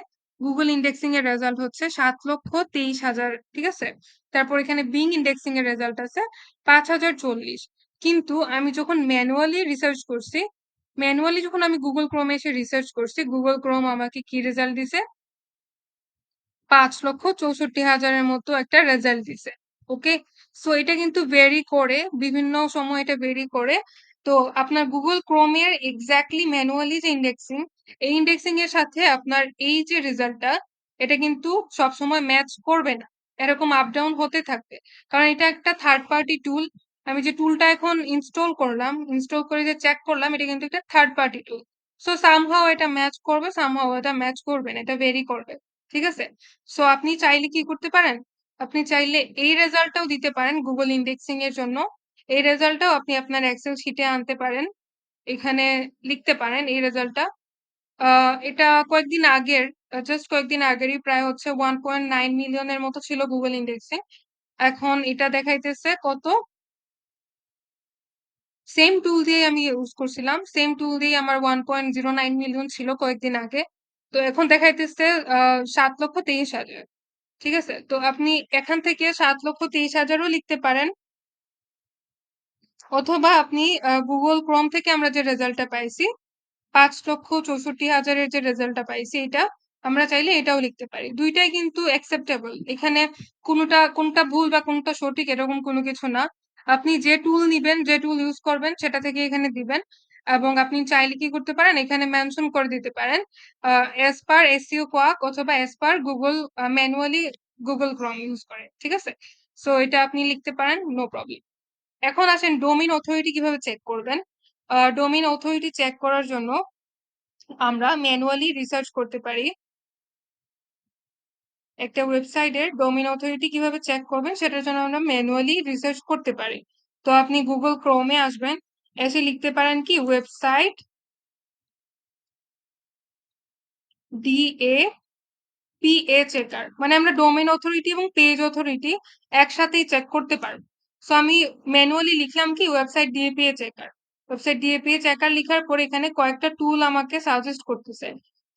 গুগল ইন্ডেক্সিং এর রেজাল্ট হচ্ছে 7,23,000, ঠিক আছে। তারপর এখানে বিং ইন্ডেক্সিং এর রেজাল্ট আছে 5,040। কিন্তু আমি যখন ম্যানুয়ালি রিসার্চ করছি, ম্যানুয়ালি যখন আমি গুগল ক্রোমে এসে রিসার্চ করছি, গুগল ক্রোম আমাকে কি রেজাল্ট দিছে, 5,64,000-এর মতো একটা রেজাল্ট দিছে। ওকে, সো এটা কিন্তু ভেরি করে, বিভিন্ন সময় এটা ভেরি করে। তো আপনার গুগল ক্রোমের এক্স্যাক্টলি ম্যানুয়ালি যে ইন্ডেক্সিং, এই ইন্ডেক্সিং এর সাথে আপনার এই যে রেজাল্টটা, এটা কিন্তু সবসময় ম্যাচ করবে না, এরকম আপ ডাউন হতে থাকবে। কারণ এটা একটা থার্ড পার্টি টুল। আমি যে টুলটা এখন ইনস্টল করলাম, ইনস্টল করে যে চেক করলাম, এটা কিন্তু একটা থার্ড পার্টি টুল। সো সামহাও এটা ম্যাচ করবে, সামহাও এটা ম্যাচ করবে না, এটা ভেরি করবে। ঠিক আছে, সো আপনি চাইলে কি করতে পারেন, আপনি চাইলে এই রেজাল্টটাও দিতে পারেন গুগল ইন্ডেক্সিং এর জন্য। এই রেজাল্টটাও আপনি আপনার এক্সেল শিটে আনতে পারেন, এখানে লিখতে পারেন এই রেজাল্টটা। এটা কয়েকদিন আগের, জাস্ট কয়েকদিন আগেরই, প্রায় হচ্ছে 1.9 মিলিয়নের মতো ছিল গুগল ইন্ডেক্সিং। এখন এটা দেখাইতেছে কত, সেম টুল দিয়ে আমি ইউজ করছিলাম, সেম টুল দিয়ে আমার 1.09 মিলিয়ন ছিল কয়েকদিন আগে। তো এখন দেখাইতেছে 7,23,000। ঠিক আছে, তো আপনি এখান থেকে 7,23,000ও লিখতে পারেন, অথবা আপনি গুগল ক্রোম থেকে আমরা যে রেজাল্টটা পাইছি 5,64,000-এর যে রেজাল্টটা পাইছি, এটা আমরা চাইলে এটাও লিখতে পারি। দুইটাই কিন্তু অ্যাকসেপ্টেবল, এখানে কোনটা ভুল বা কোনটা সঠিক এরকম কোনো কিছু না। আপনি যে টুল নিবেন, যে টুল ইউজ করবেন, সেটা থেকে এখানে দিবেন। এবং আপনি চাইলে কি করতে পারেন, এখানে মেনশন করে দিতে পারেন এস পার এসইও কোয়াক, অথবা as per Google manually Google Chrome use করে। ঠিক আছে, সো এটা আপনি লিখতে পারেন, নো প্রবলেম। এখন আসেন ডোমেইন অথরিটি কিভাবে চেক করবেন। ডোমেইন অথরিটি চেক করার জন্য আমরা ম্যানুয়ালি রিসার্চ করতে পারি। একটা ওয়েবসাইটের ডোমেইন অথরিটি কিভাবে চেক করবেন সেটার জন্য আমরা ম্যানুয়ালি রিসার্চ করতে পারি। তো আপনি গুগল ক্রোমে আসবেন, এসে লিখতে পারেন কি ওয়েবসাইট DAPA চেকার, মানে আমরা ডোমেইন অথরিটি এবং পেজ অথরিটি একসাথেই চেক করতে পারবো। সো আমি ম্যানুয়ালি লিখলাম কি website DAPA checker. Website DAPA checker লিখার পরে এখানে কয়েকটা টুল আমাকে সাজেস্ট করতেছে।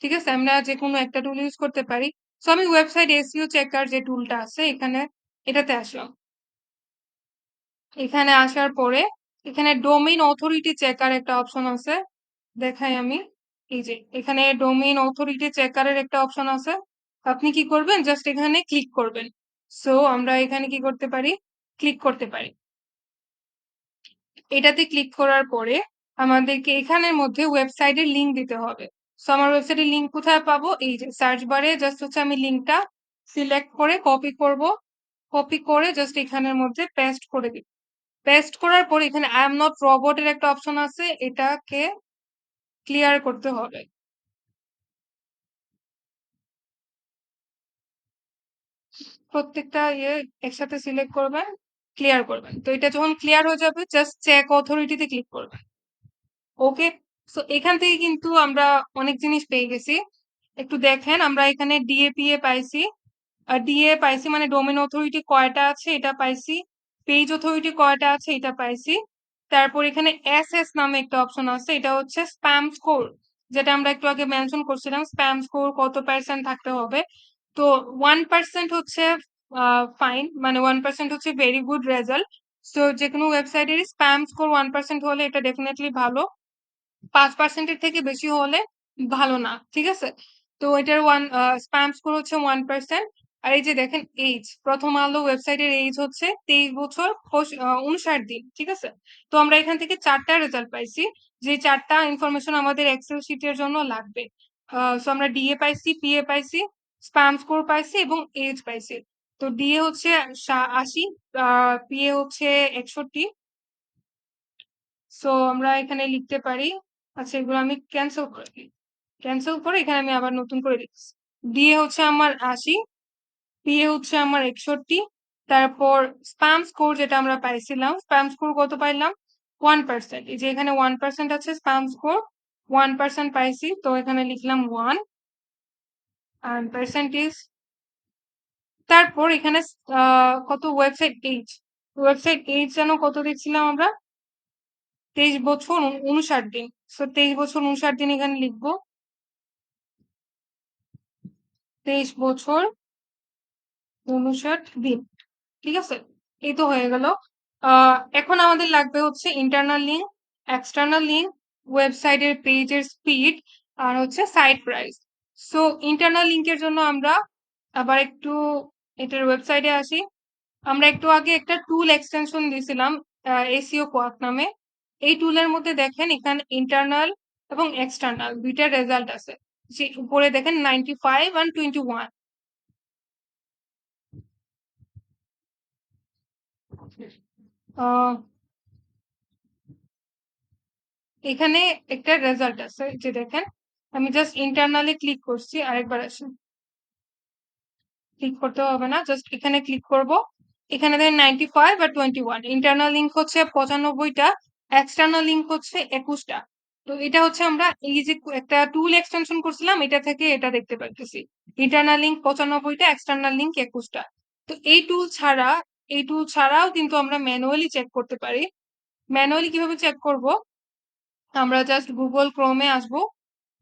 ঠিক আছে, আমরা যে কোনো একটা টুল ইউজ করতে পারি। সো আমি ওয়েবসাইট এসইও চেকার যে টুলটা আছে এখানে, এটাতে আসলাম। এখানে আসার পরে এখানে ডোমেইন অথরিটি চেকার একটা অপশন আছে, দেখাই আমি। এই যে এখানে ডোমেইন অথরিটি চেকারের একটা অপশন আছে, আপনি কি করবেন, জাস্ট এখানে ক্লিক করবেন। সো আমরা এখানে কি করতে পারি, ক্লিক করতে পারি। এটাতে ক্লিক করার পরে আমাদেরকে এখানের মধ্যে ওয়েবসাইটের লিংক দিতে হবে। সো আমার ওয়েবসাইটের লিংক কোথায় পাবো, এই যে সার্চ বারে জাস্ট হচ্ছে আমি লিংকটা সিলেক্ট করে কপি করব, কপি করে জাস্ট এখানের মধ্যে পেস্ট করে দিব। পেস্ট করার পর এখানে আই এম নট রোবট এর একটা অপশন আছে, এটাকে ক্লিয়ার করতে হবে। প্রত্যেকটা ইয়ে একসাথে সিলেক্ট করবেন, ক্লিয়ার করবেন। তো এটা যখন ক্লিয়ার হয়ে যাবে জাস্ট চেক অথরিটিতে ক্লিক করবেন। ওকে, সো এখান থেকে কিন্তু আমরা অনেক জিনিস পেয়ে গেছি। একটু দেখেন, আমরা এখানে ডিএপিএ পাইছি, আর ডিএ পাইছি মানে ডোমেইন অথরিটি কয়টা আছে এটা পাইছি, পেজ অথরিটি কয়টা আছে এটা পাইছি। তারপর এখানে এসএস নামে একটা অপশন আছে, এটা হচ্ছে স্প্যাম স্কোর, যেটা আমরা একটু আগে মেনশন করছিলাম, স্প্যাম স্কোর কত পার্সেন্ট থাকতে হবে। তো 1% হচ্ছে ফাইন, মানে 1% হচ্ছে ভেরি গুড রেজাল্ট। সো যে কোনো ওয়েবসাইটের স্প্যাম স্কোর 1% হলে এটা ডেফিনেটলি ভালো, 5%-এর থেকে বেশি হলে ভালো না। ঠিক আছে, তো এটার স্প্যাম স্কোর হচ্ছে 1%। আর এই যে দেখেন এইজ, প্রথম আলো ওয়েবসাইটের এইজ হচ্ছে 23 বছর 59 দিন। ঠিক আছে, তো আমরা এখান থেকে 4টা রেজাল্ট পাইছি, যে 4টা ইনফরমেশন আমাদের এক্সেল শিটের জন্য লাগবে। সো আমরা ডিএ পাইছি, পিএ পাইছি, স্প্যাম স্কোর পাইছি এবং এজ পাইছি। তো ডিএ হচ্ছে 80, পিএ হচ্ছে 61। সো আমরা এখানে লিখতে পারি, আচ্ছা এগুলো আমি ক্যান্সেল করে দিই, ক্যান্সেল করে এখানে আমি আবার নতুন করে লিখছি। ডিএ হচ্ছে আমার 80, পিএ হচ্ছে আমার 61। তারপর স্প্যাম স্কোর যেটা আমরা পাইছিলাম, স্প্যাম স্কোর কত পাইলাম, 1%, এই যে এখানে 1% আছে স্প্যাম স্কোর, 1% পাইছি, তো এখানে লিখলাম 1 and percentage। তারপর এখানে কত ওয়েবসাইট এইজ যেন কত দেখছিলাম আমরা, 23 বছর 59 দিন। সো 23 বছর 59 দিন এখানে লিখবো, 23 বছর 59 দিন। ঠিক আছে, এই তো হয়ে গেল। এখন আমাদের লাগবে হচ্ছে ইন্টারনাল লিঙ্ক, এক্সটার্নাল লিঙ্ক, ওয়েবসাইটের পেজের স্পিড, আর হচ্ছে সাইট প্রাইস। সো ইন্টারনাল লিঙ্কের জন্য আমরা আবার একটু এটার ওয়েবসাইটে আসি। আমরা একটু আগে একটা টুল এক্সটেনশন দিয়েছিলাম এসইও কোয়াক নামে। এই টুলের মধ্যে দেখেন এখানে ইন্টারনাল এবং এক্সটার্নাল দুইটার রেজাল্ট আছে। যে উপরে দেখেন 95 and 21। এখানে একটা রেজাল্ট আছে, যে দেখেন আমি জাস্ট ইন্টারনালি ক্লিক করছি, আরেকবার আসি, ক্লিক করতে হবে না, জাস্ট এখানে ক্লিক করব। এখানে দেখেন 95 আর 21, ইন্টারনাল লিঙ্ক হচ্ছে 95টা, এক্সটার্নাল লিঙ্ক হচ্ছে 21টা। তো এটা হচ্ছে আমরা এই যে একটা টুল এক্সটেনশন করছিলাম, এটা থেকে এটা দেখতে পাচ্ছি, ইন্টারনাল লিঙ্ক 95টা, এক্সটার্নাল লিঙ্ক 21টা। তো এই টুল ছাড়াও কিন্তু আমরা ম্যানুয়ালি চেক করতে পারি। ম্যানুয়ালি কিভাবে চেক করব, আমরা জাস্ট গুগল ক্রোমে আসবো।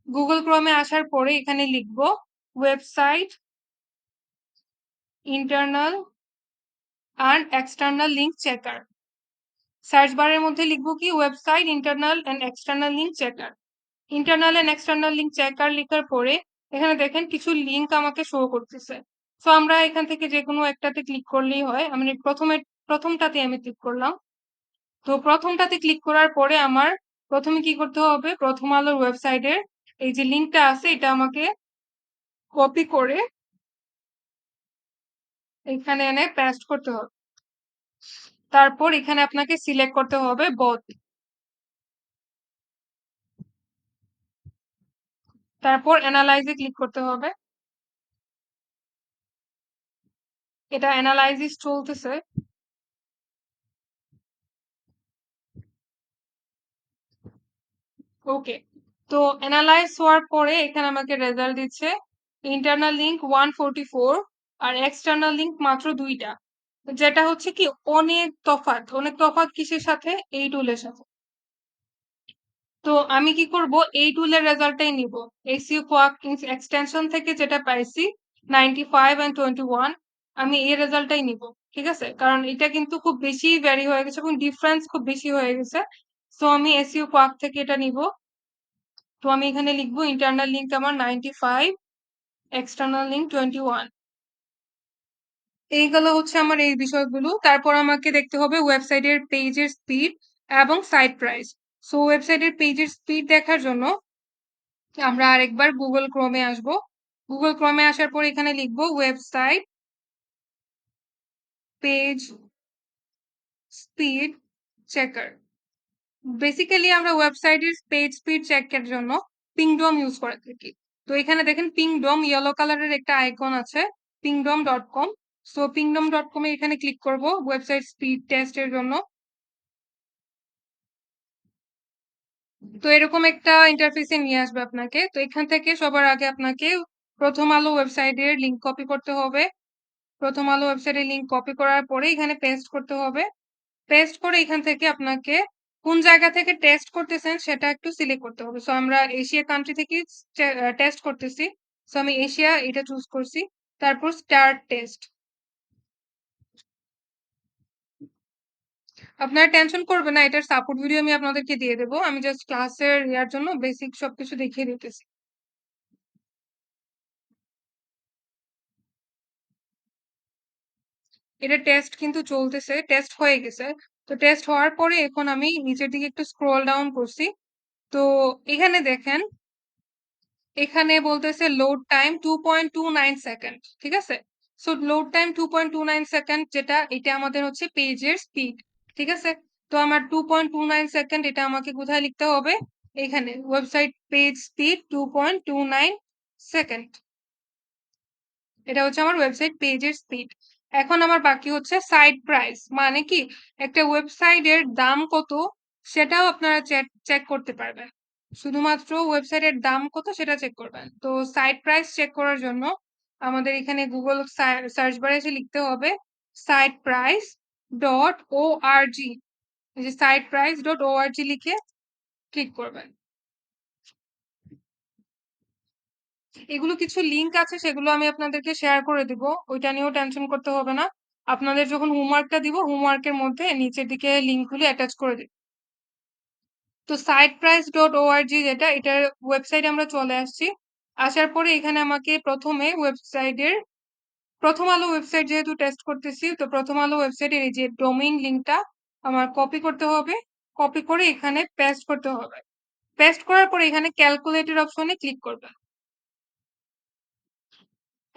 গুগল ক্রোমে আসার পরে এখানে লিখব website internal and external link checker. Search বারের মধ্যে লিখবো কি website internal and external link checker. Internal and external link checker লেখার পরে এখানে দেখেন কিছু লিঙ্ক আমাকে শো করতেছে। তো আমরা এখান থেকে যে কোনো একটাতে ক্লিক করলেই হয়। আমি প্রথমটাতে আমি ক্লিক করলাম। তো প্রথমটাতে ক্লিক করার পরে আমার প্রথমে কি করতে হবে, প্রথম আলোর ওয়েবসাইটের এই যে লিঙ্কটা আছে এটা আমাকে কপি করে এখানে এনে পেস্ট করতে হবে। তারপর এখানে আপনাকে সিলেক্ট করতে হবে বোথ। তারপর অ্যানালাইজে ক্লিক করতে হবে। এটা অ্যানালাইসিস চলতেছে। ওকে, তো অ্যানালাইজ হওয়ার পরে এখানে আমাকে রেজাল্ট দিচ্ছে ইন্টারনাল লিঙ্ক 144 আর এক্সটার্নাল লিঙ্ক মাত্র 2টা, যেটা হচ্ছে কি অনেক তফাৎ কিসের সাথে, এই টুলের সাথে। তো আমি কি করব, এই টুলের রেজাল্টটাই নিব। এসইও কোয়াক এক্সটেনশন থেকে যেটা পাইছি 95 and 21, আমি এই রেজাল্টটাই নিব। ঠিক আছে, কারণ এটা কিন্তু খুব বেশি ভ্যারি হয়ে গেছে এবং ডিফারেন্স খুব বেশি হয়ে গেছে। সো আমি এসইও কোয়াক থেকে এটা নিব। তো আমি এখানে লিখবো ইন্টারনাল লিঙ্ক আমার 95, এক্সটার্নাল লিঙ্ক 21। এইগুলো হচ্ছে আমার এই বিষয়গুলো। তারপর আমাকে দেখতে হবে ওয়েবসাইটের পেজের স্পিড এবং সাইট প্রাইস। সো ওয়েবসাইটের পেজের স্পিড দেখার জন্য আমরা আরেকবার গুগল ক্রোমে আসব। গুগল ক্রোমে আসার পর এখানে লিখবো website page speed checker. Basically আমরা ওয়েবসাইটের পেজ স্পিড চেকের জন্য পিংডম ইউজ করে থাকি। তো এখানে দেখেন পিংডম ইয়েলো কালারের একটা আইকন আছে, pingdom.com। সো pingdom.com এ এখানে ক্লিক করব ওয়েবসাইট স্পিড টেস্টের জন্য। তো এরকম একটা ইন্টারফেসে নিয়ে আসবে আপনাকে। তো এখান থেকে সবার আগে আপনাকে প্রথম আলো ওয়েবসাইটের লিংক কপি করতে হবে। প্রথম আলো ওয়েবসাইটের লিংক কপি করার পরে এখানে পেস্ট করতে হবে। পেস্ট করে এখান থেকে আপনাকে কোন জায়গা থেকে টেস্ট করতেছেন সেটা একটু সিলেক্ট করতে হবে। সো আমরা এশিয়া কান্ট্রি থেকে টেস্ট করতেছি, সো আমি এশিয়া এটা চুজ করছি। তারপর স্টার্ট টেস্ট। আপনারা টেনশন করবেন না, এটার সাপোর্ট ভিডিও আমি আপনাদেরকে দিয়ে দেবো। আমি জাস্ট ক্লাসের ইয়ার জন্য বেসিক সবকিছু দেখিয়ে দিতেছি। এটা টেস্ট কিন্তু চলতেছে, টেস্ট হয়ে গেছে। তো টেস্ট হওয়ার পরে এখন আমি নিচের দিকে একটু স্ক্রল ডাউন করছি। তো এখানে দেখেন, এখানে বলতেছে লোড টাইম 2.29 সেকেন্ড। ঠিক আছে, সো লোড টাইম 2.29 সেকেন্ড, যেটা এটা আমাদের হচ্ছে পেজের স্পিড। ঠিক আছে, তো আমার 2.29 সেকেন্ড, এটা আমাকে কোথায় লিখতে হবে, এখানে ওয়েবসাইট পেজ স্পিড 2.29 সেকেন্ড। এটা হচ্ছে আমার ওয়েবসাইট পেজের স্পিড। এখন আমার বাকি হচ্ছে সাইট প্রাইস, মানে কি একটা ওয়েবসাইটের দাম কত সেটাও আপনারা চেক করতে পারবেন। শুধুমাত্র ওয়েবসাইটের দাম কত সেটা চেক করবেন। তো সাইট প্রাইস চেক করার জন্য আমাদের এখানে গুগল সার্চ বারে এসে লিখতে হবে siteprice.org। এই যে siteprice.org লিখে ক্লিক করবেন। এগুলো কিছু লিংক আছে, সেগুলো আমি আপনাদেরকে শেয়ার করে দিব, ওইটা নিয়েও টেনশন করতে হবে না। আপনাদের যখন হোমওয়ার্কটা দিব, হোমওয়ার্কের মধ্যে নিচের দিকে লিঙ্কগুলি অ্যাটাচ করে দিব। তো siteprice.org যেটা, এটার ওয়েবসাইটে আমরা চলে আসছি। আসার পরে এখানে আমাকে প্রথমে প্রথম আলো ওয়েবসাইট যেহেতু টেস্ট করতেছি, তো প্রথম আলো ওয়েবসাইটের এই যে ডোমেইন লিঙ্কটা আমার কপি করতে হবে। কপি করে এখানে পেস্ট করতে হবে। পেস্ট করার পরে এখানে ক্যালকুলেটর অপশনে ক্লিক করবেন।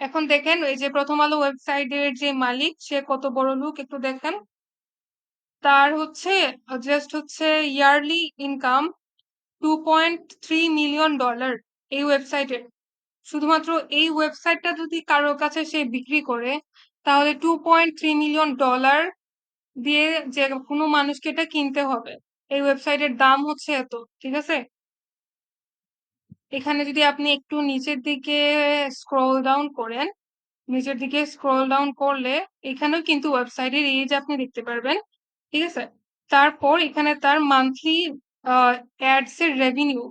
এখন দেখেন এই যে প্রথম আলো ওয়েবসাইটের যে মালিক, সে কত বড় লোক একটু দেখেন। তার হচ্ছে জাস্ট হচ্ছে ইয়ারলি ইনকাম $2.3 মিলিয়ন এই ওয়েবসাইটের। শুধুমাত্র এই ওয়েবসাইটটা যদি কারোর কাছে সে বিক্রি করে, তাহলে $2.3 মিলিয়ন দিয়ে যে কোনো মানুষকে এটা কিনতে হবে। এই ওয়েবসাইটের দাম হচ্ছে এত, ঠিক আছে? এখানে যদি আপনি একটু নিচের দিকে স্ক্রল ডাউন করেন, নিচের দিকে স্ক্রল ডাউন করলে এখানেও কিন্তু ওয়েবসাইটের এই যে আপনি দেখতে পারবেন, ঠিক আছে? তারপর এখানে তার মান্থলি অ্যাডস এর রেভিনিউ,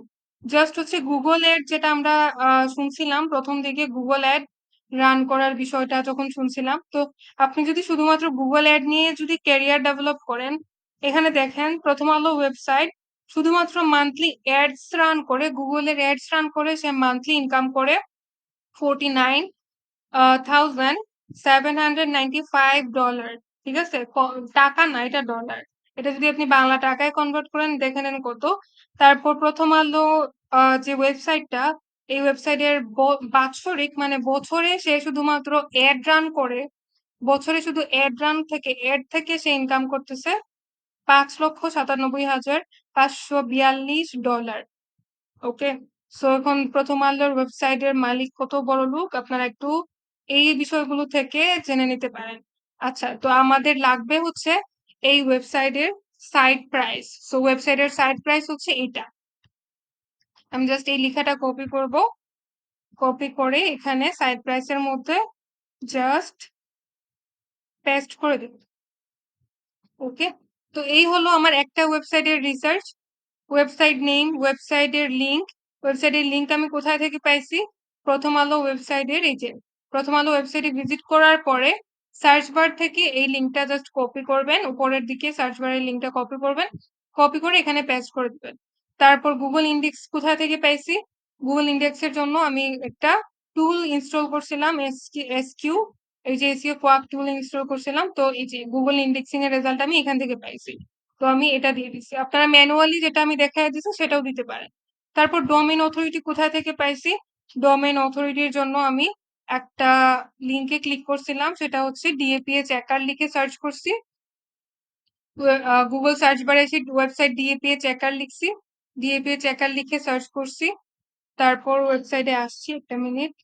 জাস্ট হচ্ছে গুগল অ্যাড যেটা আমরা শুনছিলাম প্রথম দিকে, গুগল অ্যাড রান করার বিষয়টা যখন শুনছিলাম, তো আপনি যদি শুধুমাত্র গুগল অ্যাড নিয়ে যদি ক্যারিয়ার ডেভেলপ করেন, এখানে দেখেন প্রথম আলো ওয়েবসাইট শুধুমাত্র মান্থলি অ্যাডস রান করে, গুগলের অ্যাডস রান করে সে মান্থলি ইনকাম করে $49,795। ঠিক আছে? টাকা না, এটা ডলার। এটা যদি আপনি বাংলা টাকায় কনভার্ট করেন, দেখে নেন কত। তারপর প্রথম আলো যে ওয়েবসাইটটা, এই ওয়েবসাইটের বাৎসরিক মানে বছরে সে শুধুমাত্র অ্যাড রান করে, বছরে শুধু অ্যাড থেকে সে ইনকাম করতেছে $5,97,542। ওকে, সো এখন প্রথম আলোর ওয়েবসাইটের মালিক কত বড় লোক আপনারা একটু এই বিষয়গুলো থেকে জেনে নিতে পারেন। আচ্ছা, তো আমাদের লাগবে হচ্ছে এই ওয়েবসাইটের সাইট প্রাইস। সো ওয়েবসাইটের সাইট প্রাইস হচ্ছে এইটা। আমি জাস্ট এই লেখাটা কপি করব, কপি করে এখানে সাইট প্রাইসের মধ্যে জাস্ট পেস্ট করে দেব। ওকে, তো এই হলো আমার একটা ওয়েবসাইটের রিসার্চ। ওয়েবসাইট নেম, ওয়েবসাইটের লিংক আমি কোথায় থেকে পাইছি? প্রথম আলো ওয়েবসাইটের এই যে প্রথম আলো ওয়েবসাইটে ভিজিট করার পরে সার্চ বার থেকে এই লিংকটা জাস্ট কপি করবেন, উপরের দিকে সার্চ বারের লিংকটা কপি করবেন, কপি করে এখানে পেস্ট করে দিবেন। তারপর গুগল ইন্ডেক্স কোথা থেকে পাইছি? গুগল ইন্ডেক্সের জন্য আমি একটা টুল ইনস্টল করছিলাম, এসকিউ, এই যে এসইও কোয়াক টুল ইনস্টল করছিলাম, তো এই যে গুগল ইন্ডেক্সিং এর রেজাল্ট আমি এখান থেকে পাইছি। তো আমি এটা দিয়ে দিচ্ছি। আপনারা ম্যানুয়ালি যেটা আমি দেখাই দিচ্ছি সেটাও দিতে পারেন। তারপর ডোমেইন অথরিটি কোথায় থেকে পাইছি? ডোমেইন অথরিটির জন্য আমি একটা লিংকে ক্লিক করছিলাম, সেটা হচ্ছে ডিএপিএ চেকার লিখে সার্চ করছি। গুগল সার্চ বারে এসে ওয়েবসাইট ডিএপিএ চেকার লিখছি, ডিএপিএ চেকার লিখে সার্চ করছি, তারপর ওয়েবসাইটে আসছি। একটা মিনিট।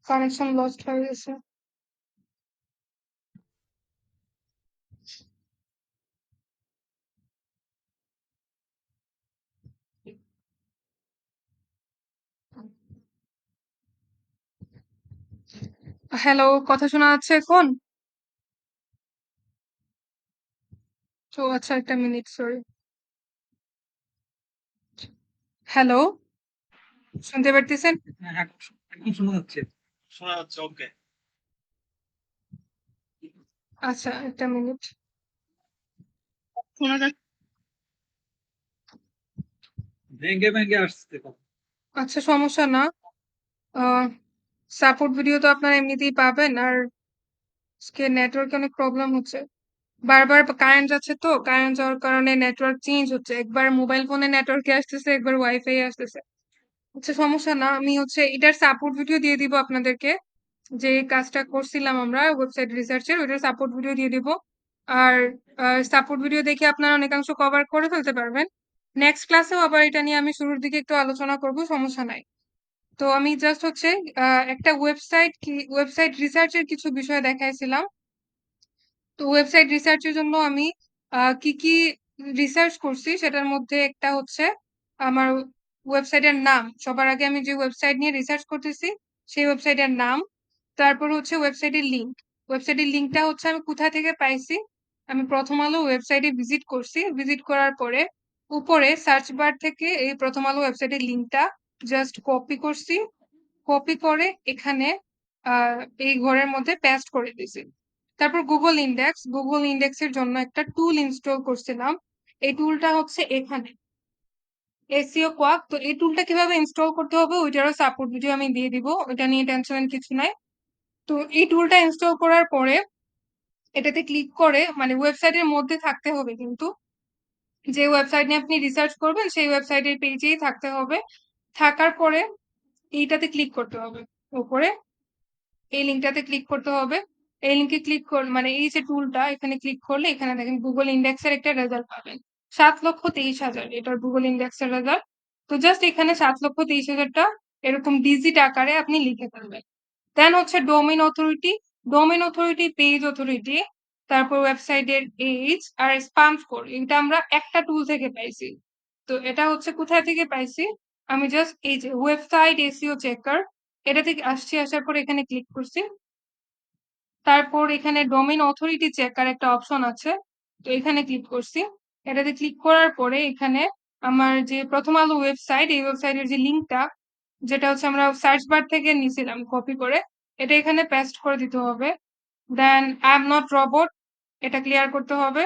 কানেকশন লস্ট হয়ে গেছে। হ্যালো, কথা শোনা যাচ্ছে এখন? তো আচ্ছা, একটা মিনিট, সরি। হ্যালো, শুনতে পারতেছেন? হ্যাঁ, এখন শোনা যাচ্ছে। শোনা যাচ্ছে, ওকে। আচ্ছা, একটা মিনিট। শোনা যাচ্ছে? ভেঙে ভেঙে আসছে কথা। আচ্ছা, সমস্যা না। সাপোর্ট ভিডিও তো আপনারা এমনিতেই পাবেন, আর আজকে নেটওয়ার্কে অনেক প্রবলেম হচ্ছে। বারবার কারেন্ট যাচ্ছে, তো কারেন্ট যাওয়ার কারণে নেটওয়ার্ক চেঞ্জ হচ্ছে, একবার মোবাইল ফোনে নেটওয়ার্কে আসতেছে, একবার ওয়াইফাই আসতেছে। আচ্ছা, সমস্যা না, আমি এটার সাপোর্ট ভিডিও দিয়ে দিব আপনাদেরকে। যে কাজটা করছিলাম আমরা ওয়েবসাইট রিসার্চের, ওইটার সাপোর্ট ভিডিও দিয়ে দিব। আর সাপোর্ট ভিডিও দেখে আপনারা অনেকাংশ কভার করে ফেলতে পারবেন। নেক্সট ক্লাসেও আবার এটা নিয়ে আমি শুরুর দিকে একটু আলোচনা করব, সমস্যা নাই। তো আমি জাস্ট একটা ওয়েবসাইট রিসার্চের কিছু বিষয় দেখাইছিলাম। তো ওয়েবসাইট রিসার্চের জন্য আমি কি কি রিসার্চ করছি সেটার মধ্যে একটা হচ্ছে আমার ওয়েবসাইটের নাম। সবার আগে আমি যে ওয়েবসাইট নিয়ে রিসার্চ করতেছি সেই ওয়েবসাইটের নাম, তারপর হচ্ছে ওয়েবসাইটের লিঙ্ক। ওয়েবসাইটের লিঙ্কটা হচ্ছে আমি কোথা থেকে পাইছি, আমি প্রথম আলো ওয়েবসাইটে ভিজিট করছি। ভিজিট করার পরে উপরে সার্চ বার থেকে এই প্রথম আলো ওয়েবসাইটের লিঙ্কটা জাস্ট কপি করছি। কপি করে এখানে এই ঘরের মধ্যে পেস্ট করে দিছি। তারপর গুগল ইন্ডেক্সের জন্য একটা টুল ইনস্টল করছিলাম। এই টুলটা হচ্ছে এখানে এসইও কোয়াক। তো এই টুলটা কিভাবে ইনস্টল করতে হবে ওইটারও সাপোর্ট ভিডিও আমি দিয়ে দিব, ওইটা নিয়ে টেনশনের কিছু নাই। তো এই টুলটা ইনস্টল করার পরে এটাতে ক্লিক করে, মানে ওয়েবসাইটের মধ্যে থাকতে হবে, কিন্তু যে ওয়েবসাইট নিয়ে আপনি রিসার্চ করবেন সেই ওয়েবসাইটের পেজেই থাকতে হবে। থাকার পরে এইটাতে ক্লিক করতে হবে, উপরে এই লিঙ্কটাতে ক্লিক করতে হবে। এই লিঙ্কে ক্লিক মানে এই যে টুলটা, এখানে ক্লিক করলে এখানে দেখেন গুগল ইন্ডেক্সের একটা রেজাল্ট পাবেন, 7,23,000 এটার গুগল ইন্ডেক্সের রেজাল্ট। তো জাস্ট এখানে 7,23,000টা এরকম ডিজিট আকারে আপনি লিখে ফেলবেন। দেন হচ্ছে ডোমেইন অথরিটি, পেজ অথরিটি, তারপর ওয়েবসাইটের এজ আর স্পাম স্কোর। এটা আমরা একটা টুল থেকে পাইছি। তো এটা হচ্ছে কোথায় থেকে পাইছি, আমি জাস্ট এই যে ওয়েবসাইট এসইও চেকার, এটা থেকে আসার পর এখানে ক্লিক করছি। তারপর এখানে ডোমেইন অথরিটি চেকার একটা অপশন আছে, তো এখানে ক্লিক করছি। এটাতে ক্লিক করার পরে এখানে আমার যে প্রথম আলো ওয়েবসাইট, এই ওয়েবসাইটের যে লিঙ্কটা, যেটা হচ্ছে আমরা সার্চ বার থেকে নিয়েছিলাম কপি করে, এটা এখানে পেস্ট করে দিতে হবে। Then I am not robot, এটা ক্লিয়ার করতে হবে।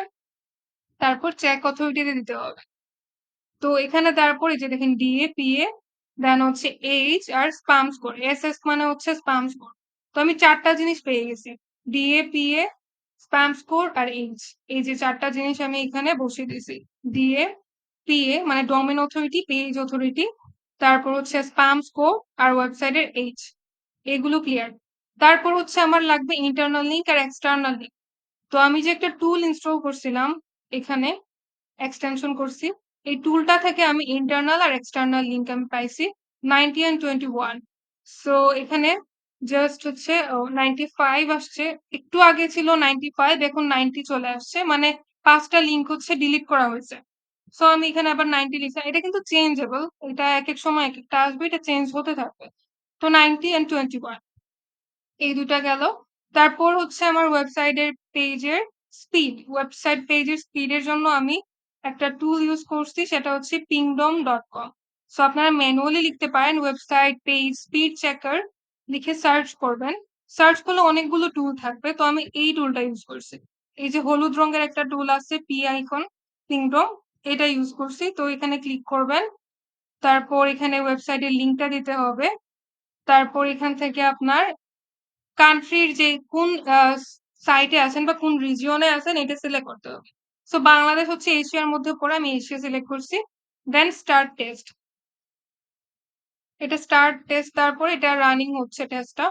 তারপর চেক অথরিটিতে দিতে হবে। তো এখানে তারপরে যে দেখেন ডিএ পিএ, দেন হচ্ছে H R sperm score, SS মানে হচ্ছে স্পাম স্কোর। তো আমি 4টা জিনিস পেয়ে গেছি, ডিএ পিএ, স্পাম স্কোর আর এইচ। এই যে 4টা জিনিস আমি এখানে বসিয়ে দিয়েছি। ডিএ পিএ মানে ডোমেইন অথরিটি, পেজ অথরিটি, তারপর হচ্ছে স্পাম স্কোর আর ওয়েবসাইটের এইচ, এগুলো ক্লিয়ার। তারপর হচ্ছে আমার লাগবে ইন্টারনাল লিঙ্ক আর এক্সটার্নাল লিঙ্ক। তো আমি যে একটা টুল ইনস্টল করছিলাম, এখানে এক্সটেনশন করছি, এই টুলটা থেকে আমি ইন্টারনাল আর এক্সটার্নাল লিঙ্ক আমি পাইছি 90 and 21। সো এখানে জাস্ট হচ্ছে 95 আসছে, একটু আগে ছিল 95, এখন 90 চলে আসছে, মানে 5টা লিঙ্ক হচ্ছে ডিলিট করা হয়েছে। সো আমি এখানে আবার 90 লিখছি। এটা কিন্তু চেঞ্জেবল, এটা এক এক সময় এক একটা আসবে, এটা চেঞ্জ হতে থাকবে। তো 90 and 21 এই দুটা গেল। তারপর হচ্ছে আমার ওয়েবসাইট পেজের স্পিডের জন্য আমি একটা টুল ইউজ করছি, সেটা হচ্ছে pingdom.com। সো আপনারা ম্যানুয়ালি লিখতে পারেন ওয়েবসাইট পেজ স্পিড চেকার, লিখে সার্চ করবেন। সার্চ করলে অনেকগুলো টুল থাকবে, তো আমি এই টুলটা ইউজ করছি। এই যে হলুদ রঙের একটা টুল আছে পি আইকন, পিংডম, এটা ইউজ করছি। তো এখানে ক্লিক করবেন, তারপর এখানে ওয়েবসাইটের লিঙ্কটা দিতে হবে। তারপর এখান থেকে আপনার কান্ট্রির যে কোন সাইটে আছেন বা কোন রিজিয়নে আছেন এটা সিলেক্ট করতে হবে। সো বাংলাদেশ হচ্ছে এশিয়ার মধ্যে পড়ে, আমি এশিয়া সিলেক্ট করছি। দেন স্টার্ট টেস্ট, এটা স্টার্ট টেস্ট, তারপর এটা রানিং হচ্ছে টেস্টটা।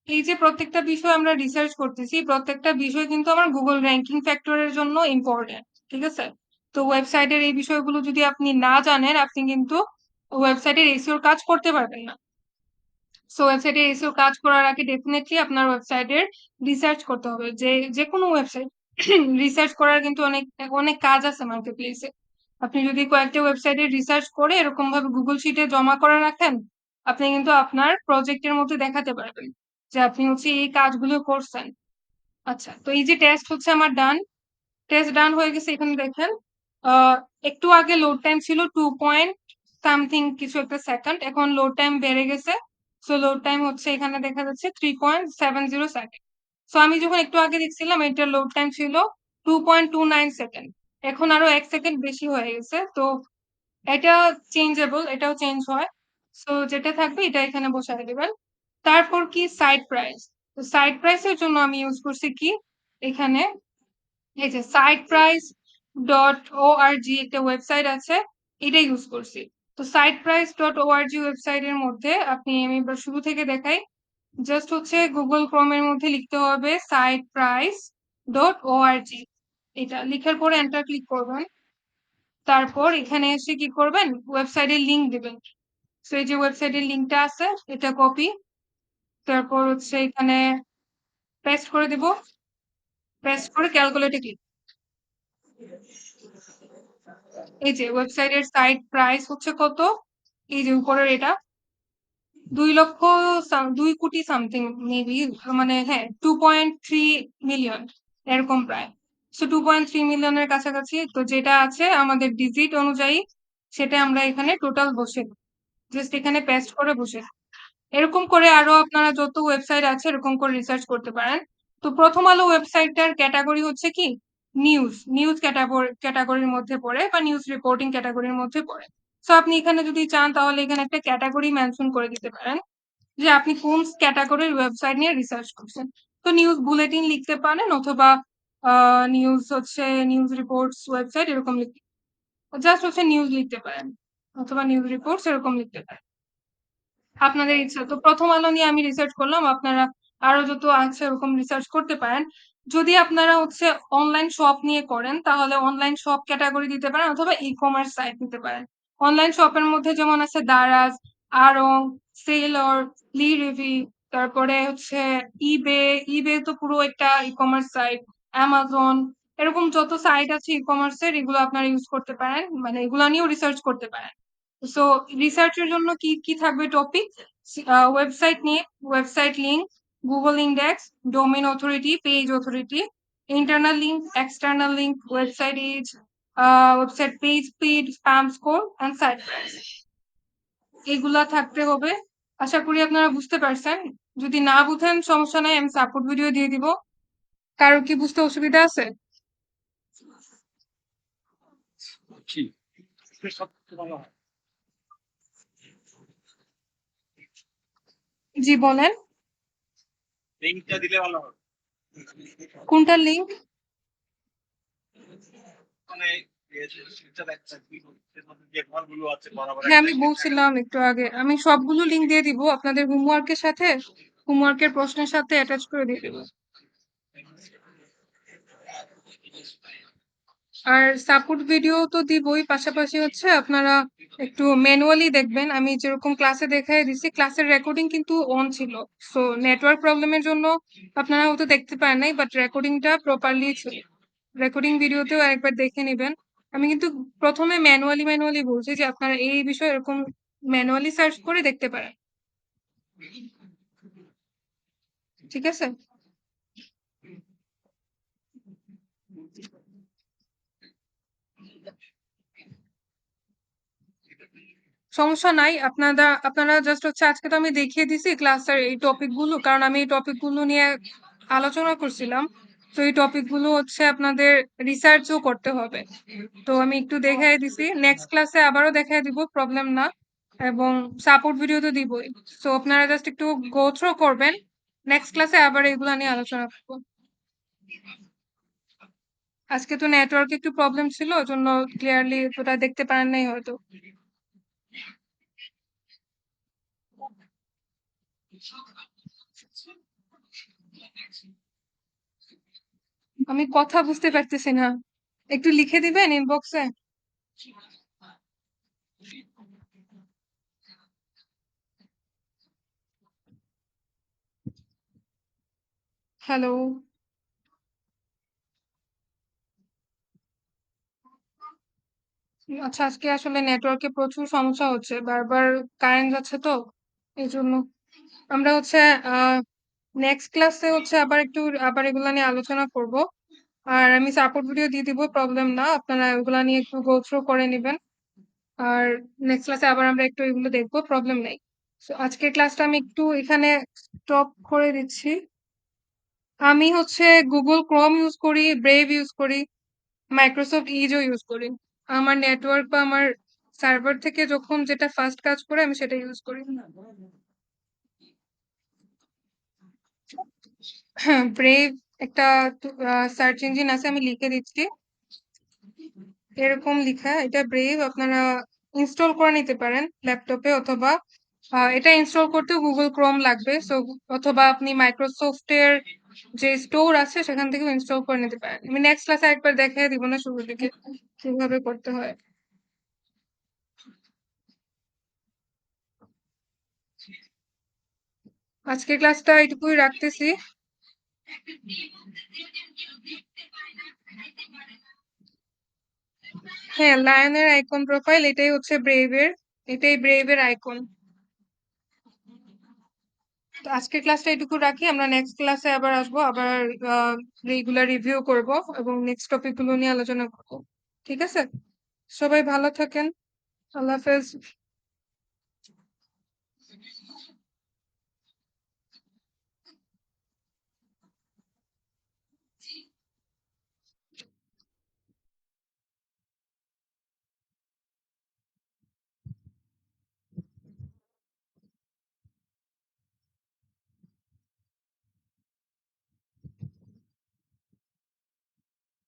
এই যে প্রত্যেকটা বিষয় আমরা রিসার্চ করতেছি, প্রত্যেকটা বিষয় কিন্তু আমার গুগল র্যাঙ্কিং ফ্যাক্টরের জন্য ইম্পর্টেন্ট, ঠিক আছে? তো ওয়েবসাইটের এই বিষয়গুলো যদি আপনি না জানেন, আপনি কিন্তু ওয়েবসাইটের এসইওর কাজ করতে পারবেন না। সো ওয়েবসাইটে এসইও কাজ করার আগে ডেফিনেটলি আপনার ওয়েবসাইটের রিসার্চ করতে হবে। যে কোনো ওয়েবসাইট রিসার্চ করার কিন্তু অনেক অনেক কাজ আছে মার্কেট প্লেসে। আপনি যদি কয়েকটা ওয়েবসাইটে রিসার্চ করে এরকম ভাবে গুগল শিটে জমা করে রাখেন, আপনি কিন্তু আপনার প্রজেক্টের মধ্যে দেখাতে পারবেন যে আপনি হচ্ছে এই কাজগুলো করছেন। আচ্ছা, তো এই যে টেস্ট হচ্ছে আমার ডান, টেস্ট ডান হয়ে গেছে। এখানে দেখেন আহ একটু আগে লোড টাইম ছিল 2 পয়েন্ট সামথিং কিছু একটা সেকেন্ড, এখন লোড টাইম বেড়ে গেছে। সো লোড টাইম হচ্ছে এখানে দেখা যাচ্ছে 3.70 সেকেন্ড। সো আমি যখন একটু আগে দেখছিলাম এটার লোড টাইম ছিল 2.29 সেকেন্ড, এখন আরো 1 সেকেন্ড বেশি হয়ে গেছে। তো এটা চেঞ্জেবল, এটাও চেঞ্জ হয়। সো যেটা থাকবে এটা এখানে বসায় দিবেন। তারপর কি সাইট প্রাইস। তো সাইট প্রাইস এর জন্য আমি ইউজ করছি কি এখানে এই যে siteprice.org একটা ওয়েবসাইট আছে, এটা ইউজ করছি। তো siteprice.org ওয়েবসাইটের মধ্যে আমি এবার শুরু থেকে দেখাই। জাস্ট হচ্ছে গুগল ক্রোম এর মধ্যে লিখতে হবে siteprice.org। এটা লিখার পরে এন্টার ক্লিক করবেন। তারপর এখানে এসে কি করবেন, ওয়েবসাইটের লিংক দিবেন। সো এই যে ওয়েবসাইটের লিংকটা আছে এটা কপি, তারপর হচ্ছে এখানে পেস্ট করে দিব, পেস্ট করে ক্যালকুলেটে ক্লিক। এই যে ওয়েবসাইটের সাইট প্রাইস হচ্ছে কত, এই যে উপরের এটা 2 কোটি সামথিং মেবি, মানে হ্যাঁ 2.3 মিলিয়ন এরকম প্রায়। সো 2.3 মিলিয়নের কাছাকাছি। তো যেটা আছে আমাদের ডিজিট অনুযায়ী সেটা আমরা এখানে টোটাল বসে জাস্ট এখানে পেস্ট করে বসে। এরকম করে আরো আপনারা যত ওয়েবসাইট আছে এরকম করে রিসার্চ করতে পারেন। তো প্রথম আলো ওয়েবসাইটটার ক্যাটাগরি হচ্ছে কি নিউজ, নিউজ ক্যাটাগরির মধ্যে পড়ে বা নিউজ রিপোর্টিং ক্যাটাগরির মধ্যে পড়ে। সো আপনি এখানে যদি চান তাহলে এখানে একটা ক্যাটাগরি মেনশন করে দিতে পারেন যে আপনি কোন ক্যাটাগরির ওয়েবসাইট নিয়ে রিসার্চ করছেন। তো নিউজ বুলেটিন লিখতে পারেন অথবা নিউজ হচ্ছে নিউজ রিপোর্টস ওয়েবসাইট এরকম লিখতে, জাস্ট হচ্ছে নিউজ লিখতে পারেন অথবা নিউজ রিপোর্টস এরকম লিখতে পারেন, আপনাদের ইচ্ছা। তো প্রথম আলো নিয়ে আমি রিসার্চ করলাম, আপনারা আরো যত আছে ওরকম রিসার্চ করতে পারেন। যদি আপনারা হচ্ছে অনলাইন শপ নিয়ে করেন তাহলে অনলাইন শপ ক্যাটাগরি দিতে পারেন অথবা ই কমার্স সাইট দিতে পারেন। অনলাইন শপের মধ্যে যেমন আছে দারাজ, আড়ং, সেলর, লি রিভি, তারপরে হচ্ছে ইবে, ইবে তো পুরো একটা ই কমার্স সাইট, অ্যামাজন, এরকম যত সাইট আছে ই কমার্সের এগুলো আপনারা ইউজ করতে পারেন, মানে এগুলো নিয়েও রিসার্চ করতে পারেন। সো রিসার্চের জন্য কি কি থাকবে টপিক, ওয়েবসাইট নিয়ে, website link, Google index, domain authority, page authority, internal link, external link, website age, website page speed, spam score and site price, এগুলা থাকতে হবে। আশা করি আপনারা বুঝতে পারছেন। যদি না বুঝেন সমস্যা নাই, আমি সাপোর্ট ভিডিও দিয়ে দিব। কারো কি বুঝতে অসুবিধা আছে? জি, সবচেয়ে ভালো হয়। জি বলেন, লিঙ্কটা দিলে ভালো হবে। কোনটা লিঙ্ক? মানে সেটা দেখছেন যে ঘরগুলো আছে বরাবর হ্যাঁ একটা আমি বলছিলাম একটু আগে, আমি সবগুলো লিঙ্ক দিয়ে দিব আপনাদের হোমওয়ার্কের সাথে, হোমওয়ার্কের প্রশ্নের সাথে অ্যাটাচ করে দিয়ে দেবো। আর সাপোর্ট ভিডিও তো দিবই, পাশাপাশি হচ্ছে আপনারা একটু ম্যানুয়ালি দেখবেন। আমি যেরকম ক্লাসে দেখাই দিছি ক্লাসের রেকর্ডিং কিন্তু অন ছিল, সো নেটওয়ার্ক প্রবলেমের জন্য আপনারা হয়তো দেখতে পারেন নাই, বাট রেকর্ডিংটা প্রপারলি ছিল। রেকর্ডিং ভিডিওতেও একবার দেখে নেবেন। আমি কিন্তু প্রথমে ম্যানুয়ালি বলছি যে আপনারা এই বিষয়ে এরকম ম্যানুয়ালি সার্চ করে দেখতে পারেন, ঠিক আছে? সমস্যা নাই, আপনারা জাস্ট হচ্ছে আজকে তো আমি দেখিয়ে দিছি ক্লাসের এই টপিক গুলো, কারণ আমি এই টপিক গুলো নিয়ে আলোচনা করছিলাম। তো এই টপিক গুলো হচ্ছে আপনাদের রিসার্চও করতে হবে। তো আমি একটু দেখাই দিছি, নেক্সট ক্লাসে আবারও দেখাই দিব, প্রবলেম না। এবং সাপোর্ট ভিডিও তো দিবই। সো আপনারা জাস্ট একটু গো থ্রু করবেন, নেক্সট ক্লাসে আবার এগুলা নিয়ে আলোচনা করবো। আজকে তো নেটওয়ার্ক একটু প্রবলেম ছিল, জন্য ক্লিয়ারলি ওটা দেখতে পারেন নাই হয়তো। আমি কথা বুঝতে পারতেছি না, একটু লিখে দিবেন ইনবক্সে। হ্যালো, আচ্ছা আজকে আসলে নেটওয়ার্কে প্রচুর সমস্যা হচ্ছে, বারবার কারেন্ট যাচ্ছে তো এই জন্য। আমরা হচ্ছে নেক্সট ক্লাসে হচ্ছে আবার এগুলা নিয়ে আলোচনা করব। আর আমি সাপোর্ট ভিডিও দিয়ে দিব, প্রবলেম না, আপনারা ওগুলা নিয়ে একটু গো থ্রু করে নেবেন। আর নেক্সট ক্লাসে আবার আমরা একটু এগুলো দেখবো, প্রবলেম নেই। তো আজকের ক্লাসটা আমি একটু এখানে স্টপ করে দিচ্ছি। আমি হচ্ছে গুগল ক্রোম ইউজ করি, ব্রেভ ইউজ করি, মাইক্রোসফট ইজও ইউজ করি। আমার নেটওয়ার্ক বা আমার সার্ভার থেকে যখন যেটা ফার্স্ট কাজ করে আমি সেটা ইউজ করি। হ্যাঁ, ব্রেভ একটা সার্চ ইঞ্জিন আছে, আমি লিখে দিচ্ছি। এরকম লিখা, এটা ব্রেভ আপনারা ইনস্টল করে নিতে পারেন ল্যাপটপে, অথবা এটা ইনস্টল করতে গুগল ক্রোম লাগবে, সো অথবা আপনি মাইক্রোসফটের যে স্টোর আছে সেখান থেকে ইনস্টল করে নিতে পারেন। আমি নেক্সট ক্লাসে একবার দেখিয়ে দিব না শুরু থেকে কিভাবে করতে হয়। আজকে ক্লাসটা এইটুকুই রাখতেছি। হ্যাঁ, লায়নের আইকন প্রোফাইল এটাই হচ্ছে ব্রেভের, এটাই ব্রেভের আইকন। তো আজকের ক্লাসটা এটুকু রাখি, আমরা নেক্সট ক্লাসে আবার আসবো, আবার রেগুলার রিভিউ করব এবং নেক্সট টপিক গুলো নিয়ে আলোচনা করব। ঠিক আছে, সবাই ভালো থাকেন, আল্লাহ হাফেজ।